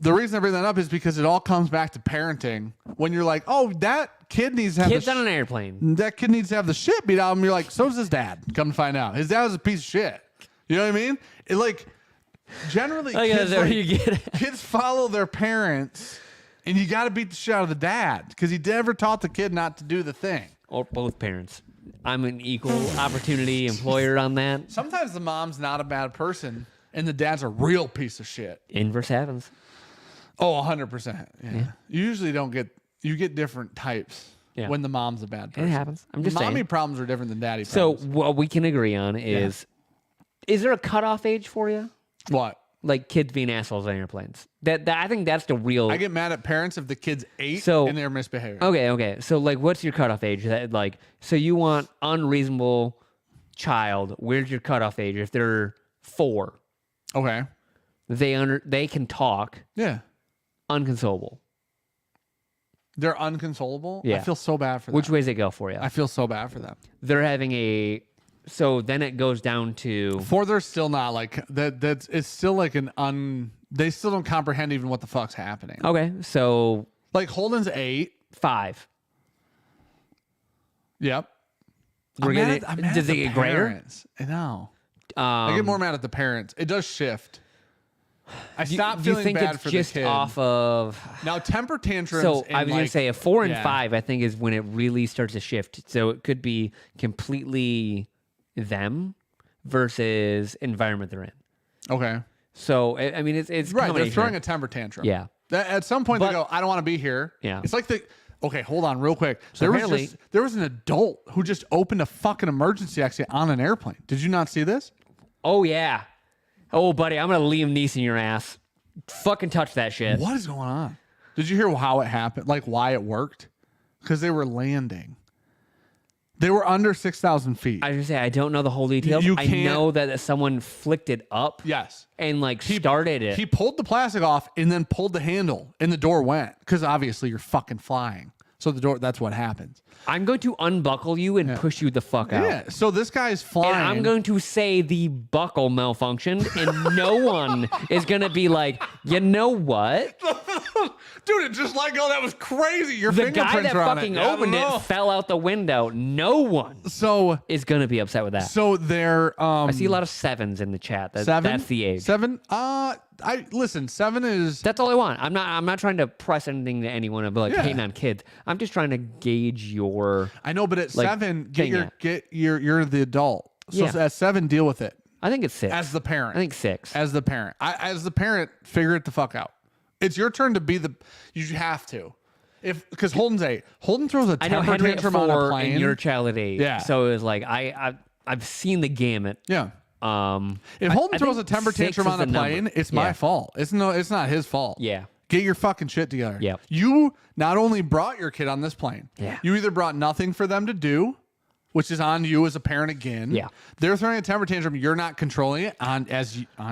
The reason I bring that up is because it all comes back to parenting. When you're like, oh, that kid needs to have Kids on an airplane. That kid needs to have the shit beat out of him. You're like, so does his dad. Come to find out, his dad was a piece of shit. You know what I mean? It like generally Oh, yeah, kids, there like, you get it. kids follow their parents, and you got to beat the shit out of the dad because he never taught the kid not to do the thing. Or both parents. I'm an equal opportunity employer on that. Sometimes the mom's not a bad person, and the dad's a real piece of shit. Inverse happens. Oh, 100%. Yeah. You usually don't get you get different types when the mom's a bad person. It happens. I'm just Mommy saying. problems are different than daddy So problems. what we can agree on is there a cutoff age for you? What? Like kids being assholes on airplanes. That I think that's the real. I get mad at parents if the kid's 8 So- and they're misbehaving. Okay. So like, what's your cutoff age? That like, so you want unreasonable child? Where's your cutoff age? If they're 4, Okay. they can talk, Yeah. unconsolable. They're unconsolable. Yeah. I feel so bad for them. Which ways they go for you? I feel so bad for them. They're having a. So then it goes down to. For they're still not like that. That's it's still like they still don't comprehend even what the fuck's happening. Okay, so Like Holden's 8. 5. Yep. We're I'm gonna. mad Does at it the get greater? parents. I know. I get more mad at the parents. It does shift. I stop Do you feeling think bad it's for just the kid. off of? Now temper tantrums. So and I was gonna like- say a 4 and yeah. 5. I think is when it really starts to shift. So it could be completely them versus environment they're in. Okay. So I mean, it's Right. They're combination. throwing a temper tantrum. Yeah. At some point But- they go, I don't want to be here. Yeah. It's like okay, hold on real quick. So apparently- there was an adult who just opened a fucking emergency exit on an airplane. Did you not see this? Oh yeah. Oh buddy, I'm gonna Liam Neeson your ass. Fucking touch that shit. What is going on? Did you hear how it happened? Like why it worked? Because they were landing. They were under 6,000 feet. I was gonna say I don't know the whole details. You I can't- know that someone flicked it up. Yes. And like started it. He pulled the plastic off and then pulled the handle and the door went. Because obviously you're fucking flying. So the door, that's what happens. I'm going to unbuckle you and push you the fuck out. Yeah. So this guy's flying. And I'm going to say the buckle malfunctioned, and no one is going to be like, you know what? Dude, it just let go. That was crazy. Your The fingerprints guy that are on fucking it. I don't opened know. it fell out the window. No one So is going to be upset with that. they're I see a lot of 7s in the chat. 7. That's the age. 7. Listen. 7 is. That's all I want. I'm not trying to press anything to anyone and be like Yeah. hating on kids. I'm just trying to gauge your. I know, but at like, 7, thing you're the adult. So Yeah. at 7, deal with it I think it's 6. as the parent. I think 6. As the parent, as the parent, figure it the fuck out. It's your turn to be the. You have to, because Holden's 8. Holden throws a I know temper Henry at tantrum on a 4 plane. and your child at 8. Yeah. So it was like I've seen the gamut. Yeah. If I Holden throws a think temper 6 tantrum is on the a plane, number. it's my Yeah. fault. It's not his fault. Yeah. Get your fucking shit together. Yep. You not only brought your kid on this plane. Yeah. You either brought nothing for them to do, which is on you as a parent again. Yeah. They're throwing a temper tantrum. You're not controlling it on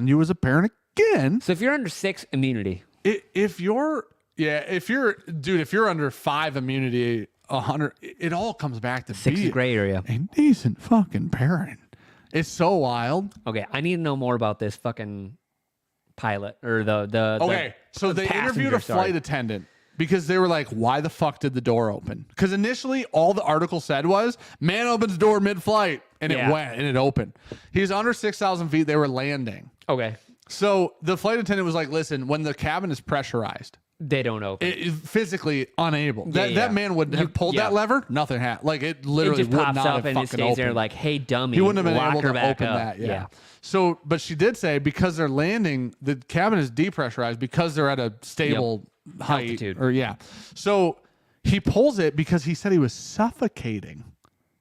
you as a parent again. So if you're under 6, immunity. If you're under 5 immunity, 100, it all comes back to 6 is be gray area. a decent fucking parent. It's so wild. Okay, I need to know more about this fucking pilot or the Okay, so they interviewed a flight attendant because they were like, why the fuck did the door open? Because initially all the article said was, man opens door mid-flight, and Yeah. it went, and it opened. He's under 6,000 feet. They were landing. Okay, So the flight attendant was like, listen, when the cabin is pressurized, they don't open. it is physically unable. That yeah. man would have pulled that lever. Nothing happened. Like it literally It just would pops not up have and it fucking stays there opened. like, hey, dummy, He wouldn't have been lock able her to back open up. that. Yeah. So, but she did say because they're landing, the cabin is depressurized because they're at a stable height. Altitude. Or yeah. So he pulls it because he said he was suffocating.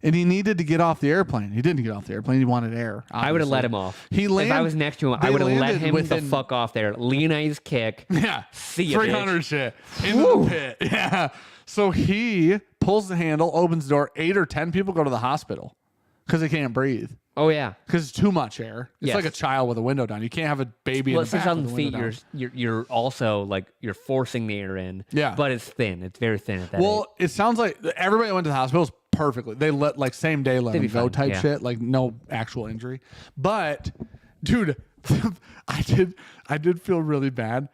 And he needed to get off the airplane. He didn't get off the airplane. He wanted air. I would have obviously. let him off. He If I was next to him, I they would have let landed him the within- fuck off there. Leonidas kick. Yeah. See ya, 300 shit. Into the pit. Yeah. So he pulls the handle, opens the door. 8 or 10 people go to the hospital because they can't breathe. Oh yeah. Because it's too much air. It's Yes. like a child with a window down. You can't have a baby Well, in the since back on with the a feet, window down. you're also like you're forcing the air in. Yeah. But it's thin. It's very thin at that. Well, age. it sounds like everybody that went to the hospitals perfectly. They let like same day let They'd them be go fine, type yeah. shit. Like no actual injury. But dude, I did feel really bad.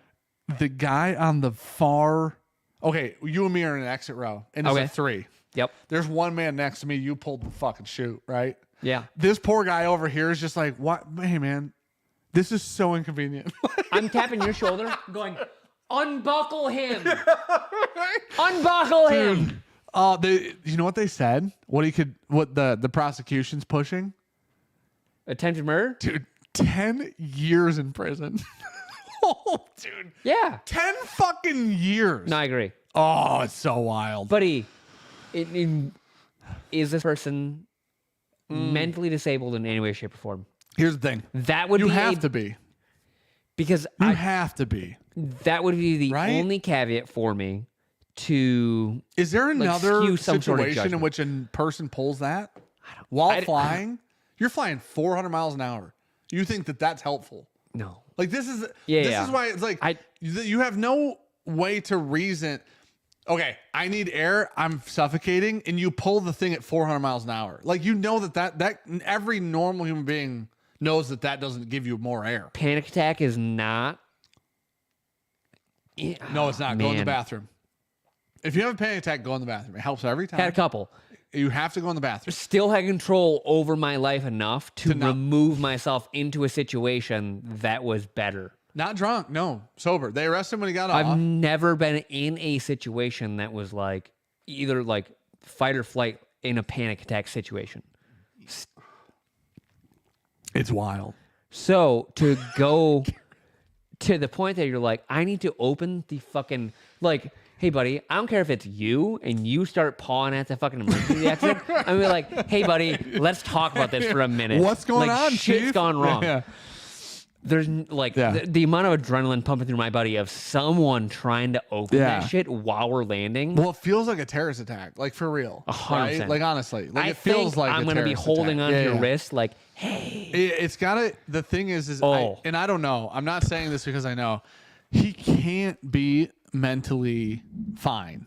The guy on the far. Okay, you and me are in an exit row, and it's Okay. a 3. Yep. There's one man next to me. You pulled the fucking chute, right? Yeah. This poor guy over here is just like, what? Hey, man, this is so inconvenient. I'm tapping your shoulder, going, unbuckle him. Unbuckle him. You know what they said? What the prosecution's pushing? Attempted murder? Dude, 10 years in prison. Oh, dude. Yeah. 10 fucking years. No, I agree. Oh, it's so wild. Buddy, is this person mentally disabled in any way, shape, or form? Here's the thing. That would you be have to be. Because You have to be. that would be the Right? only caveat for me to Is there another skew some sort of situation in judgment. which a person pulls that while flying? You're flying 400 miles an hour. You think that that's helpful? no. Like this is Yeah. why it's like you have no way to reason. Okay, I need air. I'm suffocating, and you pull the thing at 400 miles an hour. Like you know that every normal human being knows that doesn't give you more air. Panic attack is not. No, it's not. Go in the Man. bathroom. If you have a panic attack, go in the bathroom. It helps every time. Had a couple. You have to go in the bathroom. Still had control over my life enough to not- remove myself into a situation that was better. Not drunk, no, sober. They arrested him when he got I've off. never been in a situation that was like either like fight or flight in a panic attack situation. It's wild. So to go to the point that you're like, I need to open the fucking like, hey buddy, I don't care if it's you and you start pawing at the fucking emergency exit. I'm gonna be like, hey buddy, let's talk about this for a minute. What's going Like, on, shit's Chief? gone wrong. Yeah. There's the amount of adrenaline pumping through my body of someone trying to open Yeah. that shit while we're landing. Well, it feels like a terrorist attack, like for real. 100%. Right? Like honestly, like I it feels think like I'm a gonna be terrorist holding attack. onto Yeah, your yeah. wrist like, hey. It's gotta. The thing is Oh. and I don't know. I'm not saying this because I know he can't be mentally fine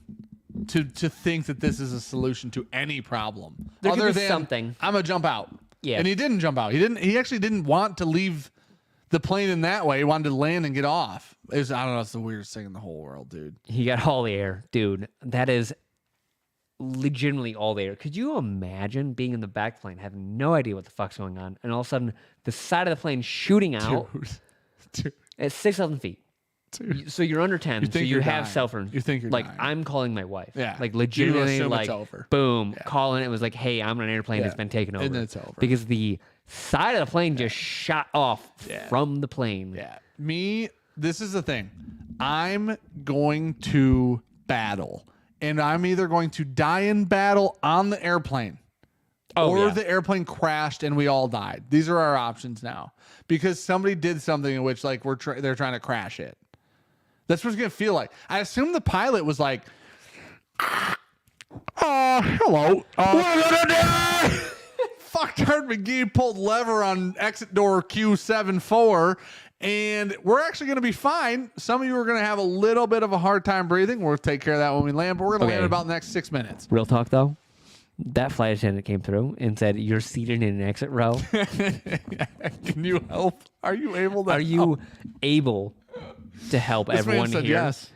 to think that this is a solution to any problem. There could other be than something. I'm gonna jump out. Yeah. And he didn't jump out. He actually didn't want to leave the plane in that way. He wanted to land and get off. I don't know. It's the weirdest thing in the whole world, dude. He got all the air, dude. That is legitimately all the air. Could you imagine being in the back plane, having no idea what the fuck's going on, and all of a sudden the side of the plane shooting out Dude. at 6,000 feet? So you're under 10, so think you you're have dying. cell phone. You think you're like dying. I'm calling my wife. Yeah. Like You legitimately, assume like it's over. boom, Yeah. calling it was like, hey, I'm on an airplane that's been taken over, And then it's over. because the side of the plane just shot off Yeah. from the plane. Yeah. This is the thing. I'm going to battle. And I'm either going to die in battle on the airplane or yeah. the airplane crashed and we all died. These are our options now. Because somebody did something in which like they're trying to crash it. That's what it's going to feel like. I assume the pilot was like, hello. We're going to die. Fucktard McGee pulled lever on exit door Q74, and we're actually going to be fine. Some of you are going to have a little bit of a hard time breathing. We'll take care of that when we land, but we're going to land in about the next 6 minutes. Real talk though, that flight attendant came through and said, "You're seated in an exit row. Can you help? Are you able to Are you able to help This man everyone said here? yes.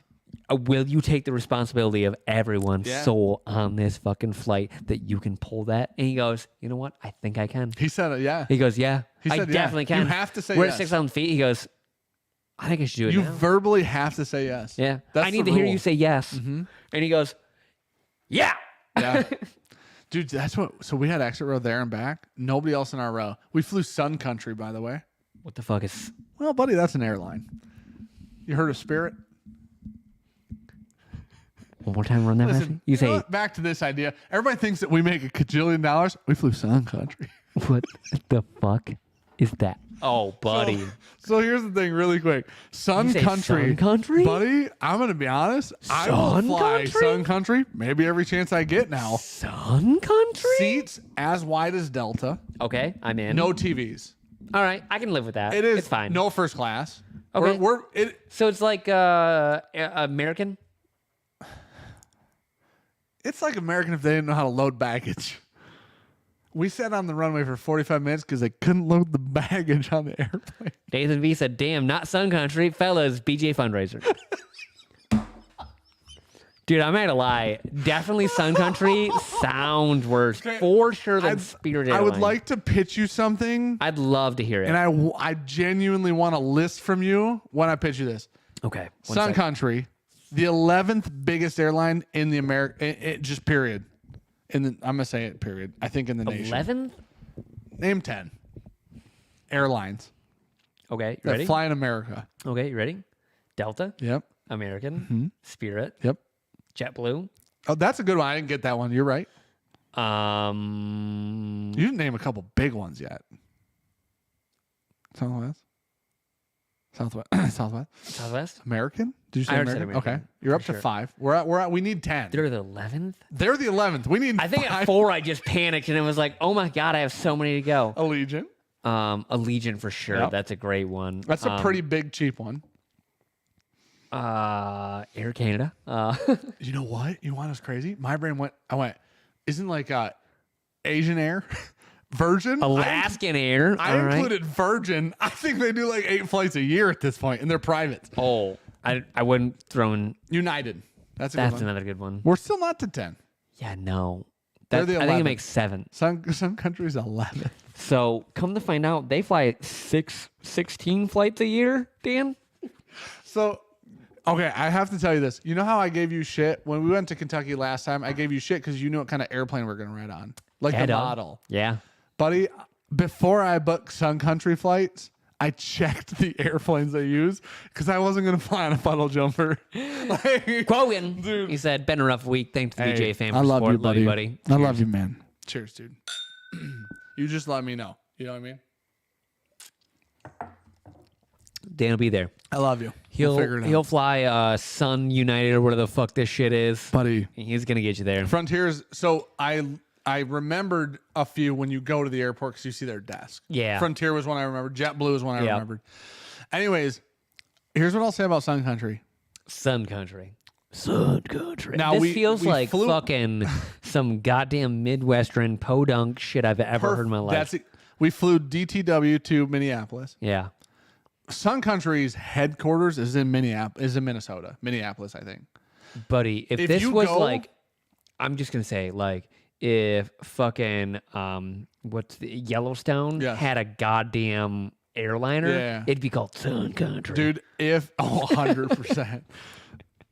Will you take the responsibility of everyone's Yeah. soul on this fucking flight that you can pull that?" And he goes, "You know what? I think I can." He said it, yeah. He goes, "Yeah, He I said, yeah. definitely can." You have to say We're yes. at 6,000 feet. He goes, "I think I should do it You now." verbally have to say yes. Yeah, That's I need the to hear rule. you say yes. And he goes, "Yeah." Yeah. Dude, that's what. So we had exit row there and back. Nobody else in our row. We flew Sun Country, by the way. What the fuck is? Well, buddy, that's an airline. You heard of Spirit? One more time, run that. Listen, Listen, you say, know, back to this idea. Everybody thinks that we make $1 kajillion. We flew Sun Country. "What the fuck is that?" Oh, buddy. So here's the thing, really quick. Sun You say Country. Sun Country? Buddy, I'm going to be honest. I will Sun fly Country? Sun Country maybe every chance I get now. Sun Country? Seats as wide as Delta. Okay, I'm in. No TVs. All right, I can live with that. It is It's fine. no first class. Okay. So it's like American? It's like American if they didn't know how to load baggage. We sat on the runway for 45 minutes because they couldn't load the baggage on the airplane. Nathan V said, "Damn, not Sun Country. Fellas, BJ fundraiser." Dude, I'm not gonna lie. Definitely Sun Country sounds worse for sure than Spirit Airlines. I would like to pitch you something, I'd love to hear it. and I genuinely want a list from you when I pitch you this. Okay. Sun Country, the 11th biggest airline in the America, just period. I'm gonna say it. Period. I think in the nation. 11th? Name 10 airlines Okay, you that ready? fly in America. Okay, you ready? Delta, Yep. American, Spirit, Yep. JetBlue. Oh, that's a good one. I didn't get that one. You're right. Um, You didn't name a couple big ones yet. Southwest. Southwest. American? Did you say I already said American? American, Okay. You're up for to sure. 5. We're at we need 10. They're the 11th. They're the 11th. We need I think 5. at 4 I just panicked and it was like, oh my god, I have so many to go. Allegiant. Allegiant for sure. Yep. That's a great one. That's a pretty big cheap one. Air Canada. You know what? You want us crazy? My brain went. Isn't like Asian Air, Virgin, Alaskan Air. I all right. included Virgin. I think they do like 8 flights a year at this point, and they're private. Oh, I wouldn't throw in. United. That's That's good one. another good one. We're still not to 10. Yeah, no. They're That, the I think it 11th. makes 7. Some countries 11. So come to find out, they fly 16 flights a year, Dan. So, okay, I have to tell you this. You know how I gave you shit when we went to Kentucky last time? I gave you shit because you knew what kind of airplane we're gonna ride on, like Yeah, the dog. model. Yeah. Buddy, before I booked Sun Country flights, I checked the airplanes they use because I wasn't going to fly on a puddle jumper. Like, Quoting. Dude. He said, been a rough week. Thanks to hey, DJ fam for I love support. you, buddy. Love you, buddy. I love you, man. Cheers, dude. You just let me know. You know what I mean? Dan will be there. I love you. We'll figure it out. He'll fly Sun United or whatever the fuck this shit is. Buddy. He's going to get you there. Frontiers. So I remembered a few when you go to the airport because you see their desk. Yeah. Frontier was one I remembered. JetBlue was one I Yep. remembered. Anyways, here's what I'll say about Sun Country. Sun Country. Sun Country. Now, this we feels like flew- fucking some goddamn Midwestern podunk shit I've ever heard in my life. That's it. We flew DTW to Minneapolis. Yeah. Sun Country's headquarters is in Minnesota. Minneapolis, I think. Buddy, if If this you was go- like, I'm just going to say, like, if fucking, what's the Yellowstone Yes. had a goddamn airliner, Yeah. it'd be called Sun Country. Dude, 100%.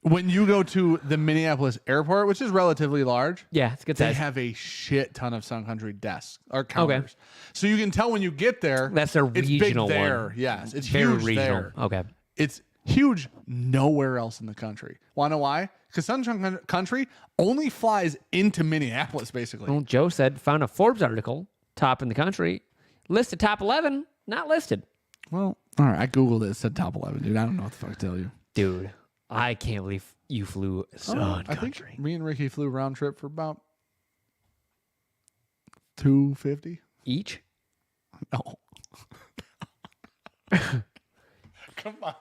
When you go to the Minneapolis airport, which is relatively large, Yeah, it's good they size. have a shit ton of Sun Country desks or counters. So you can tell when you get there. That's a it's regional big there. one. Yes, it's Very huge regional. there. Okay. It's huge nowhere else in the country. Want to know why? Because Sun Country only flies into Minneapolis, basically. Well, Joe said, found a Forbes article, top in the country, listed top 11, not listed. Well, all right. I Googled it. It said top 11, dude. I don't know what the fuck to tell you. Dude, I can't believe you flew Sun I Country. think me and Ricky flew round trip for about $250. Each? No. Come on.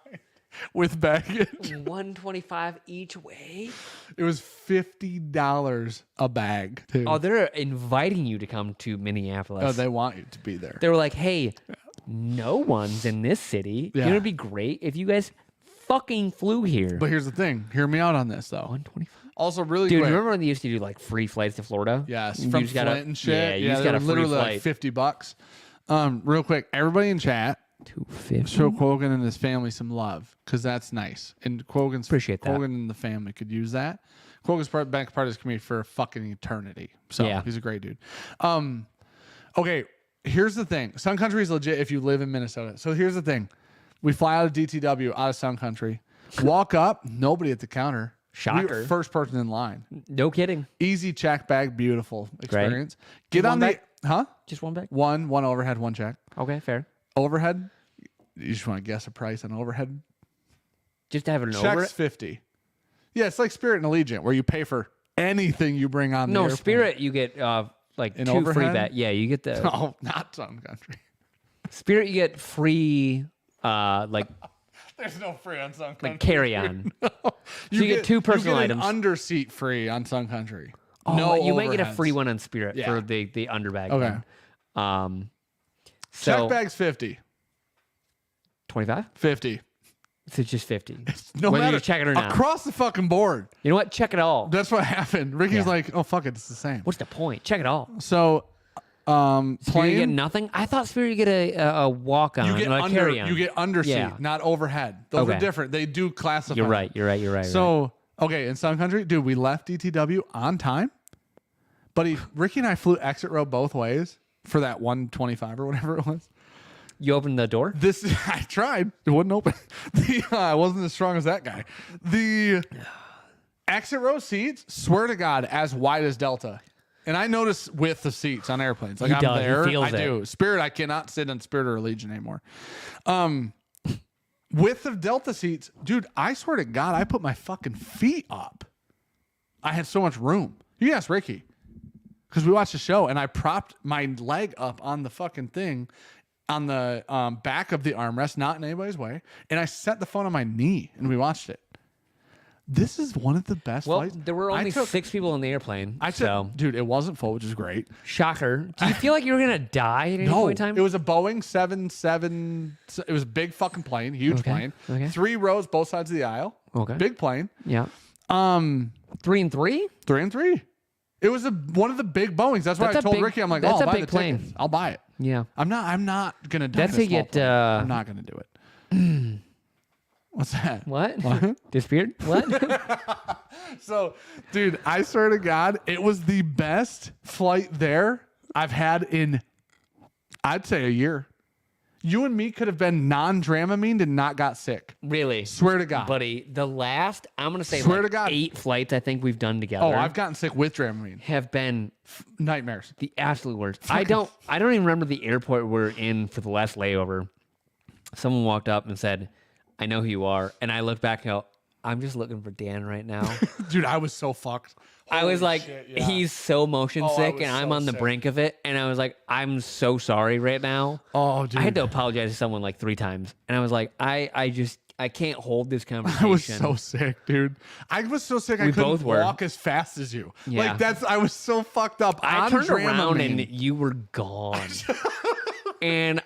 With baggage. $125 each way? It was $50 a bag, too. Oh, they're inviting you to come to Minneapolis. Oh, they want you to be there. They were like, hey, no one's in this city. Yeah. You know, it'd be great if you guys fucking flew here. But here's the thing. Hear me out on this, though. 125. Also, really Dude, quick. remember when they used to do like free flights to Florida? Yes, You from just Flint gotta- and shit. Yeah, you just they got a were free literally flight. like $50. Real quick, everybody in chat, $250. show Quogan and his family some love because that's nice. And Appreciate that. Quogan and the family could use that. Quogan's been part of this community for a fucking eternity. So Yeah. he's a great dude. Okay, here's the thing. Sun Country is legit if you live in Minnesota. So here's the thing. We fly out of DTW, out of Sun Country. Walk up, nobody at the counter. We were Shocker. first person in line. No kidding. Easy check bag, beautiful experience. Get One on bag? the Just one bag? one overhead, one check. Okay, fair. Overhead, you just want to guess a price on overhead? Just to have an Check's over. $50. Yeah, it's like Spirit and Allegiant where you pay for anything you bring on the No, airplane. Spirit, you get like An 2 free overhead? bags. Yeah, you get the No, not Sun Country. Spirit. You get free, like There's no free on Sun Country. carry on. You get 2 personal you get items. An underseat free on Sun Country. Oh, no, you might get a overheads. free one on Spirit Yeah. for the underbag. Okay. Then. Check So bag's 50. 25. 50. So it's just 50. No Whether matter, you check it or not. across the fucking board. You know what? Check it all. That's what happened. Ricky's Yeah. like, oh, fuck it. It's the same. What's the point? Check it all. So, Spirit, you get plane, nothing? I thought Spirit, you get a walk-on. you get or a under, carry-on. you get under seat, Yeah. not overhead. Those are Okay. different. They do classify. You're right. You're right. So, okay, in Sun Country, dude, we left DTW on time, but Ricky and I flew exit row both ways for that 125 or whatever it was. You opened the door? This I tried. It wouldn't open. I wasn't as strong as that guy. The exit row seats, swear to God, as wide as Delta. And I notice with the seats on airplanes. Like He I'm does. He there. feels I it. do. Spirit, I cannot sit on Spirit or Allegiant anymore. With the Delta seats, dude, I swear to God, I put my fucking feet up. I had so much room. You can ask Ricky. Because we watched the show and I propped my leg up on the fucking thing on the back of the armrest, not in anybody's way. And I set the phone on my knee and we watched it. This is one of the best Well, flights. there were only 6 people in the airplane. Dude, it wasn't full, which is great. Shocker. Do you feel like you were going to die at any point in time? It was a Boeing 77. It was a big fucking plane, huge plane. Okay. 3 rows, both sides of the aisle. Okay. Big plane. Yeah. 3 and 3? and 3. It was one of the big Boeings. That's why That's I a told big- Ricky, I'm like, that's I'll a buy big the plane. tickets. I'll buy it. Yeah. I'm not gonna die. That's in a how you small get, plane. I'm not gonna do it. What's that? What? Disappeared? What? So, dude, I swear to God, it was the best flight there I've had in, I'd say, a year. You and me could have been non-Dramamine and not got sick. Really? Swear to God. Buddy, the last, I'm going to say Swear like to God. 8 flights I think we've done together Oh, I've gotten sick with Dramamine. have been Nightmares. the absolute worst. I don't even remember the airport we're in for the last layover. Someone walked up and said, I know who you are. And I looked back and go, I'm just looking for Dan right now. Dude, I was so fucked. I was Holy like, shit, yeah. he's so motion Oh, I sick was and I'm so on the sick. brink of it. And I was like, I'm so sorry right now. Oh, dude. I had to apologize to someone like 3 times. And I was like, I can't hold this conversation. I was so sick, dude. I was so sick I We couldn't both were. walk as fast as you. Yeah. Like I was so fucked up. I on turned around Dramamine. and you were gone. And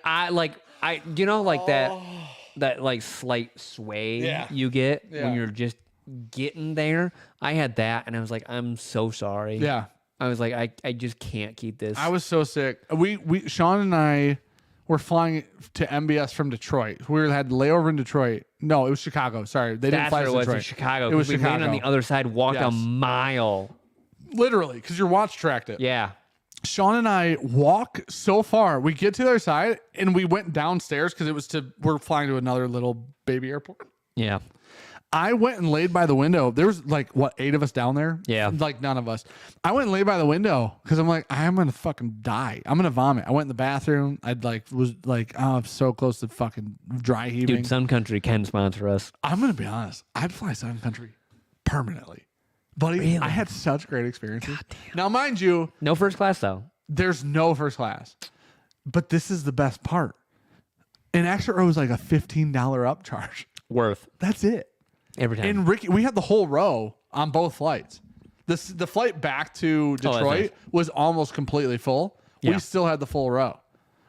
that like slight sway Yeah. you get Yeah. when you're just getting there. I had that and I was like, I'm so sorry. Yeah. I was like, I just can't keep this. I was so sick. Sean and I were flying to MBS from Detroit. We had layover in Detroit. No, it was Chicago. Sorry. They didn't That's fly what us it to was Detroit. in Chicago. It was We landed on the other side, walked a Yes. mile. Literally, because your watch tracked it. Yeah. Sean and I walk so far. We get to the other side and we went downstairs because we're flying to another little baby airport. Yeah. I went and laid by the window. There was 8 of us down there? Yeah. Like none of us. I went and laid by the window because I'm like, I'm going to fucking die. I'm going to vomit. I went in the bathroom. I'm so close to fucking dry heaving. Dude, Sun Country can sponsor us. I'm going to be honest. I'd fly Sun Country permanently. Buddy, Really? I had such great experiences. Now, mind you, No first class though. there's no first class. But this is the best part. An extra row is like a $15 upcharge. Worth That's it. every time. And Ricky, we had the whole row on both flights. The flight back to that's Detroit nice. was almost completely full. Yeah. We still had the full row.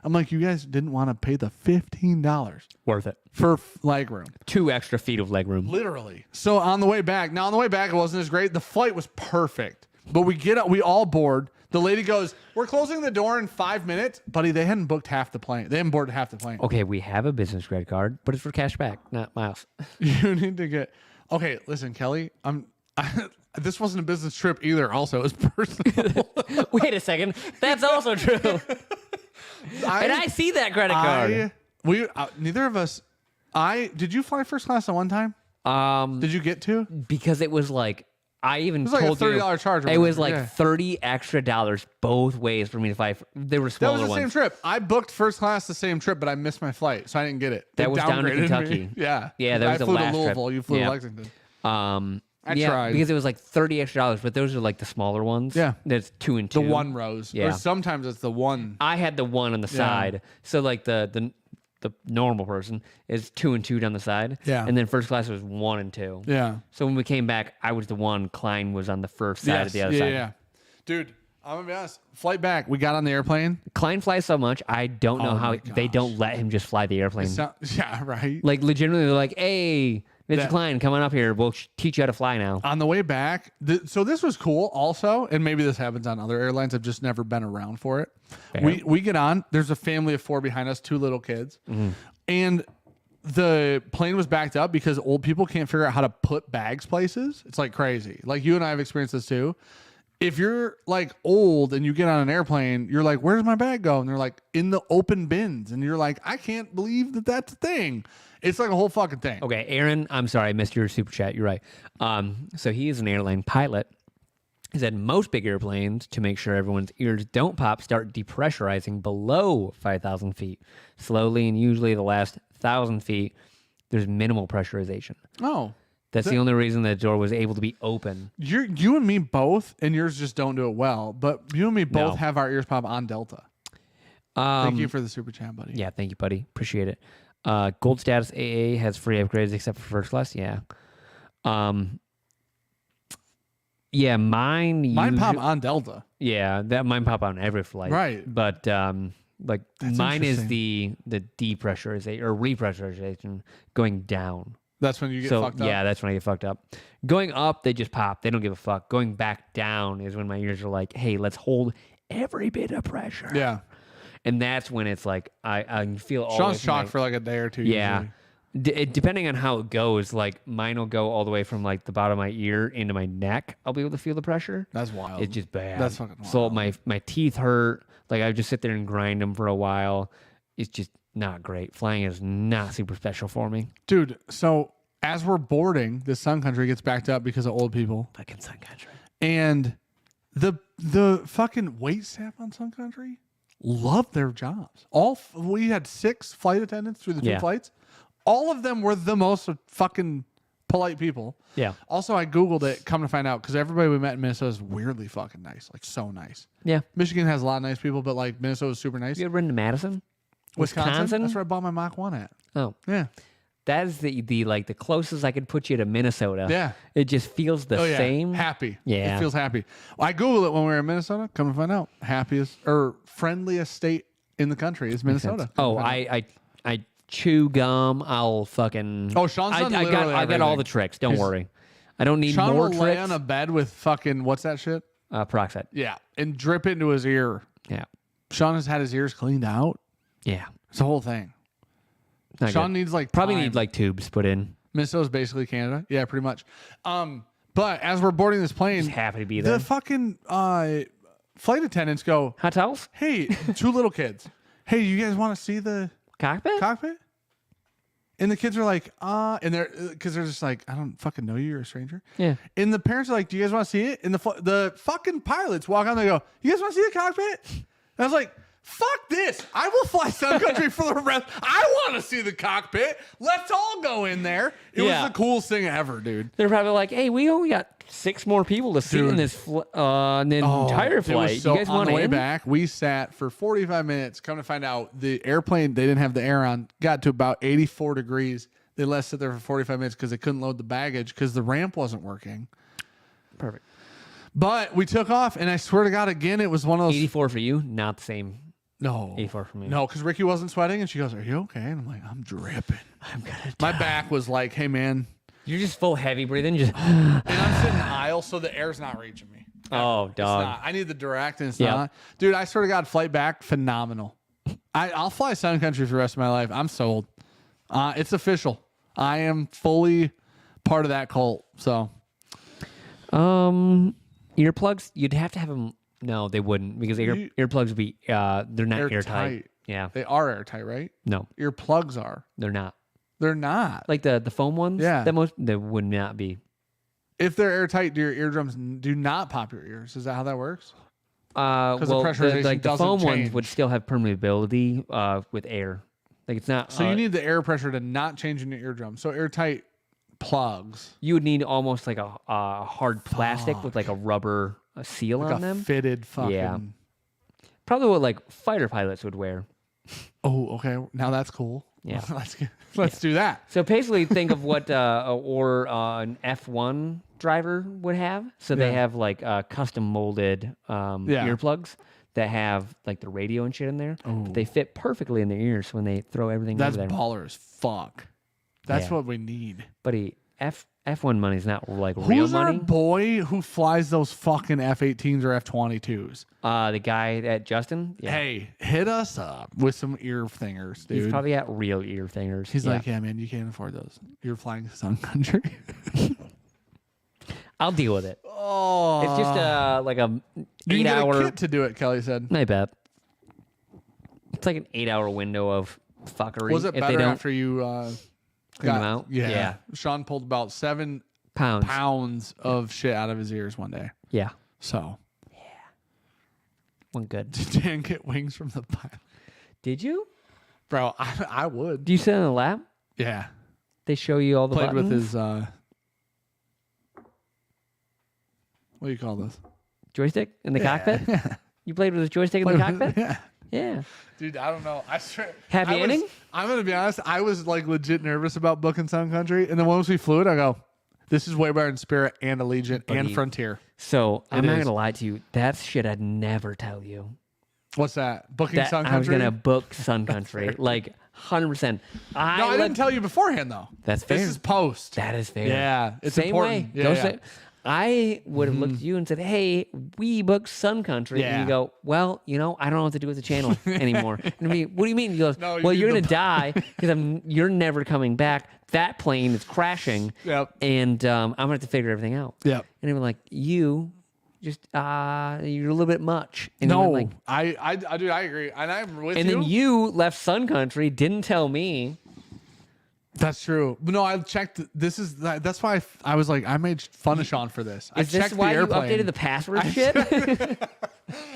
I'm like, you guys didn't want to pay the $15 Worth it. for leg room. 2 extra feet of leg room. Literally. So on the way back, it wasn't as great. The flight was perfect. But we all board. The lady goes, we're closing the door in 5 minutes. Buddy, they hadn't booked half the plane. They hadn't boarded half the plane. Okay, we have a business credit card, but it's for cash back, not miles. You need to get. Okay, listen, Kelly. This wasn't a business trip either. Also, it was personal. Wait a second. That's also true. And I see that credit card. Neither of us. Did you fly first class at one time? Did you get to? Because it was like I even was like a told $30 you charge or it was whatever, like yeah. 30 extra dollars both ways for me to fly. They were That smaller was the ones. same trip. I booked first class the same trip, but I missed my flight, so I didn't get it. That They was down to downgraded me. Kentucky. Yeah, Yeah, that was I the flew last to trip. Louisville. You flew Yeah. to Lexington. I Yeah, tried. because it was like 30 extra dollars, but those are like the smaller ones. Yeah. That's 2 and 2. The one rows. Yeah. Or sometimes it's the one. I had the one on the side. So like the normal person is 2 and 2 down the side. Yeah. And then first class was 1 and 2. Yeah. So when we came back, I was the one. Klein was on the first side of the other side. Yeah. Dude, I'm gonna be honest. Flight back, we got on the airplane. Klein flies so much, I don't know Oh how my they gosh. don't let him just fly the airplane. Yeah, right. Like legitimately, they're like, "Hey, Mr. That- Klein, come on up here. We'll teach you how to fly now." On the way back, so this was cool also, and maybe this happens on other airlines. I've just never been around for it. Fair. We get on. There's a family of 4 behind us, 2 little kids, and the plane was backed up because old people can't figure out how to put bags places. It's like crazy. Like you and I have experienced this too. If you're like old and you get on an airplane, you're like, "Where's my bag go?" And they're like, "In the open bins." And you're like, "I can't believe that that's a thing." It's like a whole fucking thing. Okay, Aaron, I'm sorry, I missed your super chat. You're right. So he is an airline pilot. He said most big airplanes, to make sure everyone's ears don't pop, start depressurizing below 5,000 feet. Slowly, and usually the last 1,000 feet, there's minimal pressurization. Oh, That's the only reason the door was able to be open. you and me both, and yours just don't do it well. But you and me both No. have our ears pop on Delta. Thank you for the super chat, buddy. Yeah, thank you, buddy. Appreciate it. Gold status AA has free upgrades except for first class. Yeah. Yeah, mine Mine pop on Delta. Yeah, that mine pop on every flight. Right. But like That's mine is interesting. the depressurization or repressurization going down. That's when you get So fucked up. yeah, that's when I get fucked up. Going up, they just pop. They don't give a fuck. Going back down is when my ears are like, "Hey, let's hold every bit of pressure." Yeah. And that's when it's like I can feel all. Sean's the way shocked for from like a day or two. yeah. Usually. Depending on how it goes, like mine will go all the way from like the bottom of my ear into my neck. I'll be able to feel the pressure. That's wild. It's just bad. That's fucking wild. So my teeth hurt. Like I just sit there and grind them for a while. It's just not great. Flying is not super special for me. Dude, so as we're boarding, the Sun Country gets backed up because of old people. Fucking Sun Country. And the fucking wait staff on Sun Country love their jobs. We had 6 flight attendants through the 2 Yeah. flights. All of them were the most fucking polite people. Yeah. Also, I Googled it, come to find out, because everybody we met in Minnesota is weirdly fucking nice. Like, so nice. Yeah. Michigan has a lot of nice people, but like Minnesota is super nice. You ever been to Madison? Wisconsin? That's where I bought my Mach 1 at. Oh. Yeah. That is the like the closest I could put you to Minnesota. Yeah. It just feels the Oh, yeah. same. Happy. Yeah. It feels happy. Well, I Googled it when we were in Minnesota. Come to find out. Happiest or friendliest state in the country is Minnesota. Oh, I chew gum. I'll fucking. Oh, Sean's done I got literally all everything. the tricks. Don't worry. I don't need Sean more will lay tricks. on a bed with fucking, what's that shit? Peroxide. Yeah. And drip into his ear. Yeah. Sean has had his ears cleaned out. Yeah. It's a whole thing. Not Sean good. needs like Probably time. need like tubes put in. Minnesota's basically Canada. Yeah, pretty much. But as we're boarding this plane, Just happy to be there. the fucking flight attendants go, Hot towels? "Hey, 2 little kids. Hey, you guys want to see the Cockpit? cockpit?" And the kids are like, and they're, because they're just like, "I don't fucking know you. You're a stranger." Yeah. And the parents are like, "Do you guys want to see it?" And the fucking pilots walk on. They go, "You guys want to see the cockpit?" And I was like, "Fuck this! I will fly Sun Country for the rest. I want to see the cockpit. Let's all go in there." It Yeah. was the coolest thing ever, dude. They're probably like, "Hey, we only got 6 more people to sit in Dude. this entire It was flight. so- You guys on want the way in?" back, we sat for 45 minutes. Come to find out, the airplane, they didn't have the air on, got to about 84 degrees. They let us sit there for 45 minutes because they couldn't load the baggage because the ramp wasn't working. Perfect. But we took off, and I swear to God, again, it was one of those. 84 for you, not the same. No. 84 for me. No, because Ricky wasn't sweating, and she goes, "Are you okay?" And I'm like, "I'm dripping." I'm gonna. My back was like, "Hey, man." You're just full heavy breathing. Just. And I'm sitting in the aisle, so the air's not reaching me. Oh, It's dog. not. I need the direct, and it's Yep. not. Dude, I swear to God, flight back, phenomenal. I'll fly Sun Country for the rest of my life. I'm sold. It's official. I am fully part of that cult. So Earplugs. You'd have to have them. No, they wouldn't because earplugs would be. They're not airtight. Airtight. Yeah. they are airtight, right? No, Earplugs are. they're not. They're not. Like the foam ones. Yeah. They would not be. If they're airtight, your eardrums do not pop your ears. Is that how that works? Well, the pressurization like the doesn't foam ones change. would still have permeability with air. Like it's not. So you need the air pressure to not change in your eardrum. So airtight plugs, You would need almost like a hard plastic with like a rubber seal like on a them. fitted fucking. Yeah. Probably what like fighter pilots would wear. Oh, okay. Now that's cool. Yeah. Let's do that. So basically, think of what an F1 driver would have. So they have like custom molded earplugs that have like the radio and shit in there. But they fit perfectly in their ears when they throw everything That's over there. baller as fuck. That's what we need. Buddy, F1 money is not like real Who's money. our boy who flies those fucking F-18s or F-22s? The guy at Justin. Yeah. Hey, hit us up with some ear thingers, dude. He's probably got real ear thingers. He's like, yeah, man, you can't afford those. You're flying Sun Country. I'll deal with it. Oh, It's just like a you can 8 hour. get a kit to do it. Kelly said. I bet. It's like an 8 hour window of fuckery. Was it if better they don't after you clean them out? Yeah. Sean pulled about 7 pounds of shit out of his ears one day. Yeah. So. One good. Did Dan get wings from the pilot? Did you? Bro, I would. Do you sit on the lap? Yeah. They show you all the Played buttons? with his, what do you call this? Joystick in the cockpit? Yeah. You played with his joystick in the cockpit? Yeah. Yeah. Dude, I don't know. I swear. Happy ending? I'm going to be honest. I was like legit nervous about booking Sun Country. And then once we flew it, I go, this is way better than Spirit and Allegiant and Frontier. So I'm not going to lie to you. That's shit I'd never tell you. What's that? Booking That Sun Country? I was going to book Sun Country. Like 100%. I didn't tell you beforehand, though. That's fair. This is post. That is fair. Yeah. It's Same important. way. Yeah, Don't yeah. say, I would have looked at you and said, hey, we booked Sun Country. Yeah. And you go, well, I don't know what to do with the channel anymore. And I mean, what do you mean? He goes, No, you well, need you're the going to die because you're never coming back. That plane is crashing. Yep. And I'm going to have to figure everything out. Yep. And he was like, you just, you're a little bit much. And he No, went like, I agree. And I'm with and you. then you left Sun Country, didn't tell me. That's true. But no, I checked. That's why I was like, I made fun of Sean for this. I Is this checked why the you airplane. updated the password shit?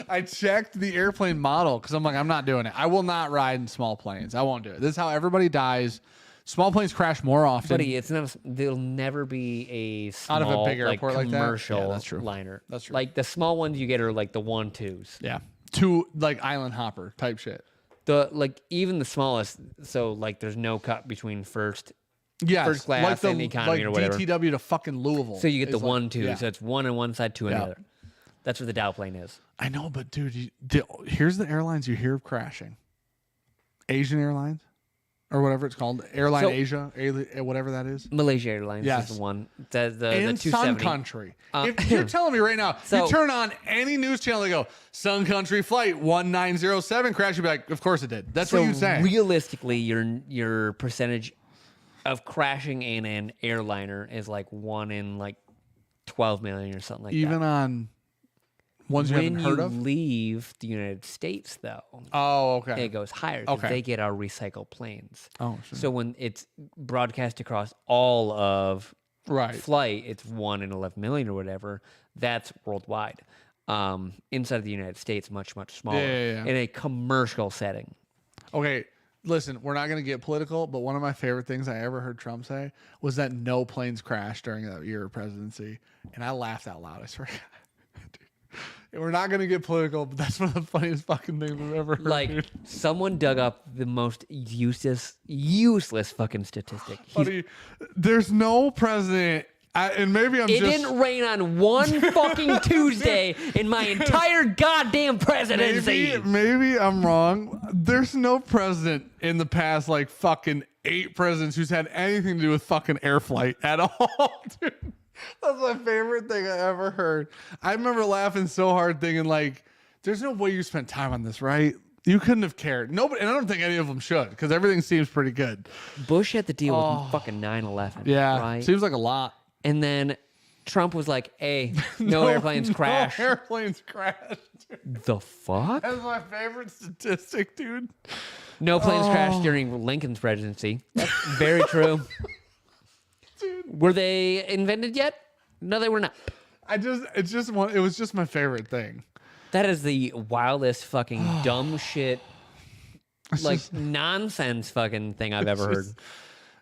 I checked the airplane model because I'm like, I'm not doing it. I will not ride in small planes. I won't do it. This is how everybody dies. Small planes crash more often. Buddy, it's not. There'll never be a small, Out of a big airport like that? commercial Yeah, that's true. liner. That's true. Like the small ones you get are like the 1-2s. Yeah. Two like island hopper type shit. Even the smallest. So like there's no cut between first Yes. First class and economy or whatever. DTW to fucking Louisville. So you get the is like- 1-2. yeah. So it's one on one side, two on the other. That's what the Dow plane is. I know, but dude, here's the airlines you hear of crashing. Asian Airlines or whatever it's called. Airline So- Asia, whatever that is. Malaysia Airlines Yes. is the one. The And 270. Sun Country. If you're telling me right now, So- you turn on any news channel, they go, Sun Country flight 1907 crash, you'd be like, of course it did. That's what you say. Realistically, your percentage of crashing in an airliner is like 1 in like 12 million or something like Even that. on ones you When haven't heard you of? leave the United States, though, Oh, okay. it goes higher because Okay. they get our recycled planes. Oh, sure. So when it's broadcast across all of Right. flight, it's 1 in 11 million or whatever. That's worldwide. Inside of the United States, much, much smaller. Yeah. In a commercial setting. Okay, listen, we're not going to get political, but one of my favorite things I ever heard Trump say was that no planes crashed during that year of presidency. And I laughed out loud, I swear. Dude, we're not going to get political, but that's one of the funniest fucking things I've ever heard. Like, dude. someone dug up the most useless fucking statistic. Buddy, there's no president, and maybe I'm It just... didn't rain on one fucking Tuesday in my entire goddamn presidency. Maybe I'm wrong. There's no president in the past, like, fucking 8 presidents who's had anything to do with fucking air flight at all, dude. That's my favorite thing I ever heard. I remember laughing so hard thinking, like, there's no way you spent time on this, right? You couldn't have cared. Nobody, and I don't think any of them should, because everything seems pretty good. Bush had to deal with fucking 9/11. Yeah. Right? Seems like a lot. And then Trump was like, hey, no airplanes crash. No airplanes crashed. The fuck? That's my favorite statistic, dude. No planes crashed during Lincoln's presidency. That's very true. Dude. Were they invented yet? No, they were not. It was just my favorite thing. That is the wildest fucking dumb shit, like just- nonsense fucking thing I've ever heard.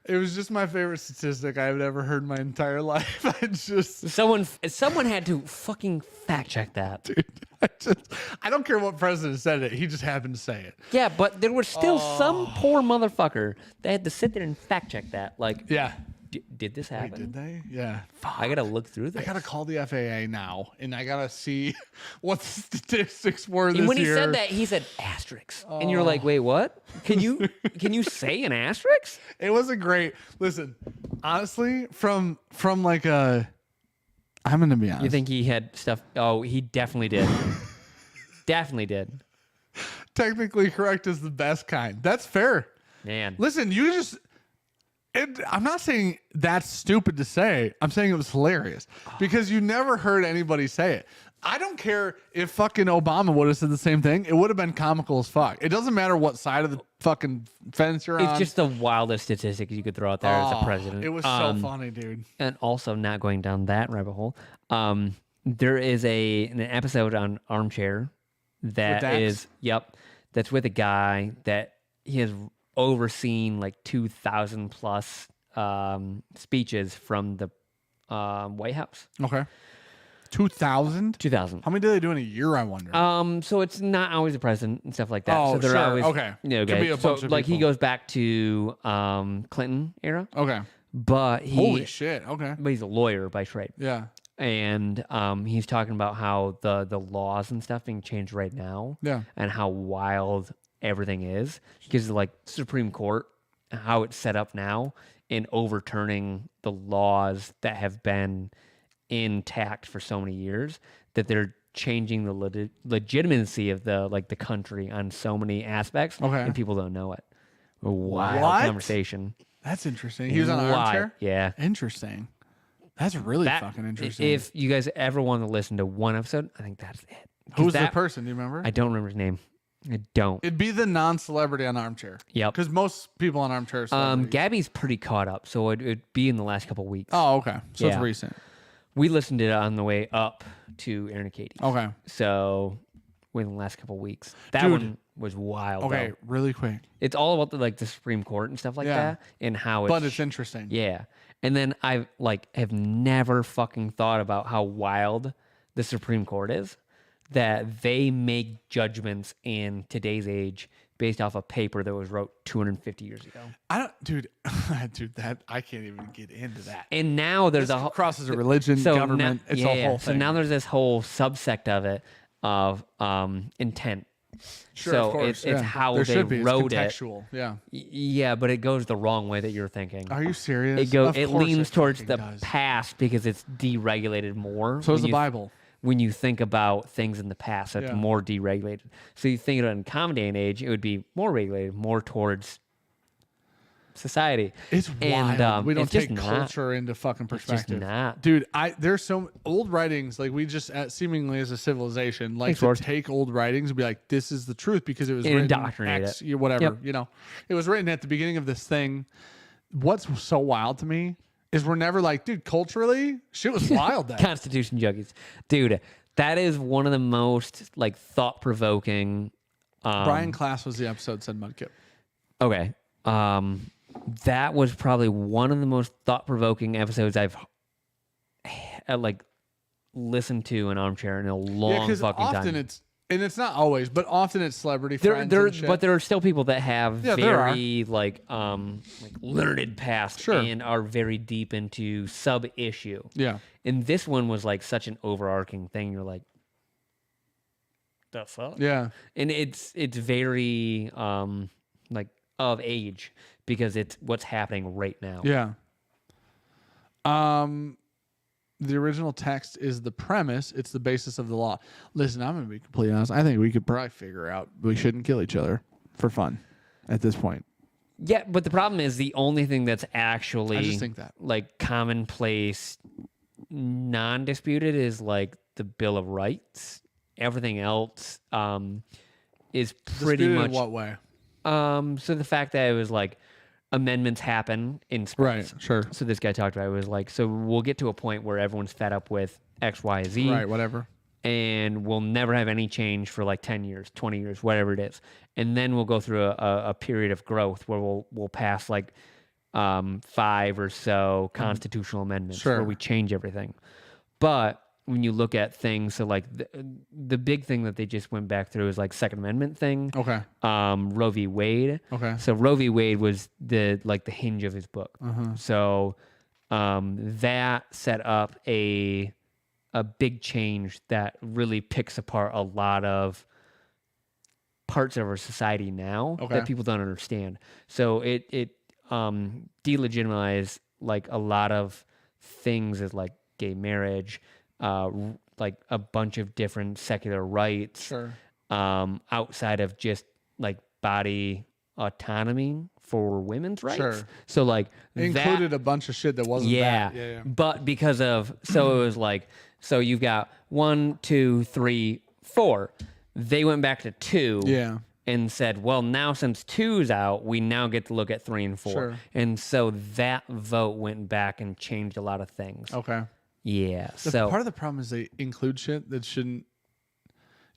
It was just my favorite statistic I've ever heard in my entire life. I just, Someone had to fucking fact check that. dude, I don't care what president said it. He just happened to say it. Yeah, but there was still some poor motherfucker that had to sit there and fact check that. Like, Yeah. did this happen? Wait, did they? Yeah. I gotta look through this. I gotta call the FAA now, and I gotta see what the statistics were this And when he year. said that, he said asterisks, and you're like, "Wait, what? Can you say an asterisk?" It was a great. Listen, honestly, from like a, I'm gonna be honest. You think he had stuff? Oh, he definitely did. Definitely did. Technically correct is the best kind. That's fair. Man, Listen, you just. I'm not saying that's stupid to say. I'm saying it was hilarious because you never heard anybody say it. I don't care if fucking Obama would have said the same thing. It would have been comical as fuck. It doesn't matter what side of the fucking fence you're on. it's just the wildest statistic you could throw out there as a president. It was so funny, dude. And also, not going down that rabbit hole. There is an episode on Armchair that Dax? is that's with a guy that he has overseen like 2,000 plus speeches from the White House. Okay. 2,000? 2,000. How many do they do in a year, I wonder? So it's not always the president and stuff like that. Oh, so they're sure. always Okay. Yeah, Could okay. be a bunch so of like he people. goes back to Clinton era, Okay. but Holy shit. Okay. but he's a lawyer by trade. Yeah. And he's talking about how the laws and stuff being changed right now, Yeah. and how wild everything is because like Supreme Court, how it's set up now, in overturning the laws that have been intact for so many years, that they're changing the legitimacy of the country on so many aspects, Okay. and people don't know it. A wild What? conversation. That's interesting. He was on an Wild. armchair? Yeah. Interesting. That's really That- fucking interesting. If you guys ever want to listen to one episode, I think that's it. 'Cause Who's the that- person? Do you remember? I don't remember his name. I don't. It'd be the non-celebrity on Armchair. Yep. Because most people on Armchair are celebrities. Gabby's pretty caught up, so it'd be in the last couple weeks. Oh, okay. So it's Yeah. recent. We listened to it on the way up to Aaron and Katie's. Okay. So within the last couple weeks. That Dude. one was wild. Okay, though. really quick. It's all about the Supreme Court and stuff like Yeah. that, and how it's But it's interesting. yeah. And then I have never fucking thought about how wild the Supreme Court is, that they make judgments in today's age based off a paper that was wrote 250 years ago. I don't, dude, dude, that I can't even get into that. And now there's This a whole crosses a religion, so government. Now, it's yeah, a whole So thing. now there's this whole subsect of it of intent. Sure, so of course, it's yeah. how there they should be. wrote it's it. contextual. Yeah. Yeah, but it goes the wrong way that you're thinking. Are you serious? It goes. Of It course leans towards fucking the does. past because it's deregulated more. So is when the you- Bible. When you think about things in the past, so it's Yeah. more deregulated. So you think of it in common day and age, it would be more regulated, more towards society. It's And, wild. We don't it's just take not. culture into fucking just perspective. not. Dude, there's so old writings, like we just seemingly as a civilization like Thanks, to Lord. take old writings and be like, this is the truth because it was And written indoctrinate X, it. whatever, Yep. you know. It was written at the beginning of this thing. What's so wild to me is we're never like, dude, culturally, shit was wild then. Constitution Junkies, dude. That is one of the most like thought provoking. Brian Class was the episode, said Mudkip. Okay. That was probably one of the most thought provoking episodes I've like listened to in Armchair in a Yeah, long because fucking often time. it's not always, but often it's celebrity friends There, and shit. but there are still people that have Yeah, there are. very like learned past Sure. and are very deep into sub issue. Yeah. And this one was like such an overarching thing. You're like, the fuck? Yeah. And it's very like of age because it's what's happening right now. Yeah. The original text is the premise. It's the basis of the law. Listen, I'm going to be completely honest. I think we could probably figure out we shouldn't kill each other for fun at this point. Yeah, but the problem is the only thing that's actually I just think that. like commonplace, non-disputed is like the Bill of Rights. Everything else is pretty Disputed much in what way? so the fact that it was like amendments happen in sports. Right, sure. So this guy talked about it was like, so we'll get to a point where everyone's fed up with X, Y, Z. Right, whatever. And we'll never have any change for like 10 years, 20 years, whatever it is. And then we'll go through a period of growth where we'll pass like 5 or so constitutional amendments Sure. where we change everything. But when you look at things, so like the big thing that they just went back through is like Second Amendment thing. Okay. Roe v. Wade. Okay. So Roe v. Wade was the hinge of his book. So that set up a big change that really picks apart a lot of parts of our society now that people don't understand. So it delegitimized like a lot of things as like gay marriage, like a bunch of different secular rights, Sure. outside of just like body autonomy for women's rights. Sure. So like It included a bunch of shit that wasn't yeah, that. Yeah. but because of so it was like so you've got 1, 2, 3, 4. They went back to 2. Yeah. And said, well, now since 2's out, we now get to look at 3 and 4. Sure. And so that vote went back and changed a lot of things. Okay. Yeah. So part of the problem is they include shit that shouldn't.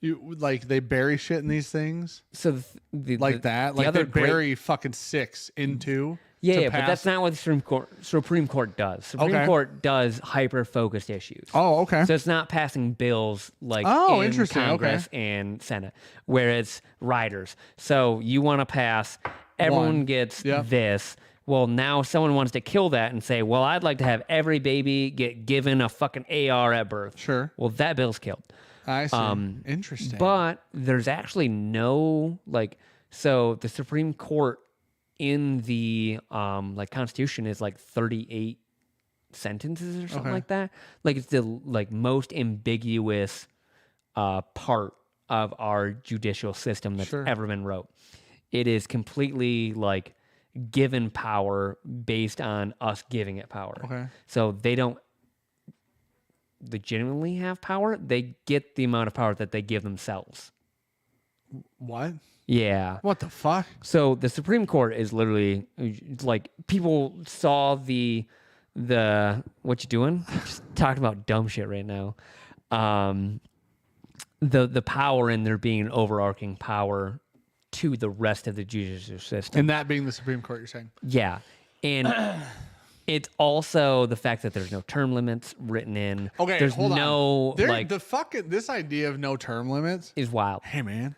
You like they bury shit in these things So like that. Like they bury fucking 6 into. Yeah, but that's not what the Supreme Court does. Supreme Court does hyper-focused issues. Oh, okay. So it's not passing bills like in interesting. Congress and Senate, where it's riders. So you want to pass, everyone gets this. Well, now someone wants to kill that and say, well, I'd like to have every baby get given a fucking AR at birth. Sure. Well, that bill's killed. I see. Interesting. But there's actually no, like, so the Supreme Court in the like Constitution is like 38 sentences or something like that. Like it's the like most ambiguous part of our judicial system that's ever been wrote. It is completely like given power based on us giving it power. Okay. So they don't legitimately have power. They get the amount of power that they give themselves. What? Yeah. What the fuck? So the Supreme Court is literally like people saw the what you doing? Just talking about dumb shit right now. The power in there being an overarching power to the rest of the judicial system. And that being the Supreme Court, you're saying? Yeah. And it's also the fact that there's no term limits written in. Okay, there's hold no on. like The fucking this idea of no term limits is wild. Hey man,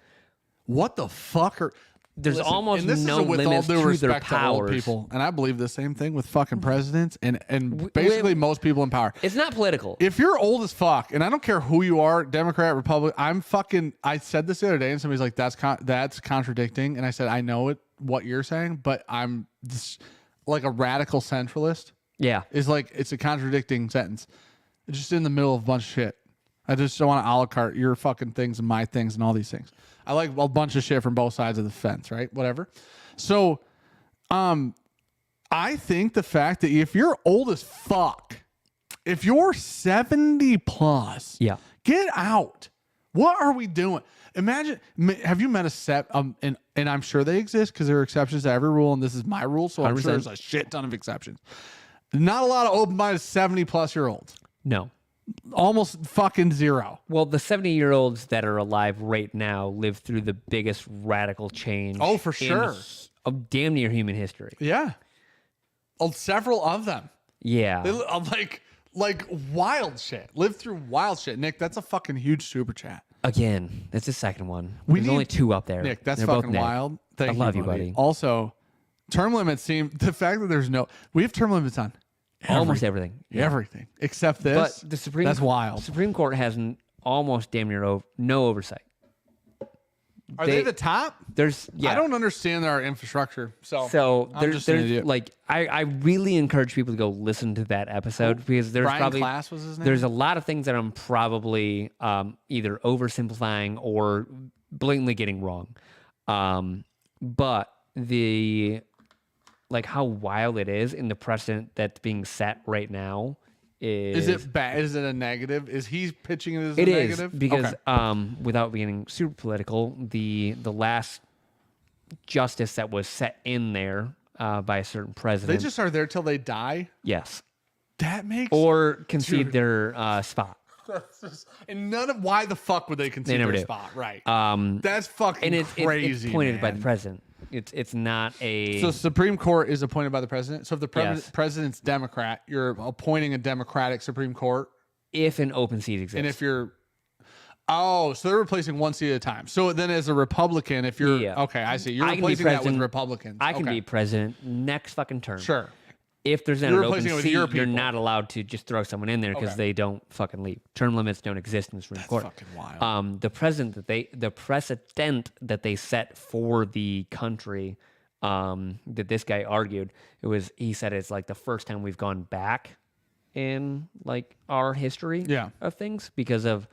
what the fuck are? There's almost and this no is with all limits due to their respect to old powers. people, and I believe the same thing with fucking presidents and basically most people in power. It's not political. If you're old as fuck, and I don't care who you are, Democrat, Republican, I said this the other day, and somebody's like, that's contradicting, and I said, I know what you're saying, but I'm just like a radical centralist. Yeah. Is like it's a contradicting sentence. It's just in the middle of a bunch of shit. I just don't want to a la carte your fucking things and my things and all these things. I like a bunch of shit from both sides of the fence, right? Whatever. So, I think the fact that if you're old as fuck, if you're 70 plus, Yeah. get out. What are we doing? Imagine, have you met and I'm sure they exist because there are exceptions to every rule, and this is my rule, so I'm sure 100%. there's a shit ton of exceptions. Not a lot of open-minded 70-plus-year-olds. No. Almost fucking zero. Well, the 70-year-olds that are alive right now live through the biggest radical change. Oh, for sure. Of damn near human history. Yeah. Several of them. Yeah. They like wild shit. Live through wild shit. Nick, that's a fucking huge super chat. Again, that's the second one. There's only 2 up there. Nick, that's They're both fucking Nick. wild. Thank I love you, buddy. Also, term limits the fact that we have term limits on almost everything. Yeah. Everything. Except this. But the that's wild. Supreme Court has almost damn near no oversight. Are they the top? I don't understand our infrastructure. So I'm just an idiot. like I really encourage people to go listen to that episode because there's Brian probably Class was his name? There's a lot of things that I'm probably either oversimplifying or blatantly getting wrong. But the like how wild it is in the precedent that's being set right now is it bad? Is it a negative? Is he pitching it as a it negative? is because Okay. without being super political, the last justice that was set in there by a certain They president, just are there till they die. yes, That makes or concede their spot. and why the fuck would they concede never their do. spot? Right. Um, That's fucking and it's crazy. pointed by the man. president. It's not a. So Supreme Court is appointed by the president. So if the Yes. president's Democrat, you're appointing a Democratic Supreme Court. if an open seat exists. And if you're, so they're replacing one seat at a time. So then as a Republican, if you're, Yeah. okay, I see. You're I can be replacing that with president- Republicans. I can Okay. be president next fucking term. Sure. If there's not You're an open replacing it with seat, your you're people. not allowed to just throw someone in there because Okay. they don't fucking leave. Term limits don't exist in the Supreme That's Court. fucking wild. The precedent that they set for the country, that this guy argued, he said it's like the first time we've gone back in like our history Yeah. of things because of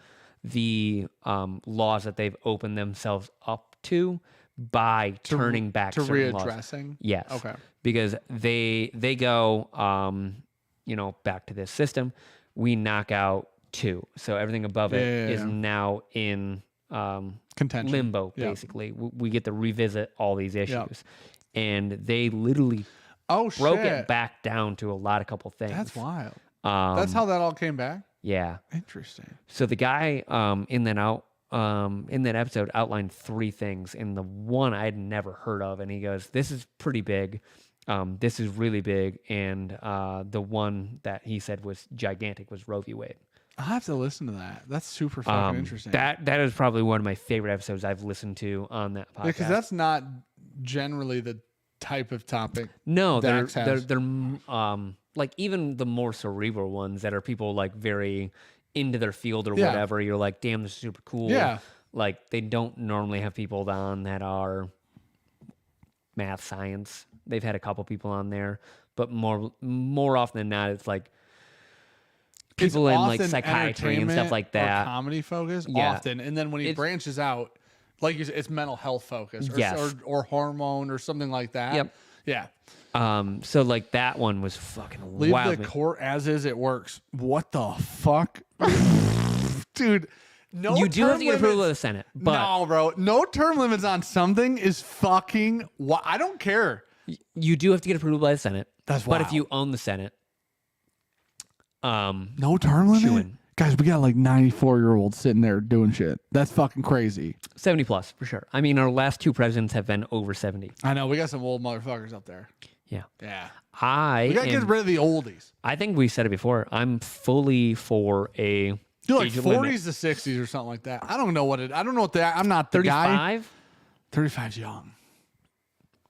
the laws that they've opened themselves up to by turning back to certain laws. readdressing? Yes. Okay. Because they go back to this system. We knock out 2. So everything above it is Yeah. now in Contention. limbo, Yeah. basically. We get to revisit all these issues. Yeah. And they literally Oh, shit. broke it back down to a couple things. That's wild. That's how that all came back? Yeah. Interesting. So the guy in that episode outlined 3 things, and the one I had never heard of, and he goes, "This is pretty big. This is really big," and the one that he said was gigantic was Roe v. Wade. I'll have to listen to that. That's super fucking interesting. That is probably one of my favorite episodes I've listened to on that podcast. Because that's not generally the type of topic. No, Dax has. they're like even the more cerebral ones that are people like very into their field or Yeah. whatever. You're like, damn, this is super cool. Yeah. Like they don't normally have people on that are math, science. They've had a couple people on there, but more often than not, it's like It's people in like often psychiatry and stuff entertainment like or that. comedy focus Yeah. often, and then when he It's- branches out, like you said, it's mental health focus, or, Yes. or hormone or something like that. Yep. Yeah. So like that one was fucking Leave wild. the court as is. It works. What the fuck, dude? No. You do have term to get approval of limits- the Senate, but no, bro. No term limits on something is fucking. I don't care. you do have to get approval by the Senate. That's But if wild. you own the Senate, No term limit. chewing. Guys, we got like 94-year-olds sitting there doing shit. That's fucking crazy. 70 plus for sure. I mean, our last 2 presidents have been over 70. I know we got some old motherfuckers up there. Yeah. Yeah. I We gotta get rid of the oldies. I think we said it before. I'm fully for a Do like age limit. 40s to 60s or something like that. I don't know what I'm not the guy. 35. 35's young.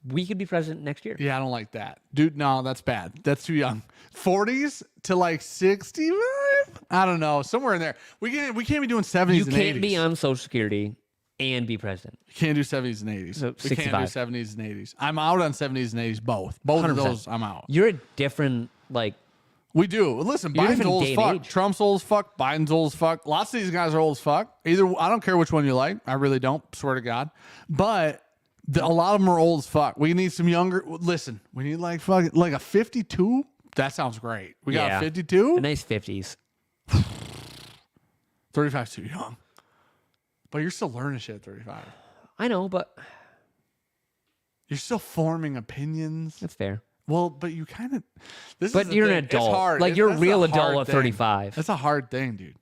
We could be president next year. Yeah, I don't like that. Dude, no, that's bad. That's too young. 40s to like 65? I don't know. Somewhere in there. We can't be doing 70s You and can't 80s. be on Social Security and be president. We can't do 70s and 80s. So We can't do 65. 70s and 80s. I'm out on 70s and 80s both. Both of 100%. those, I'm out. You're a different like We do. Listen, You're a Biden's different old day as and fuck. age. Trump's old as fuck. Biden's old as fuck. Lots of these guys are old as fuck. I don't care which one you like. I really don't. Swear to God. But a lot of them are old as fuck. We need some younger. Listen, we need like a 52. That sounds great. We got Yeah. a 52. a nice 50s. 35's too young. But you're still learning shit at 35. I know, but You're still forming opinions. that's fair. Well, but you kind of. But you're an adult. Hard. Like, you're a That's real hard adult at thing. 35. That's a hard thing, dude.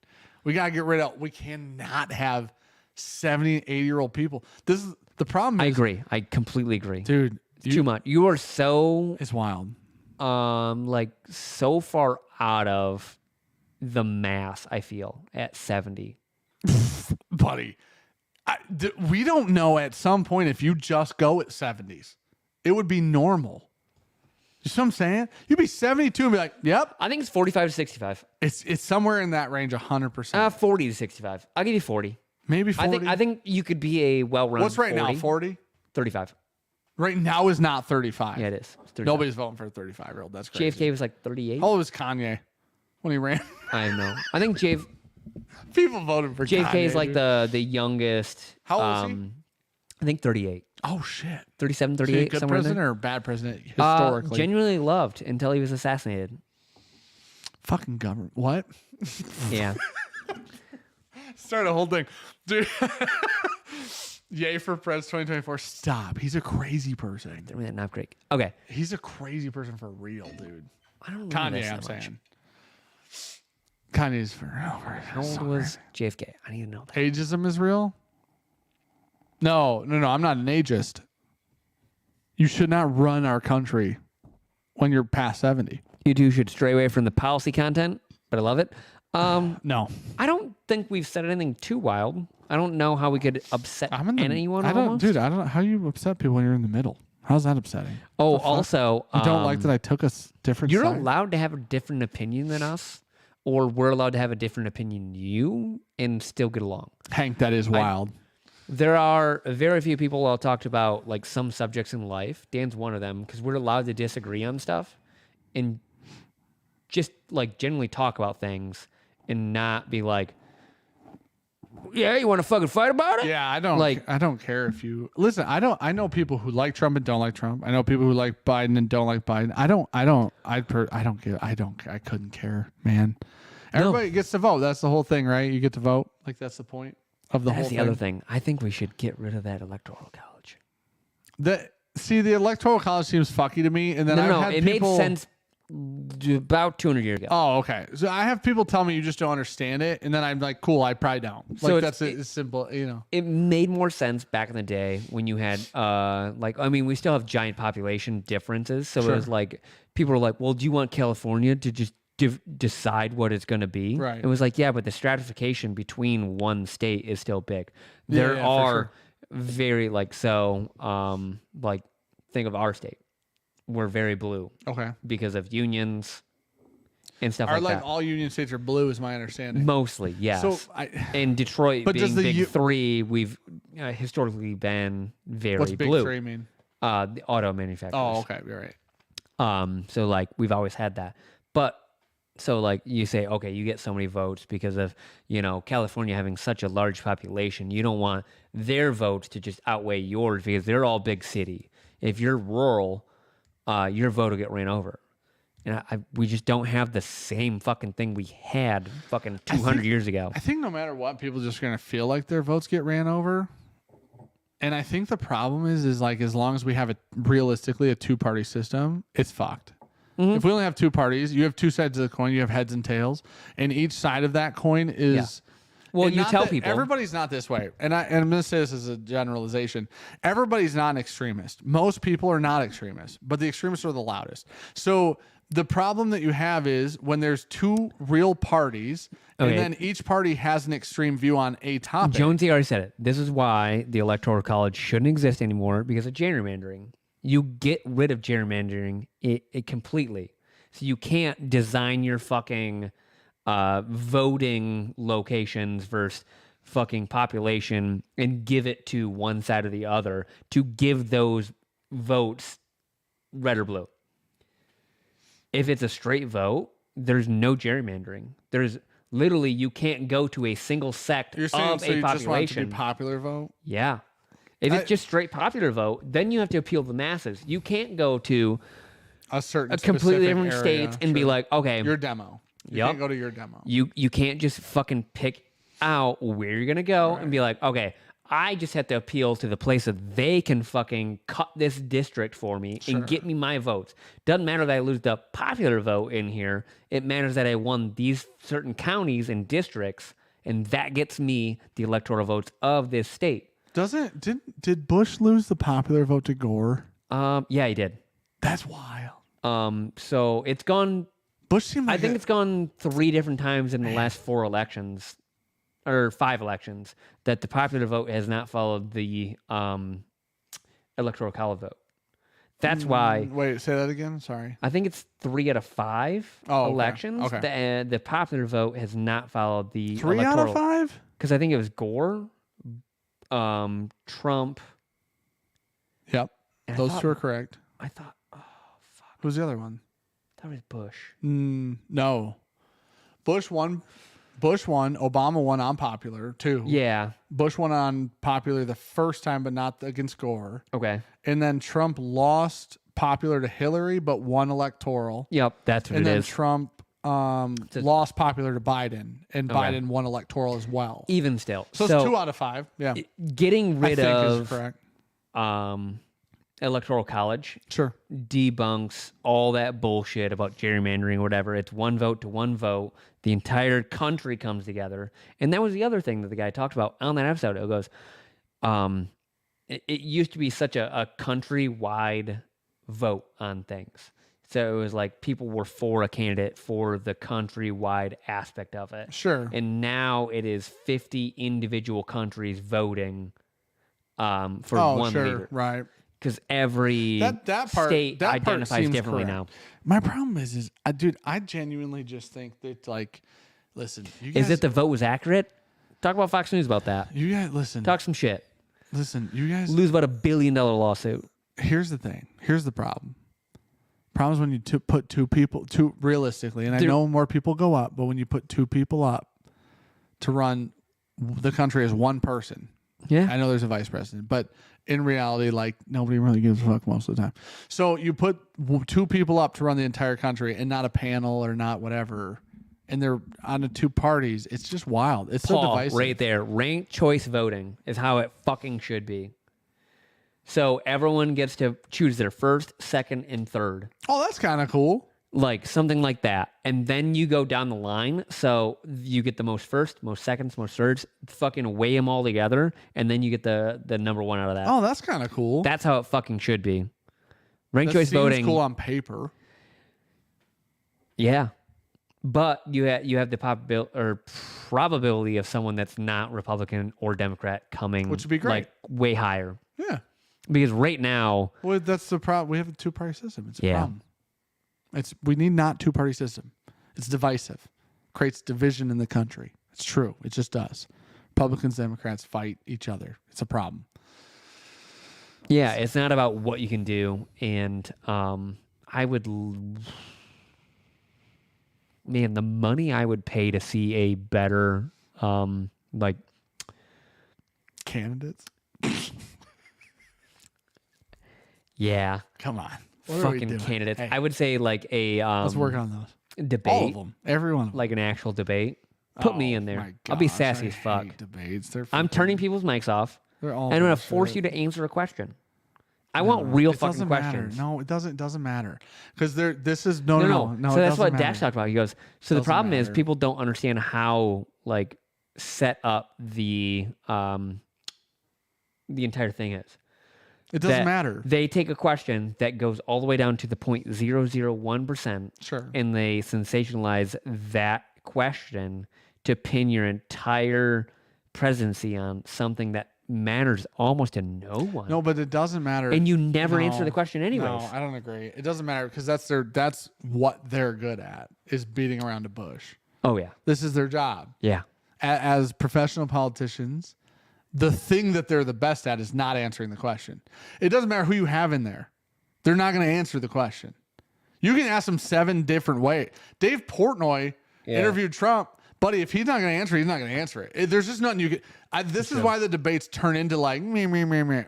We gotta get rid of. We cannot have 70, 80-year-old people. This is the problem. I Is, agree. I completely agree. dude. It's too much. You are so It's wild, like so far out of the mass, I feel, at 70. buddy. We don't know at some point if you just go at 70s, it would be normal. You see what I'm saying? You'd be 72 and be like, "Yep, I think it's 45 to 65. it's somewhere in that range, 100%. 40 to 65. I'll give you 40. Maybe 40. I think you could be a well-run What's right now? 40. 35. Right now is not 35. Yeah, it is. It's 35. Nobody's voting for a 35-year-old. That's crazy. JFK was like 38. How old was Kanye when he ran? I know. I think People voted for JFK Kanye. is like dude. the youngest. How old is he? I think 38. Oh shit. 37, Is he a 38, good somewhere in president there. or a bad president historically? Genuinely loved until he was assassinated. Fucking government. What? Yeah. Start a whole thing, dude. Yay for Prez 2024. Stop. He's a crazy person. They're really not great. Okay. He's a crazy person for real, dude. I don't know this Kanye, I'm that much. saying. Kanye's for real. How old was JFK? I need to know that. Ageism is real? No. I'm not an ageist. You should not run our country when you're past 70. You two should stray away from the policy content, but I love it. No. I don't think we've said anything too wild. I don't know how we could upset anyone. I don't, almost. dude. I don't know how you upset people when you're in the middle. How's that upsetting? Oh, also, You don't like that I took a different. You're side? allowed to have a different opinion than us, or we're allowed to have a different opinion than you and still get along. Hank, that is wild. There are very few people I'll talk about like some subjects in life. Dan's one of them because we're allowed to disagree on stuff and just like generally talk about things and not be like, yeah, you want to fucking fight about it? Yeah, I don't Like- I don't care if you listen. I know people who like Trump and don't like Trump. I know people who like Biden and don't like Biden. I couldn't care, man. Everybody gets to vote. That's the whole thing, right? You get to vote. Like that's the point of the whole That's the thing. other thing. I think we should get rid of that electoral college. The electoral college seems fucky to me, and then I've had it people, made sense about 200 years ago. Oh, okay. So I have people tell me you just don't understand it, and then I'm like, cool, I probably don't. So Like it's simple, you know. It made more sense back in the day when you had we still have giant population differences. So Sure. it was like people were like, well, do you want California to just decide what it's going to be? Right. It was like, yeah, but the stratification between one state is still big. There Yeah, for are sure. very think of our state. We're very blue Okay. because of unions and stuff Are like that. all Union states are blue, is my understanding. Mostly, yes. So in Detroit But does being the big U- three, we've historically been very what's big blue. three mean? The auto manufacturers. Oh, okay, you're right. So like we've always had that. But so like you say, okay, you get so many votes because of, California having such a large population. You don't want their votes to just outweigh yours because they're all big city. If you're rural, your vote will get ran over. And we just don't have the same fucking thing we had fucking 200 years ago. I think no matter what, people just gonna feel like their votes get ran over. And I think the problem is like as long as we have realistically a two-party system, it's fucked. If we only have two parties, you have two sides of the coin. You have heads and tails, and each side of that coin is. Yeah. Well, and you not tell that- people. Everybody's not this way, and I'm going to say this as a generalization. Everybody's not an extremist. Most people are not extremists, but the extremists are the loudest. So the problem that you have is when there's two real parties, Okay. and then each party has an extreme view on a topic. Jonesy already said it. This is why the Electoral College shouldn't exist anymore because of gerrymandering. You get rid of gerrymandering it completely. So you can't design your fucking voting locations versus fucking population and give it to one side or the other to give those votes red or blue. If it's a straight vote, there's no gerrymandering. There's literally you can't go to a single sect You're saying of so a you just want it to population. be popular vote? Yeah. If it's just straight popular vote, then you have to appeal to the masses. You can't go to A certain a completely specific different area, states and be sure. like, okay, Your demo. You Yup. can't go to your demo. you can't just fucking pick out where you're gonna go and be like, okay, I just have to appeal to the place that they can fucking cut this district for me and get me my votes. Doesn't matter that I lose the popular vote in here. It matters that I won these certain counties and districts, and that gets me the electoral votes of this state. Did Bush lose the popular vote to Gore? Yeah, he did. That's wild. So it's gone. Bush seemed like I think it's gone 3 different times in the last 4 elections, or 5 elections, that the popular vote has not followed the electoral college vote. That's why Wait, say that again. Sorry. I think it's 3 out of 5 okay. elections. Okay. The popular vote has not followed the 3 out of 5? because I think it was Gore, Trump. Yep. and I Those thought- two are correct. I thought, oh fuck, Who's the other one? that was Bush. No. Bush won. Obama won on popular too. Yeah. Bush won on popular the first time, but not against Gore. Okay. And then Trump lost popular to Hillary, but won electoral. Yep. That's what And it then is. Trump lost popular to Biden, and Biden won electoral as well. Even still. So it's 2 out of 5. Yeah, Getting I rid think is of correct. electoral college Sure. debunks all that bullshit about gerrymandering or whatever. It's one vote to one vote. The entire country comes together. And that was the other thing that the guy talked about on that episode. It goes, it used to be such a countrywide vote on things. So it was like people were for a candidate for the countrywide aspect of it. Sure. And now it is 50 individual countries voting for one leader. Right. Because every state identifies differently now. My problem is dude, I genuinely just think that, like, listen, you guys, Is it the vote was accurate? Talk about Fox News about that. You guys, listen. Talk some shit. Listen, you guys Lose about $1 billion lawsuit. Here's the thing. Here's the problem. Problem is when you put two people, realistically, and I know more people go up, but when you put two people up to run the country as one person, yeah, I know there's a vice president, but in reality, like, nobody really gives a fuck most of the time. So you put two people up to run the entire country and not a panel or not whatever, and they're on the two parties. It's just wild. It's so divisive. Right there. Ranked choice voting is how it fucking should be. So everyone gets to choose their first, second, and third. Oh, that's kind of cool. Like something like that. And then you go down the line. So you get the most first, most seconds, most thirds, fucking weigh them all together. And then you get the number one out of that. Oh, that's kind of cool. That's how it fucking should be. Ranked that choice seems voting. Cool on paper. Yeah. But you have the probability of someone that's not Republican or Democrat coming, which would be great, like way higher. Yeah. Because right now, well, that's the problem. We have a two-party system. It's a problem. We need not two-party system. It's divisive. Creates division in the country. It's true. It just does. Republicans, Democrats fight each other. It's a problem. Yeah, it's not about what you can do. And I would, man, the money I would pay to see a better, like, candidates. Yeah. Come on. Fucking candidates. Hey, I would say like a let's work on those. Debate. All of them. Every one of them. Like an actual debate. Put me in there. Gosh, I'll be sassy as fuck. Hate debates. I'm turning people's mics off. They're all and I'm going to force you to answer a question. I want real fucking questions. No, it doesn't matter. Because this is no. So that's what Dash talked about. He goes, so the problem is people don't understand how like set up the entire thing is. It doesn't matter. They take a question that goes all the way down to the 0.001%. Sure. And they sensationalize that question to pin your entire presidency on something that matters almost to no one. No, but it doesn't matter. And you never answer the question anyways. No, I don't agree. It doesn't matter because that's what they're good at, is beating around the bush. Oh, yeah. This is their job. Yeah. As professional politicians, the thing that they're the best at is not answering the question. It doesn't matter who you have in there. They're not going to answer the question. You can ask them 7 different ways. Dave Portnoy interviewed Trump. Buddy, if he's not going to answer it, he's not going to answer it. There's just nothing you can... This is why the debates turn into like, me,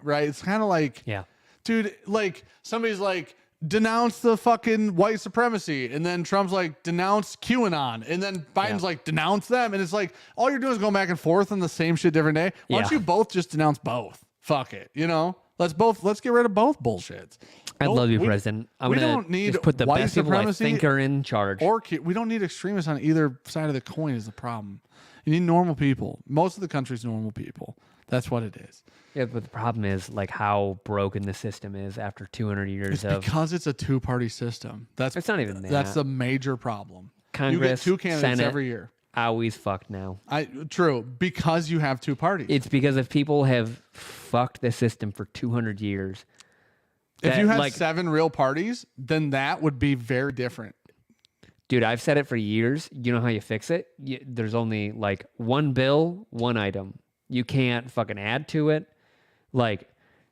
right? It's kind of like... Yeah. Dude, like, somebody's like, denounce the fucking white supremacy. And then Trump's like, denounce QAnon. And then Biden's like, denounce them. And it's like, all you're doing is going back and forth on the same shit different day. Why don't you both just denounce both? Fuck it. You know? Let's get rid of both bullshits. I'd love you, President. I'm going to just put the best people I think are in charge. Or we don't need extremists on either side of the coin is the problem. You need normal people. Most of the country's normal people. That's what it is. Yeah, but the problem is like how broken the system is after 200 years it's because it's a two-party system. It's not even that. That's the major problem. Congress, you get 2 candidates Senate, every year. Always fucked now. True, because you have 2 parties. It's because if people have fucked the system for 200 years. If you had 7 real parties, then that would be very different. Dude, I've said it for years. You know how you fix it? There's only like one bill, one item. You can't fucking add to it. Like,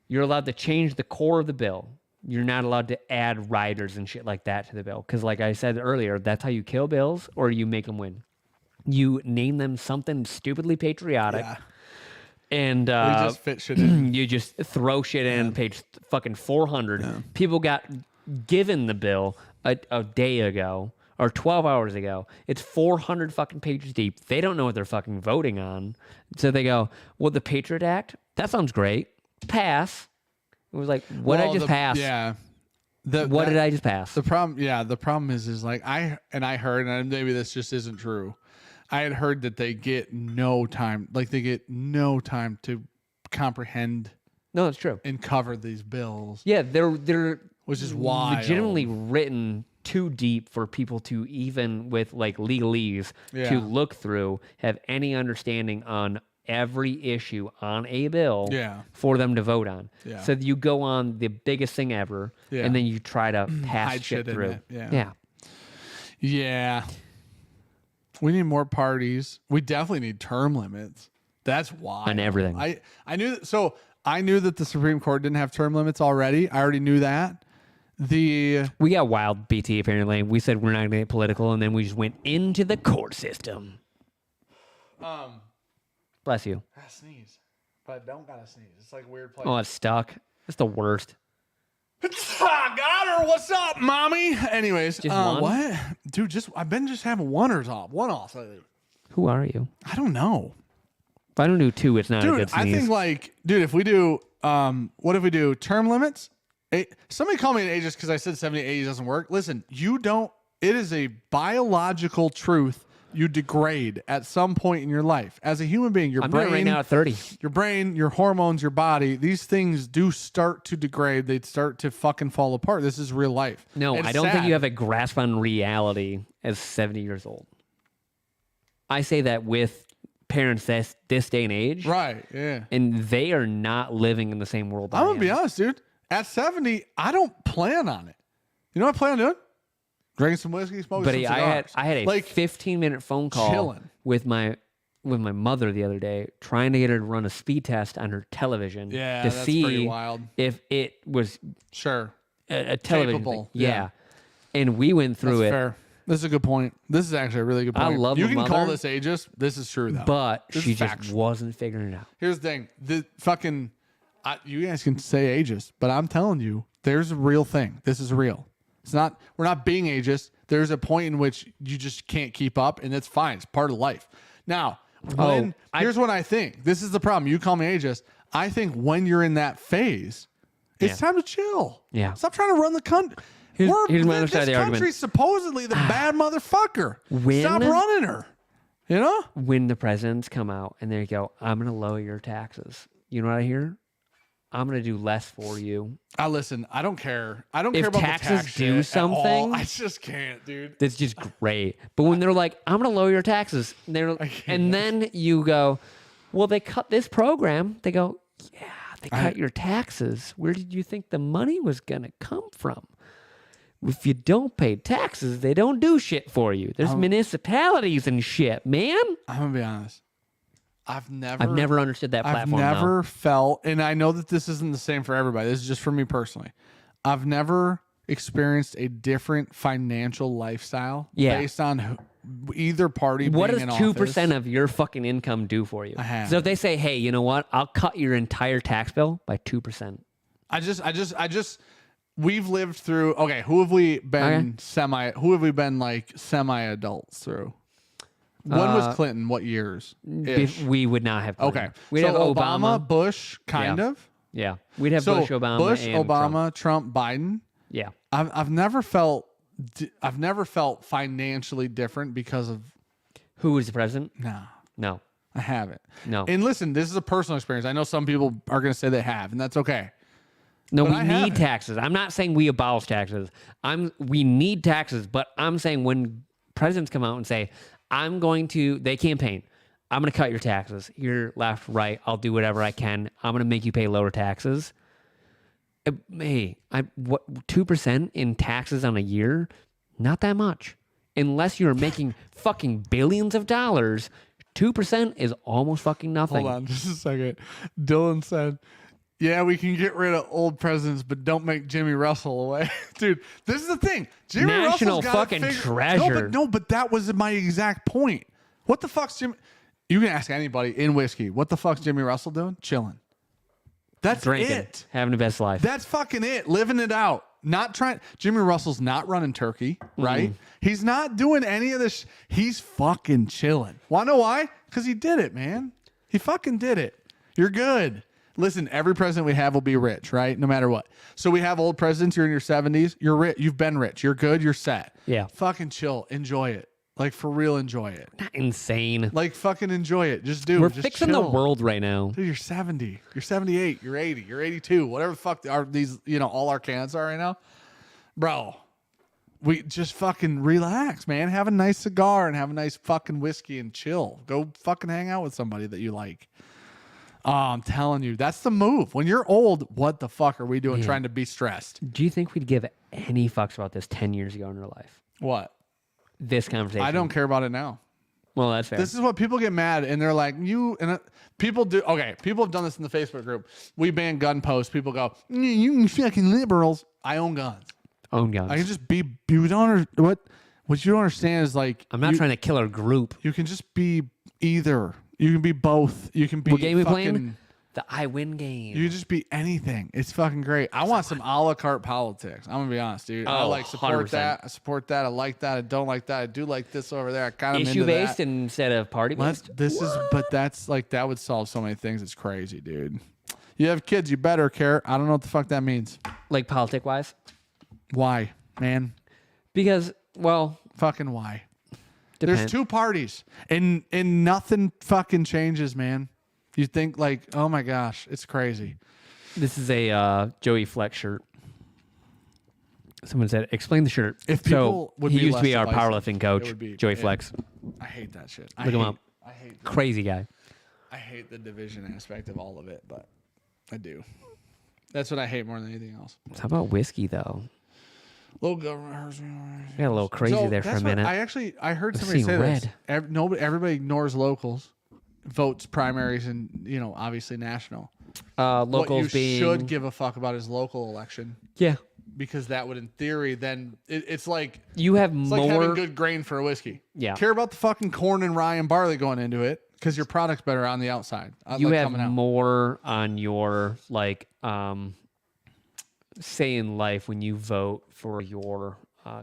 you're allowed to change the core of the bill. You're not allowed to add riders and shit like that to the bill. Because like I said earlier, that's how you kill bills or you make them win. You name them something stupidly patriotic. Yeah. And you just fit shit in. You just throw shit in page fucking 400. Yeah. People got given the bill a day ago or 12 hours ago. It's 400 fucking pages deep. They don't know what they're fucking voting on. So they go, well, the Patriot Act, that sounds great. Pass. It was like, what did I just pass? Yeah. What did I just pass? The problem is like I heard, and maybe this just isn't true. I had heard that they get no time, to comprehend No, it's true. and cover these bills. Yeah, they're Which is wild. legitimately written too deep for people to even with like legalese Yeah. to look through, have any understanding on every issue on a bill Yeah. for them to vote on. Yeah. So you go on the biggest thing ever, Yeah. and then you try to pass Hide shit shit in through. it. Yeah. Yeah. Yeah. We need more parties. We definitely need term limits. That's wild. On everything. I knew I knew that the Supreme Court didn't have term limits already. I already knew that. We got wild, BT, apparently. We said we're not going to get political, and then we just went into the court system. Bless you. I sneeze, but I don't gotta sneeze. It's like a weird place. Oh, it's stuck. It's the worst. Got her. What's up, mommy? Anyways, Just one? what, dude? I've been just having one off lately. Who are you? I don't know, If I don't do two, it's not a dude. good sneeze. I think like, dude, if we do, what if we do term limits? Somebody called me an ageist because I said 70, 80 doesn't work. Listen, you don't. It is a biological truth. You degrade at some point in your life as a human being. Your I'm brain, right now at 30. your brain, your hormones, your body. These things do start to degrade. They start to fucking fall apart. This is real life. No, It's I don't think sad. you have a grasp on reality as 70 years old. I say that with parents this day and age, Right? Yeah. and they are not living in the same world. I'm gonna be honest, dude. At 70, I don't plan on it. You know what I plan on doing? Drinking some whiskey, smoking But some I cigars. had a like 15-minute phone call chilling. with my mother the other day, trying to get her to run a speed test on her television Yeah, to that's see pretty wild. if it was sure, a television Capable, thing. Yeah. yeah. And we went through that's it. fair. This is a good point. This is actually a really good I point. love you my can call mother, this ageist. This is true though. But This she is just factual. wasn't figuring it out. Here's the thing. The fucking you guys can say ageist, but I'm telling you, there's a real thing. This is real. It's not. We're not being ageist. There's a point in which you just can't keep up, and that's fine. It's part of life. Now, here's what I think. This is the problem. You call me ageist. I think when you're in that phase, it's time to chill. Yeah. Stop trying to run the country. Here's my other side of the This argument. country's supposedly the bad motherfucker. Stop running her. You know? When the presidents come out and they go, I'm going to lower your taxes. You know what I hear? I'm going to do less for you. Listen, I don't care. I don't If care about taxes the tax do shit something- at all. I just can't, dude. That's just great. But when they're like, I'm going to lower your taxes, and then you go, well, they cut this program. They go, yeah, they cut your taxes. Where did you think the money was going to come from? If you don't pay taxes, they don't do shit for you. There's municipalities and shit, man. I'm gonna be honest. I've never understood that platform. I've never felt, and I know that this isn't the same for everybody. This is just for me personally. I've never experienced a different financial lifestyle based on either party. What being does in 2% office. of your fucking income do for you? I have. So if they say, hey, you know what? I'll cut your entire tax bill by 2%. We've lived through. Okay, who have we been Who have we been like semi adults through? When was Clinton? What years? We would not have. Clinton. Okay, We'd so have Obama. Bush, kind of. Yeah, we'd have Bush, Obama, and Obama, Trump, Biden. Yeah, I've never felt financially different because of who was the president? No, I haven't. No. And listen, this is a personal experience. I know some people are going to say they have, and that's okay. No, But we I need haven't. taxes. I'm not saying we abolish taxes. We need taxes, but I'm saying when presidents come out and say, they campaign, I'm going to cut your taxes. You're left, right. I'll do whatever I can. I'm going to make you pay lower taxes. What 2% in taxes on a year? Not that much. Unless you're making fucking billions of dollars, 2% is almost fucking nothing. Hold on just a second. Dylan said, yeah, we can get rid of old presidents, but don't make Jimmy Russell away. Dude, this is the thing. Jimmy National Russell's got fucking treasure. No, but that was my exact point. What the fuck's Jimmy? You can ask anybody in whiskey. What the fuck's Jimmy Russell doing? Chilling. That's Drinking, it. having the best life. That's fucking it. Living it out. Not trying. Jimmy Russell's not running turkey, right? He's not doing any of this. He's fucking chilling. Wanna know why? Because he did it, man. He fucking did it. You're good. Listen, every president we have will be rich, right? No matter what. So we have old presidents. You're in your 70s. You're rich. You've been rich. You're good. You're set. Yeah. Fucking chill. Enjoy it. Like for real, enjoy it. Not insane. Like fucking enjoy it. Just We're just fixing chill. the world right now. Dude, you're 70. You're 78. You're 80. You're 82. Whatever the fuck are these, all our cans are right now. Bro, we just fucking relax, man. Have a nice cigar and have a nice fucking whiskey and chill. Go fucking hang out with somebody that you like. Oh, I'm telling you, that's the move. When you're old, what the fuck are we doing trying to be stressed? Do you think we'd give any fucks about this 10 years ago in our life? What? This conversation. I don't care about it now. Well, that's fair. This is what people get mad and they're like, people do. Okay, people have done this in the Facebook group. We ban gun posts. People go, you fucking liberals. I own guns. Own guns. I can just be. You don't what you don't understand is like I'm not trying to kill our group. You can just be either. You can be both. You can be. What game we fucking, playing? The I win game. You can just be anything. It's fucking great. I want some a la carte politics. I'm gonna be honest, dude. I like support 100%. that. I support that. I like that. I don't like that. I do like this over there. I kind of Issue based instead of party based. But that's like that would solve so many things. It's crazy, dude. You have kids, you better care. I don't know what the fuck that means. Like politic wise. Why, man? Because Fucking why? depends. There's two parties, and nothing fucking changes, man. You think like, oh my gosh, it's crazy. This is a Joey Flex shirt. Someone said, "Explain the shirt." If people would he be used to less be our divisive, powerlifting coach, it would be- Joey yeah. Flex. I hate that shit. Look him up. I hate. Crazy guy. I hate the division aspect of all of it, but I do. That's what I hate more than anything else. How about whiskey though? Little government hurts me. Got a little crazy there for a that's what- minute. I heard somebody seen say this. red. Everybody ignores locals, votes primaries, and obviously national. Locals what you being should give a fuck about is local election yeah. because that would, in theory, then it's like You have it's more. like having good grain for a whiskey. Yeah. Care about the fucking corn and rye and barley going into it because your product's better on the outside. You like have coming out. more on your say in life when you vote for your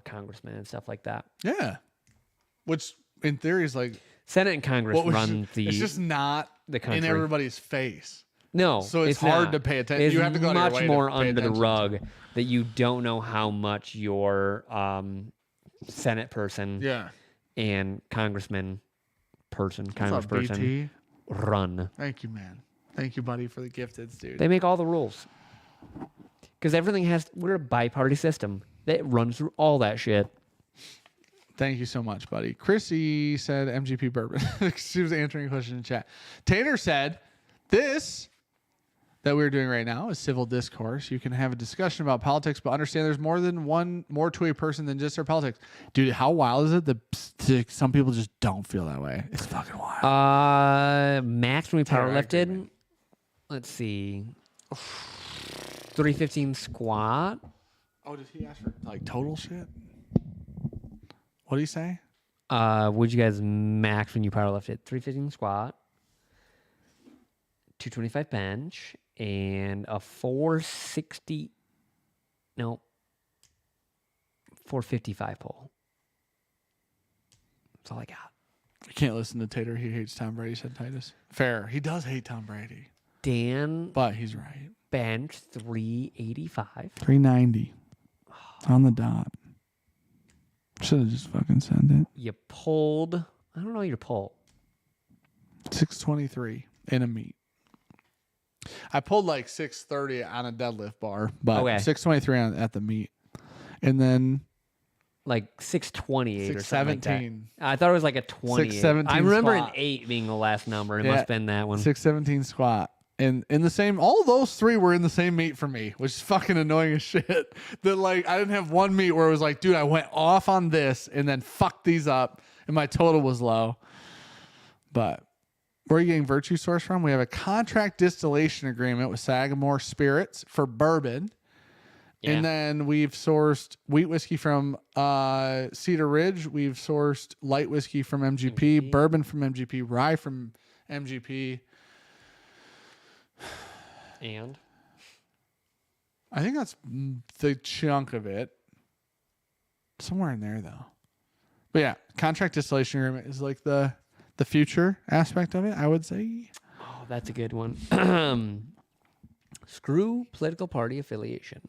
congressman and stuff like that. Yeah, which in theory is like Senate and Congress what was run the. It's just not the country. in everybody's face. No, So it's hard not. to pay attention. It's You have to go out of your much way to more pay under the attention. rug that you don't know how much your Senate person Yeah. and congressman person, What's up, congressperson BT? run. Thank you, man. Thank you, buddy, for the gifteds, dude. They make all the rules because everything has. We're a bi-party system that runs through all that shit. Thank you so much, buddy. Chrissy said MGP bourbon. She was answering a question in chat. Tanner said this that we're doing right now is civil discourse. You can have a discussion about politics, but understand there's more to a person than just their politics. Dude, how wild is it that some people just don't feel that way? It's fucking wild. Max when we Tanner, I agree, powerlifted. man. Let's see, 315 squat. Oh, did he ask for like total shit? What did he say? What'd you guys max when you powerlifted? 315 squat, 225 bench, and a 460. No, 455 pull. That's all I got. I can't listen to Tater. He hates Tom Brady, said Titus. Fair. He does hate Tom Brady. Dan But he's right. bench 385. 390. On the dot. Should have just fucking sent it. You pulled. I don't know your pull. 623 in a meet. I pulled like 630 on a deadlift bar, but Okay. 623 at the meet. And then Like 628 or something like that. 617. I thought it was like a 28. 617 I remember squat. an 8 being the last number. It Yeah. must have been that one. 617 squat. And in the same, all those three were in the same meet for me, which is fucking annoying as shit. That like, I didn't have one meet where it was like, dude, I went off on this and then fucked these up and my total was low. But where are you getting Virtue Source from? We have a contract distillation agreement with Sagamore Spirits for bourbon. Yeah. And then we've sourced wheat whiskey from Cedar Ridge. We've sourced light whiskey from MGP, bourbon from MGP, rye from MGP. And I think that's the chunk of it. Somewhere in there, though. But yeah, contract distillation agreement is like the future aspect of it, I would say. oh, that's a good one. Screw political party affiliation.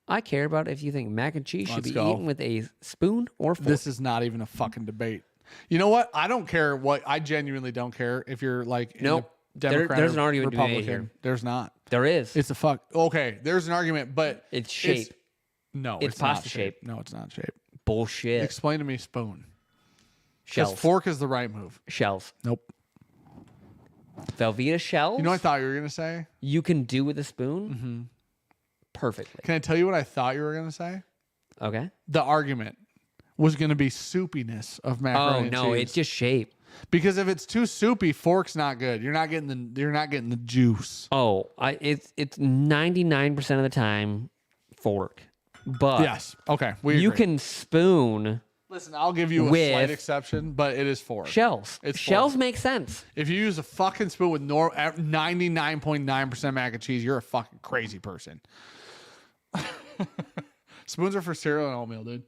I care about if you think mac and cheese should Let's be go. eaten with a spoon or fork. This is not even a fucking debate. You know what? I don't care what. I genuinely don't care if you're like Nope. Democrat There's or an argument to be made Republican. here. There's not. There is. It's a fuck. Okay, there's an argument, but It's shape. No, It's it's not pasta shape. No, it's not shape. Bullshit. Explain to me spoon. Shells. Because fork is the right move. Shells. Nope. Velveeta shells. You know what I thought you were gonna say? You can do with a spoon perfectly. Can I tell you what I thought you were gonna say? Okay. The argument was gonna be soupiness of macaroni Oh and no, cheese. it's just shape. Because if it's too soupy, fork's not good. You're not getting the juice. Oh, it's 99% of the time fork, but Yes. Okay. We you agree. can spoon Listen, I'll give you a with slight exception, but it is fork. shells. It's Shells fork. make sense. If you use a fucking spoon with 99.9% mac and cheese, you're a fucking crazy person. Spoons are for cereal and oatmeal, dude.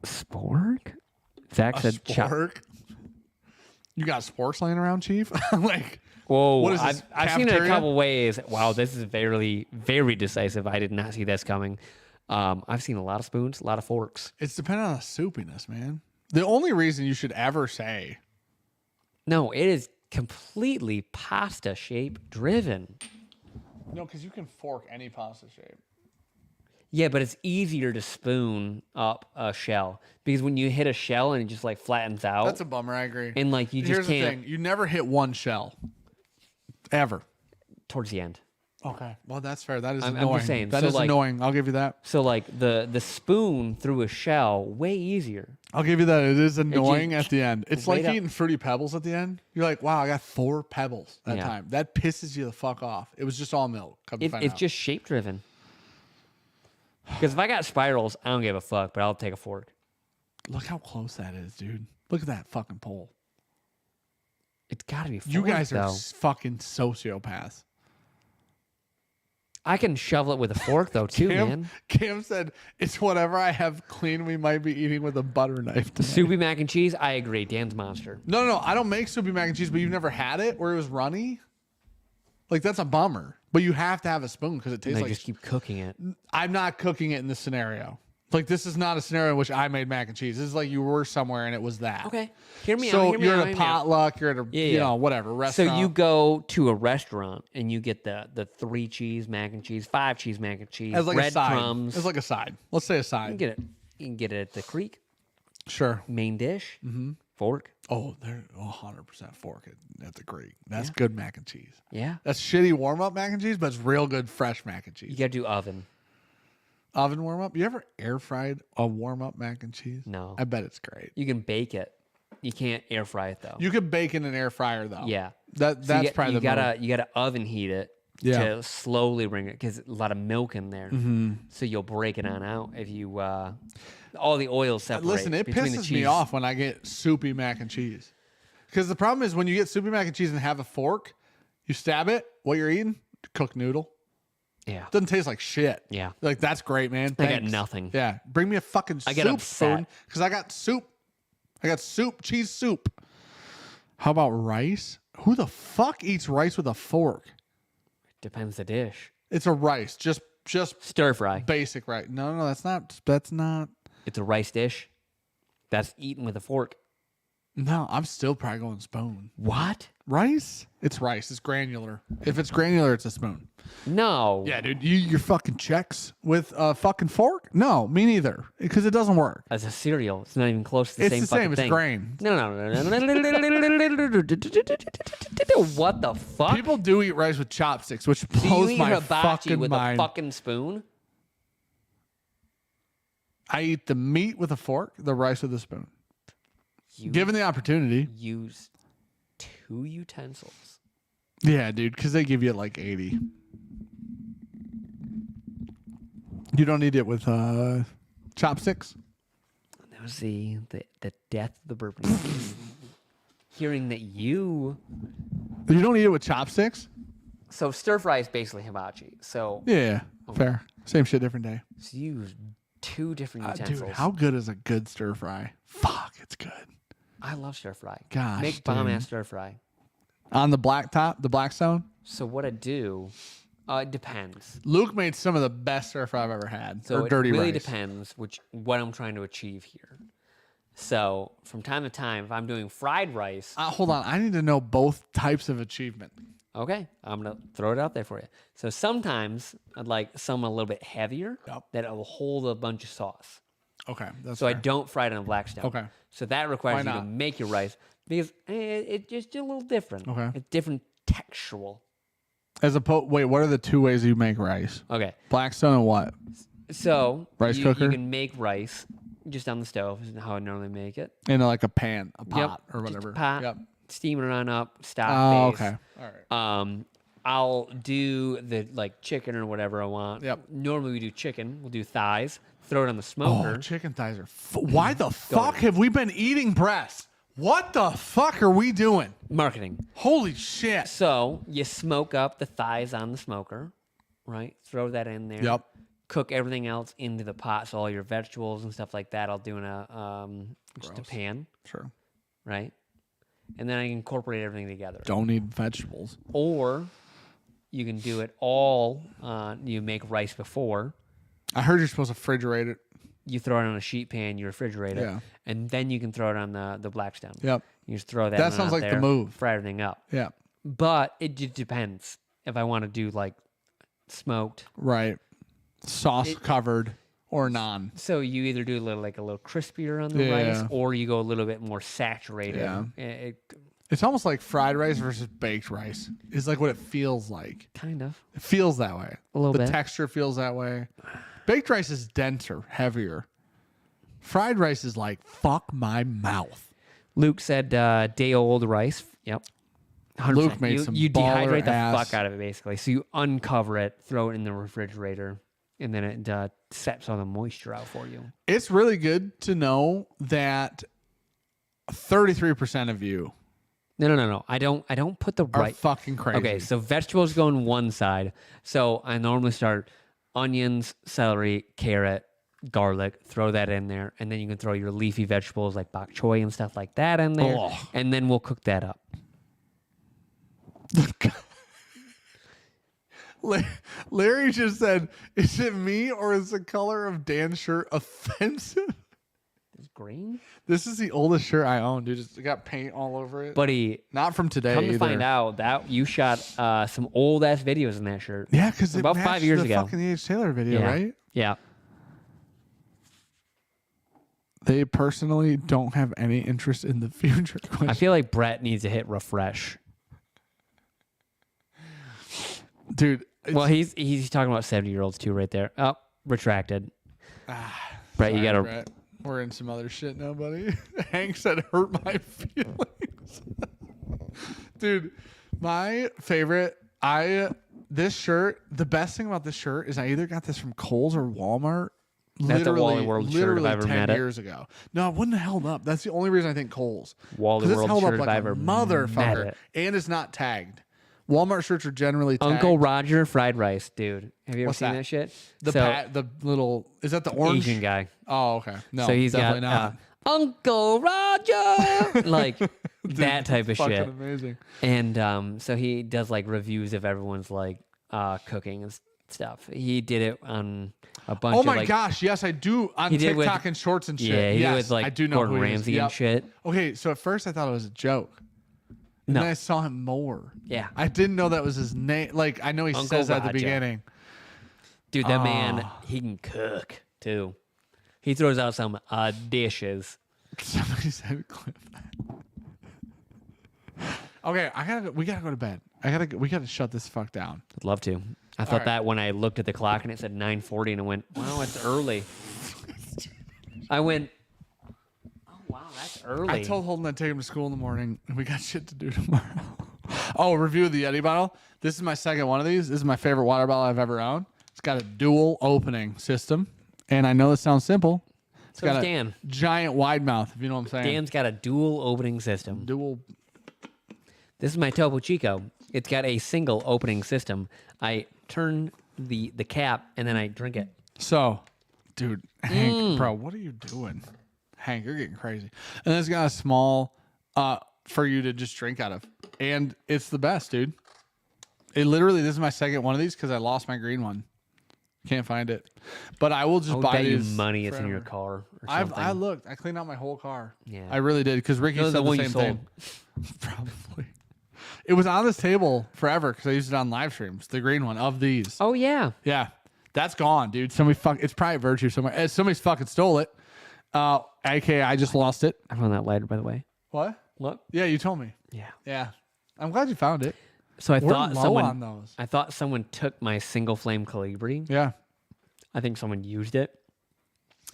Spork? Zach said chop. Spork? You got sporks laying around, Chief? Like, Whoa, what is this, I've seen it a cafeteria? couple ways. Wow, this is very, very decisive. I did not see this coming. I've seen a lot of spoons, a lot of forks. it's dependent on the soupiness, man. The only reason you should ever say, No, it is completely pasta shape driven. no, because you can fork any pasta shape. Yeah, but it's easier to spoon up a shell because when you hit a shell and it just like flattens out, That's a bummer. I agree. and like you just Here's can't the thing: you never hit one shell, ever. towards the end. Okay, well that's fair. That is I'm annoying. just saying, That so, is like- annoying. I'll give you that. So like the spoon through a shell, way easier. I'll give you that. It is annoying at the end. It's like Wait up. eating Fruity Pebbles at the end. You're like, wow, I got 4 Pebbles that Yeah. time. That pisses you the fuck off. It was just all milk. Come to find It's out. just shape driven. Because if I got spirals, I don't give a fuck, but I'll take a fork. Look how close that is, dude. Look at that fucking pole. It's got to be fork, You guys are though. fucking sociopaths. I can shovel it with a fork though too, man. Cam said, it's whatever I have clean we might be eating with a butter knife tonight. Soupy mac and cheese, I agree. Dan's monster. No, I don't make soupy mac and cheese, but you've never had it where it was runny? Like, that's a bummer. But you have to have a spoon because it tastes They like... just keep cooking it. I'm not cooking it in this scenario. Like, this is not a scenario in which I made mac and cheese. This is like you were somewhere and it was that. Okay, hear me out. So Hear me you're out, at a hear me out. potluck, you're at a, Yeah, you yeah. know, whatever, So restaurant. you go to a restaurant and you get the 3 cheese mac and cheese, 5 cheese mac and cheese, as like a side. breadcrumbs. As like a side. Let's say a You can side. get it. You can get it at the creek. Sure. Main dish. Mm-hmm. Fork. Oh, they're 100% fork at the Greek. That's good mac and cheese. Yeah. That's shitty warm-up mac and cheese, but it's real good fresh mac and You cheese. gotta do oven. Oven warm-up? You ever air fried a warm-up mac and cheese? No. I bet it's great. You can bake it. You can't air fry it though. You could bake in an air fryer, though. Yeah. That's So probably you the move. you gotta oven heat it Yeah. to slowly bring it because a lot of milk in there. Mm-hmm. So you'll break it on out if you all the oil separate. Listen, it between the pisses me cheese. off when I get soupy mac and cheese. Because the problem is when you get soupy mac and cheese and have a fork, you stab it, what you're eating, cooked noodle. Yeah. Doesn't taste like shit. Yeah. Like, that's great, man. I got Thanks. nothing. Yeah. Bring me a fucking I get soup upset. spoon because I got soup. I got soup, cheese soup. How about rice? Who the fuck eats rice with a fork? Depends the dish. It's a rice. Just Stir fry. basic rice. No, that's not. It's a rice dish. That's eaten with a fork. No, I'm still probably going spoon. What? Rice? It's rice. It's granular. If it's granular, it's a spoon. No. Yeah, dude. Your fucking checks with a fucking fork? No, me neither. Because it doesn't work. As a cereal, it's not even close to the It's same the fucking same. It's thing. grain. No. What the fuck? People do eat rice with chopsticks, which Do you blows eat my hibachi fucking with mind. a fucking spoon? I eat the meat with a fork, the rice with a spoon. You Given the opportunity. use 2 utensils. Yeah, dude, because they give you like 80. You don't need it with chopsticks? That was the death of the bourbon. Hearing that you... You don't eat it with chopsticks? So stir fry is basically hibachi. So, Yeah, fair. Same shit, different day. so you use 2 different Dude, utensils. how good is a good stir fry? Fuck, it's good. I love stir fry. Gosh, Make bomb dude. ass stir fry. On the black top, the Blackstone, So what I do, it depends. Luke made some of the best stir fry I've ever had. So or it dirty really rice. depends what I'm trying to achieve here. So from time to time, if I'm doing fried rice, Hold on. I need to know both types of achievement. okay, I'm gonna throw it out there for you. So sometimes I'd like some a little bit heavier Yep. that will hold a bunch of sauce. Okay. That's So I fair. don't fry it on a black stone. Okay. So that requires you to not? make your rice because it's just a little different. Okay. It's different textual. Wait, what are the two ways you make rice? Okay. Blackstone and what? So Rice you cooker? can make rice just on the stove is how I normally make it. In like a pan, a pot, Yep, or just a whatever. pot. Yep. Steam it on up, stock Oh, base. okay. All right. I'll do the like chicken or whatever I want. Yep. Normally we do chicken. We'll do thighs. Throw it on the smoker. Oh, chicken thighs are. Why the fuck have we been eating breasts? What the fuck are we doing? Marketing. Holy shit. So you smoke up the thighs on the smoker, right? Throw that in there. Yep. Cook everything else into the pot. So all your vegetables and stuff like that, I'll do in a just a pan, Sure. right? And then I incorporate everything together. Don't need vegetables. Or you can do it all. You make rice before. I heard you're supposed to refrigerate it. You throw it on a sheet pan, you refrigerate it, Yeah. and then you can throw it on the Blackstone. Yep. You just throw that. That one sounds out like the there, move. Fry everything up. Yeah. But it just depends. If I want to do like smoked, Right. Sauce covered or non. so you either do a little crispier on the rice, Yeah. or you go a little bit more saturated. Yeah. It It's almost like fried rice versus baked rice. It's like what it feels like. kind of. It feels that way. A little the bit. texture feels that way. Baked rice is denser, heavier. Fried rice is like, fuck my mouth. Luke said day old rice. Yep. 100%. Luke made some You dehydrate the baller-ass- fuck out of it basically. So you uncover it, throw it in the refrigerator, and then it sets all the moisture out for you. It's really good to know that 33% of you No. I don't put the are right. fucking crazy. Okay, so vegetables go on one side. So I normally start onions, celery, carrot, garlic, throw that in there, and then you can throw your leafy vegetables like bok choy and stuff like that in there, Ugh. and then we'll cook that up. Larry just said, is it me or is the color of Dan's shirt offensive? It's green, This is the oldest shirt I own, dude. It's got paint all over it. buddy. Not from today Come to either. find out that you shot some old ass videos in that shirt. Yeah, because About 5 years the ago. fucking E.H. Taylor video, Yeah. right? Yeah. They personally don't have any interest in the future. I feel like Brett needs to hit refresh. Dude, Well, he's talking about 70-year-olds too, right there. Oh, retracted. Brett, you gotta. Brett, we're in some other shit now, buddy. Hank said, hurt my feelings. Dude, my favorite, this shirt, the best thing about this shirt is I either got this from Kohl's or Walmart. That's a Wally World shirt if literally I ever 10 met it. years ago. No, it wouldn't have held up. That's the only reason I think Kohl's. Wally 'Cause it's World held shirt up if like I a ever met motherfucker. it. And it's not tagged. Walmart shirts are generally tagged. Uncle Roger fried rice, dude. Have you ever What's seen that? that shit? The little, is that the orange? Asian guy. Oh, okay. No, So he's definitely got not. Uncle Roger, like that type of Fucking shit. amazing. And so he does like reviews of everyone's like cooking and stuff. He did it on a bunch Oh of my like, gosh, yes, I do on He did TikTok with- and shorts and shit. yeah, he yes, did with like I do know Gordon who he is. Ramsay Yep. and shit. Okay, so at first I thought it was a joke. And No. then I saw him more. Yeah. I didn't know that was his name. Like, I know he Uncle says that at the Roger. beginning. Dude, that man, he can cook too. He throws out some dishes. Somebody said clip that. Okay, we gotta go to bed. We gotta shut this fuck down. I'd love to. I thought right. that when I looked at the clock and it said 9:40 and I went, wow, it's early. I went, oh, wow, that's early. I told Holden I'd take him to school in the morning, and we got shit to do tomorrow. Oh, review of the Yeti bottle. This is my second one of these. This is my favorite water bottle I've ever owned. It's got a dual opening system, and I know this sounds simple. It's So got does a Dan. giant wide mouth, if you know what I'm saying. Dan's got a dual opening system. Dual. This is my Topo Chico. It's got a single opening system. I turn the cap and then I drink it. So, dude, Hank, bro, what are you doing? Hank, you're getting crazy. And it's got a small for you to just drink out of. And it's the best, dude. It literally, this is my second one of these because I lost my green one. Can't find it. But I will just I'll buy bet you these money it's in your forever. car or I something. looked. I cleaned out my whole car. Yeah. I really did because Ricky Those said are the the one you same sold. thing. Probably. It was on this table forever because I used it on live streams. The green one of these. Oh, yeah. Yeah, that's gone, dude. It's probably Virtue somewhere. Somebody's fucking stole it. AKA I just lost it. I found that lighter, by the way. What? What? Yeah, you told me. Yeah. Yeah, I'm glad you found it. So I We're thought low someone on those. I thought someone took my single flame Calibri. Yeah, I think someone used it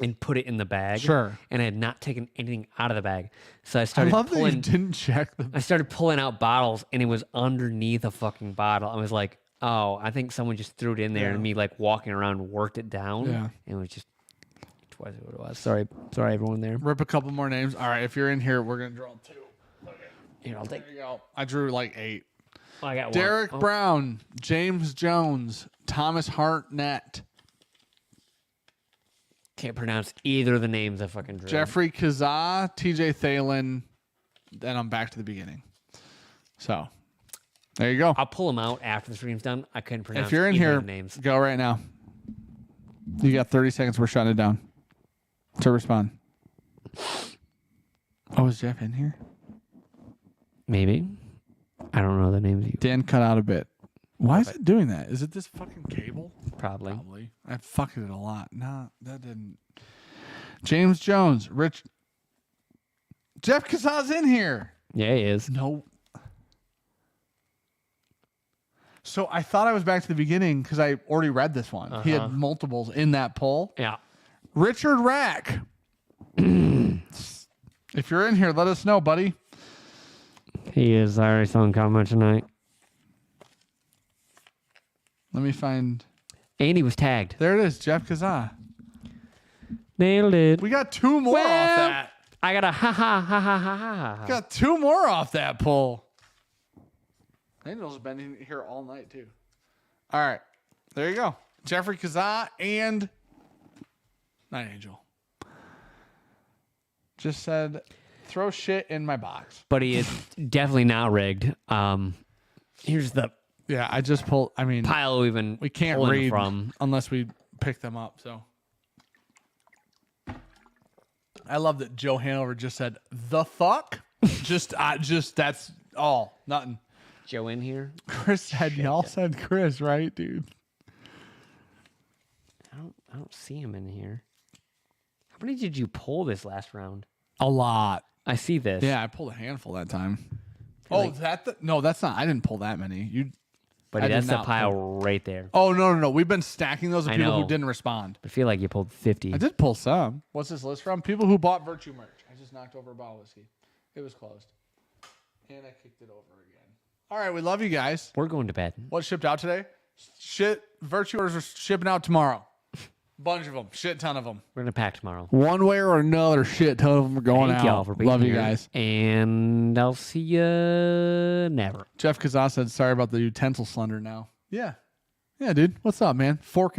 and put it in the bag. Sure. And I had not taken anything out of the bag. So I I started love that you pulling didn't check them. I started pulling out bottles and it was underneath a fucking bottle. I was like, oh, I think someone just threw it in there and me like walking around worked it down. Yeah. And it was just twice what it was. Sorry everyone there. Rip a couple more names. All right, if you're in here, we're gonna draw 2. Here, I'll take There you go. I drew like 8. oh, I got one. Derek Oh, Brown, James Jones, Thomas Hartnett, can't pronounce either of the names I fucking drew. Jeffrey Kazaa, TJ Thalen. Then I'm back to the beginning. So there you go. I'll pull them out after the stream's done. I couldn't pronounce If you're in either here, of the names. go right now. You got 30 seconds. We're shutting it down to respond. Oh, is Jeff in here? Maybe. I don't know the names you Dan cut out a bit. Why is it doing that? Is it this fucking cable? probably. Probably. I fucked it a lot. Nah, that didn't. James Jones, Rich. Jeff Kazaa's in here. Yeah, he is. No. So I thought I was back to the beginning because I already read this one. He had multiples in that poll. Yeah. Richard Rack. If you're in here, let us know, buddy. He is already selling comment tonight. Let me find. And he was tagged. There it is, Jeff Kazaa. Nailed it. We got 2 more off that. I got a ha ha ha ha ha ha. Got 2 more off that poll. Angel's been in here all night too. All right, there you go. Jeffrey Kazaa and Night Angel just said, "Throw shit in my box." But he is definitely not rigged. Here's the Yeah, I just pulled. I mean, pile we've been we can't pulling read from. unless we pick them up. So I love that Joe Hanover just said, "The fuck." just that's all. Nothing. Joe in here. Chris said, y'all said Chris, right, dude? I don't see him in here. How many did you pull this last round? A lot. I see this. Yeah, I pulled a handful that time. Oh, no, that's not. I didn't pull that many. But I did that's the not pile right there. Oh, no. We've been stacking those with I people know. who didn't respond. I feel like you pulled 50. I did pull some. What's this list from? People who bought Virtue merch. I just knocked over a bottle of whiskey. It was closed. And I kicked it over again. All right, we love you guys. We're going to bed. What shipped out today? Virtue orders are shipping out tomorrow. Bunch of them. Shit ton of them. We're going to pack tomorrow. One way or another, shit ton of them are going Thank out. y'all for being Love here. you guys. And I'll see you never. Jeff Kazaa said, sorry about the utensil slender now. Yeah. Yeah, dude. What's up, man? Fork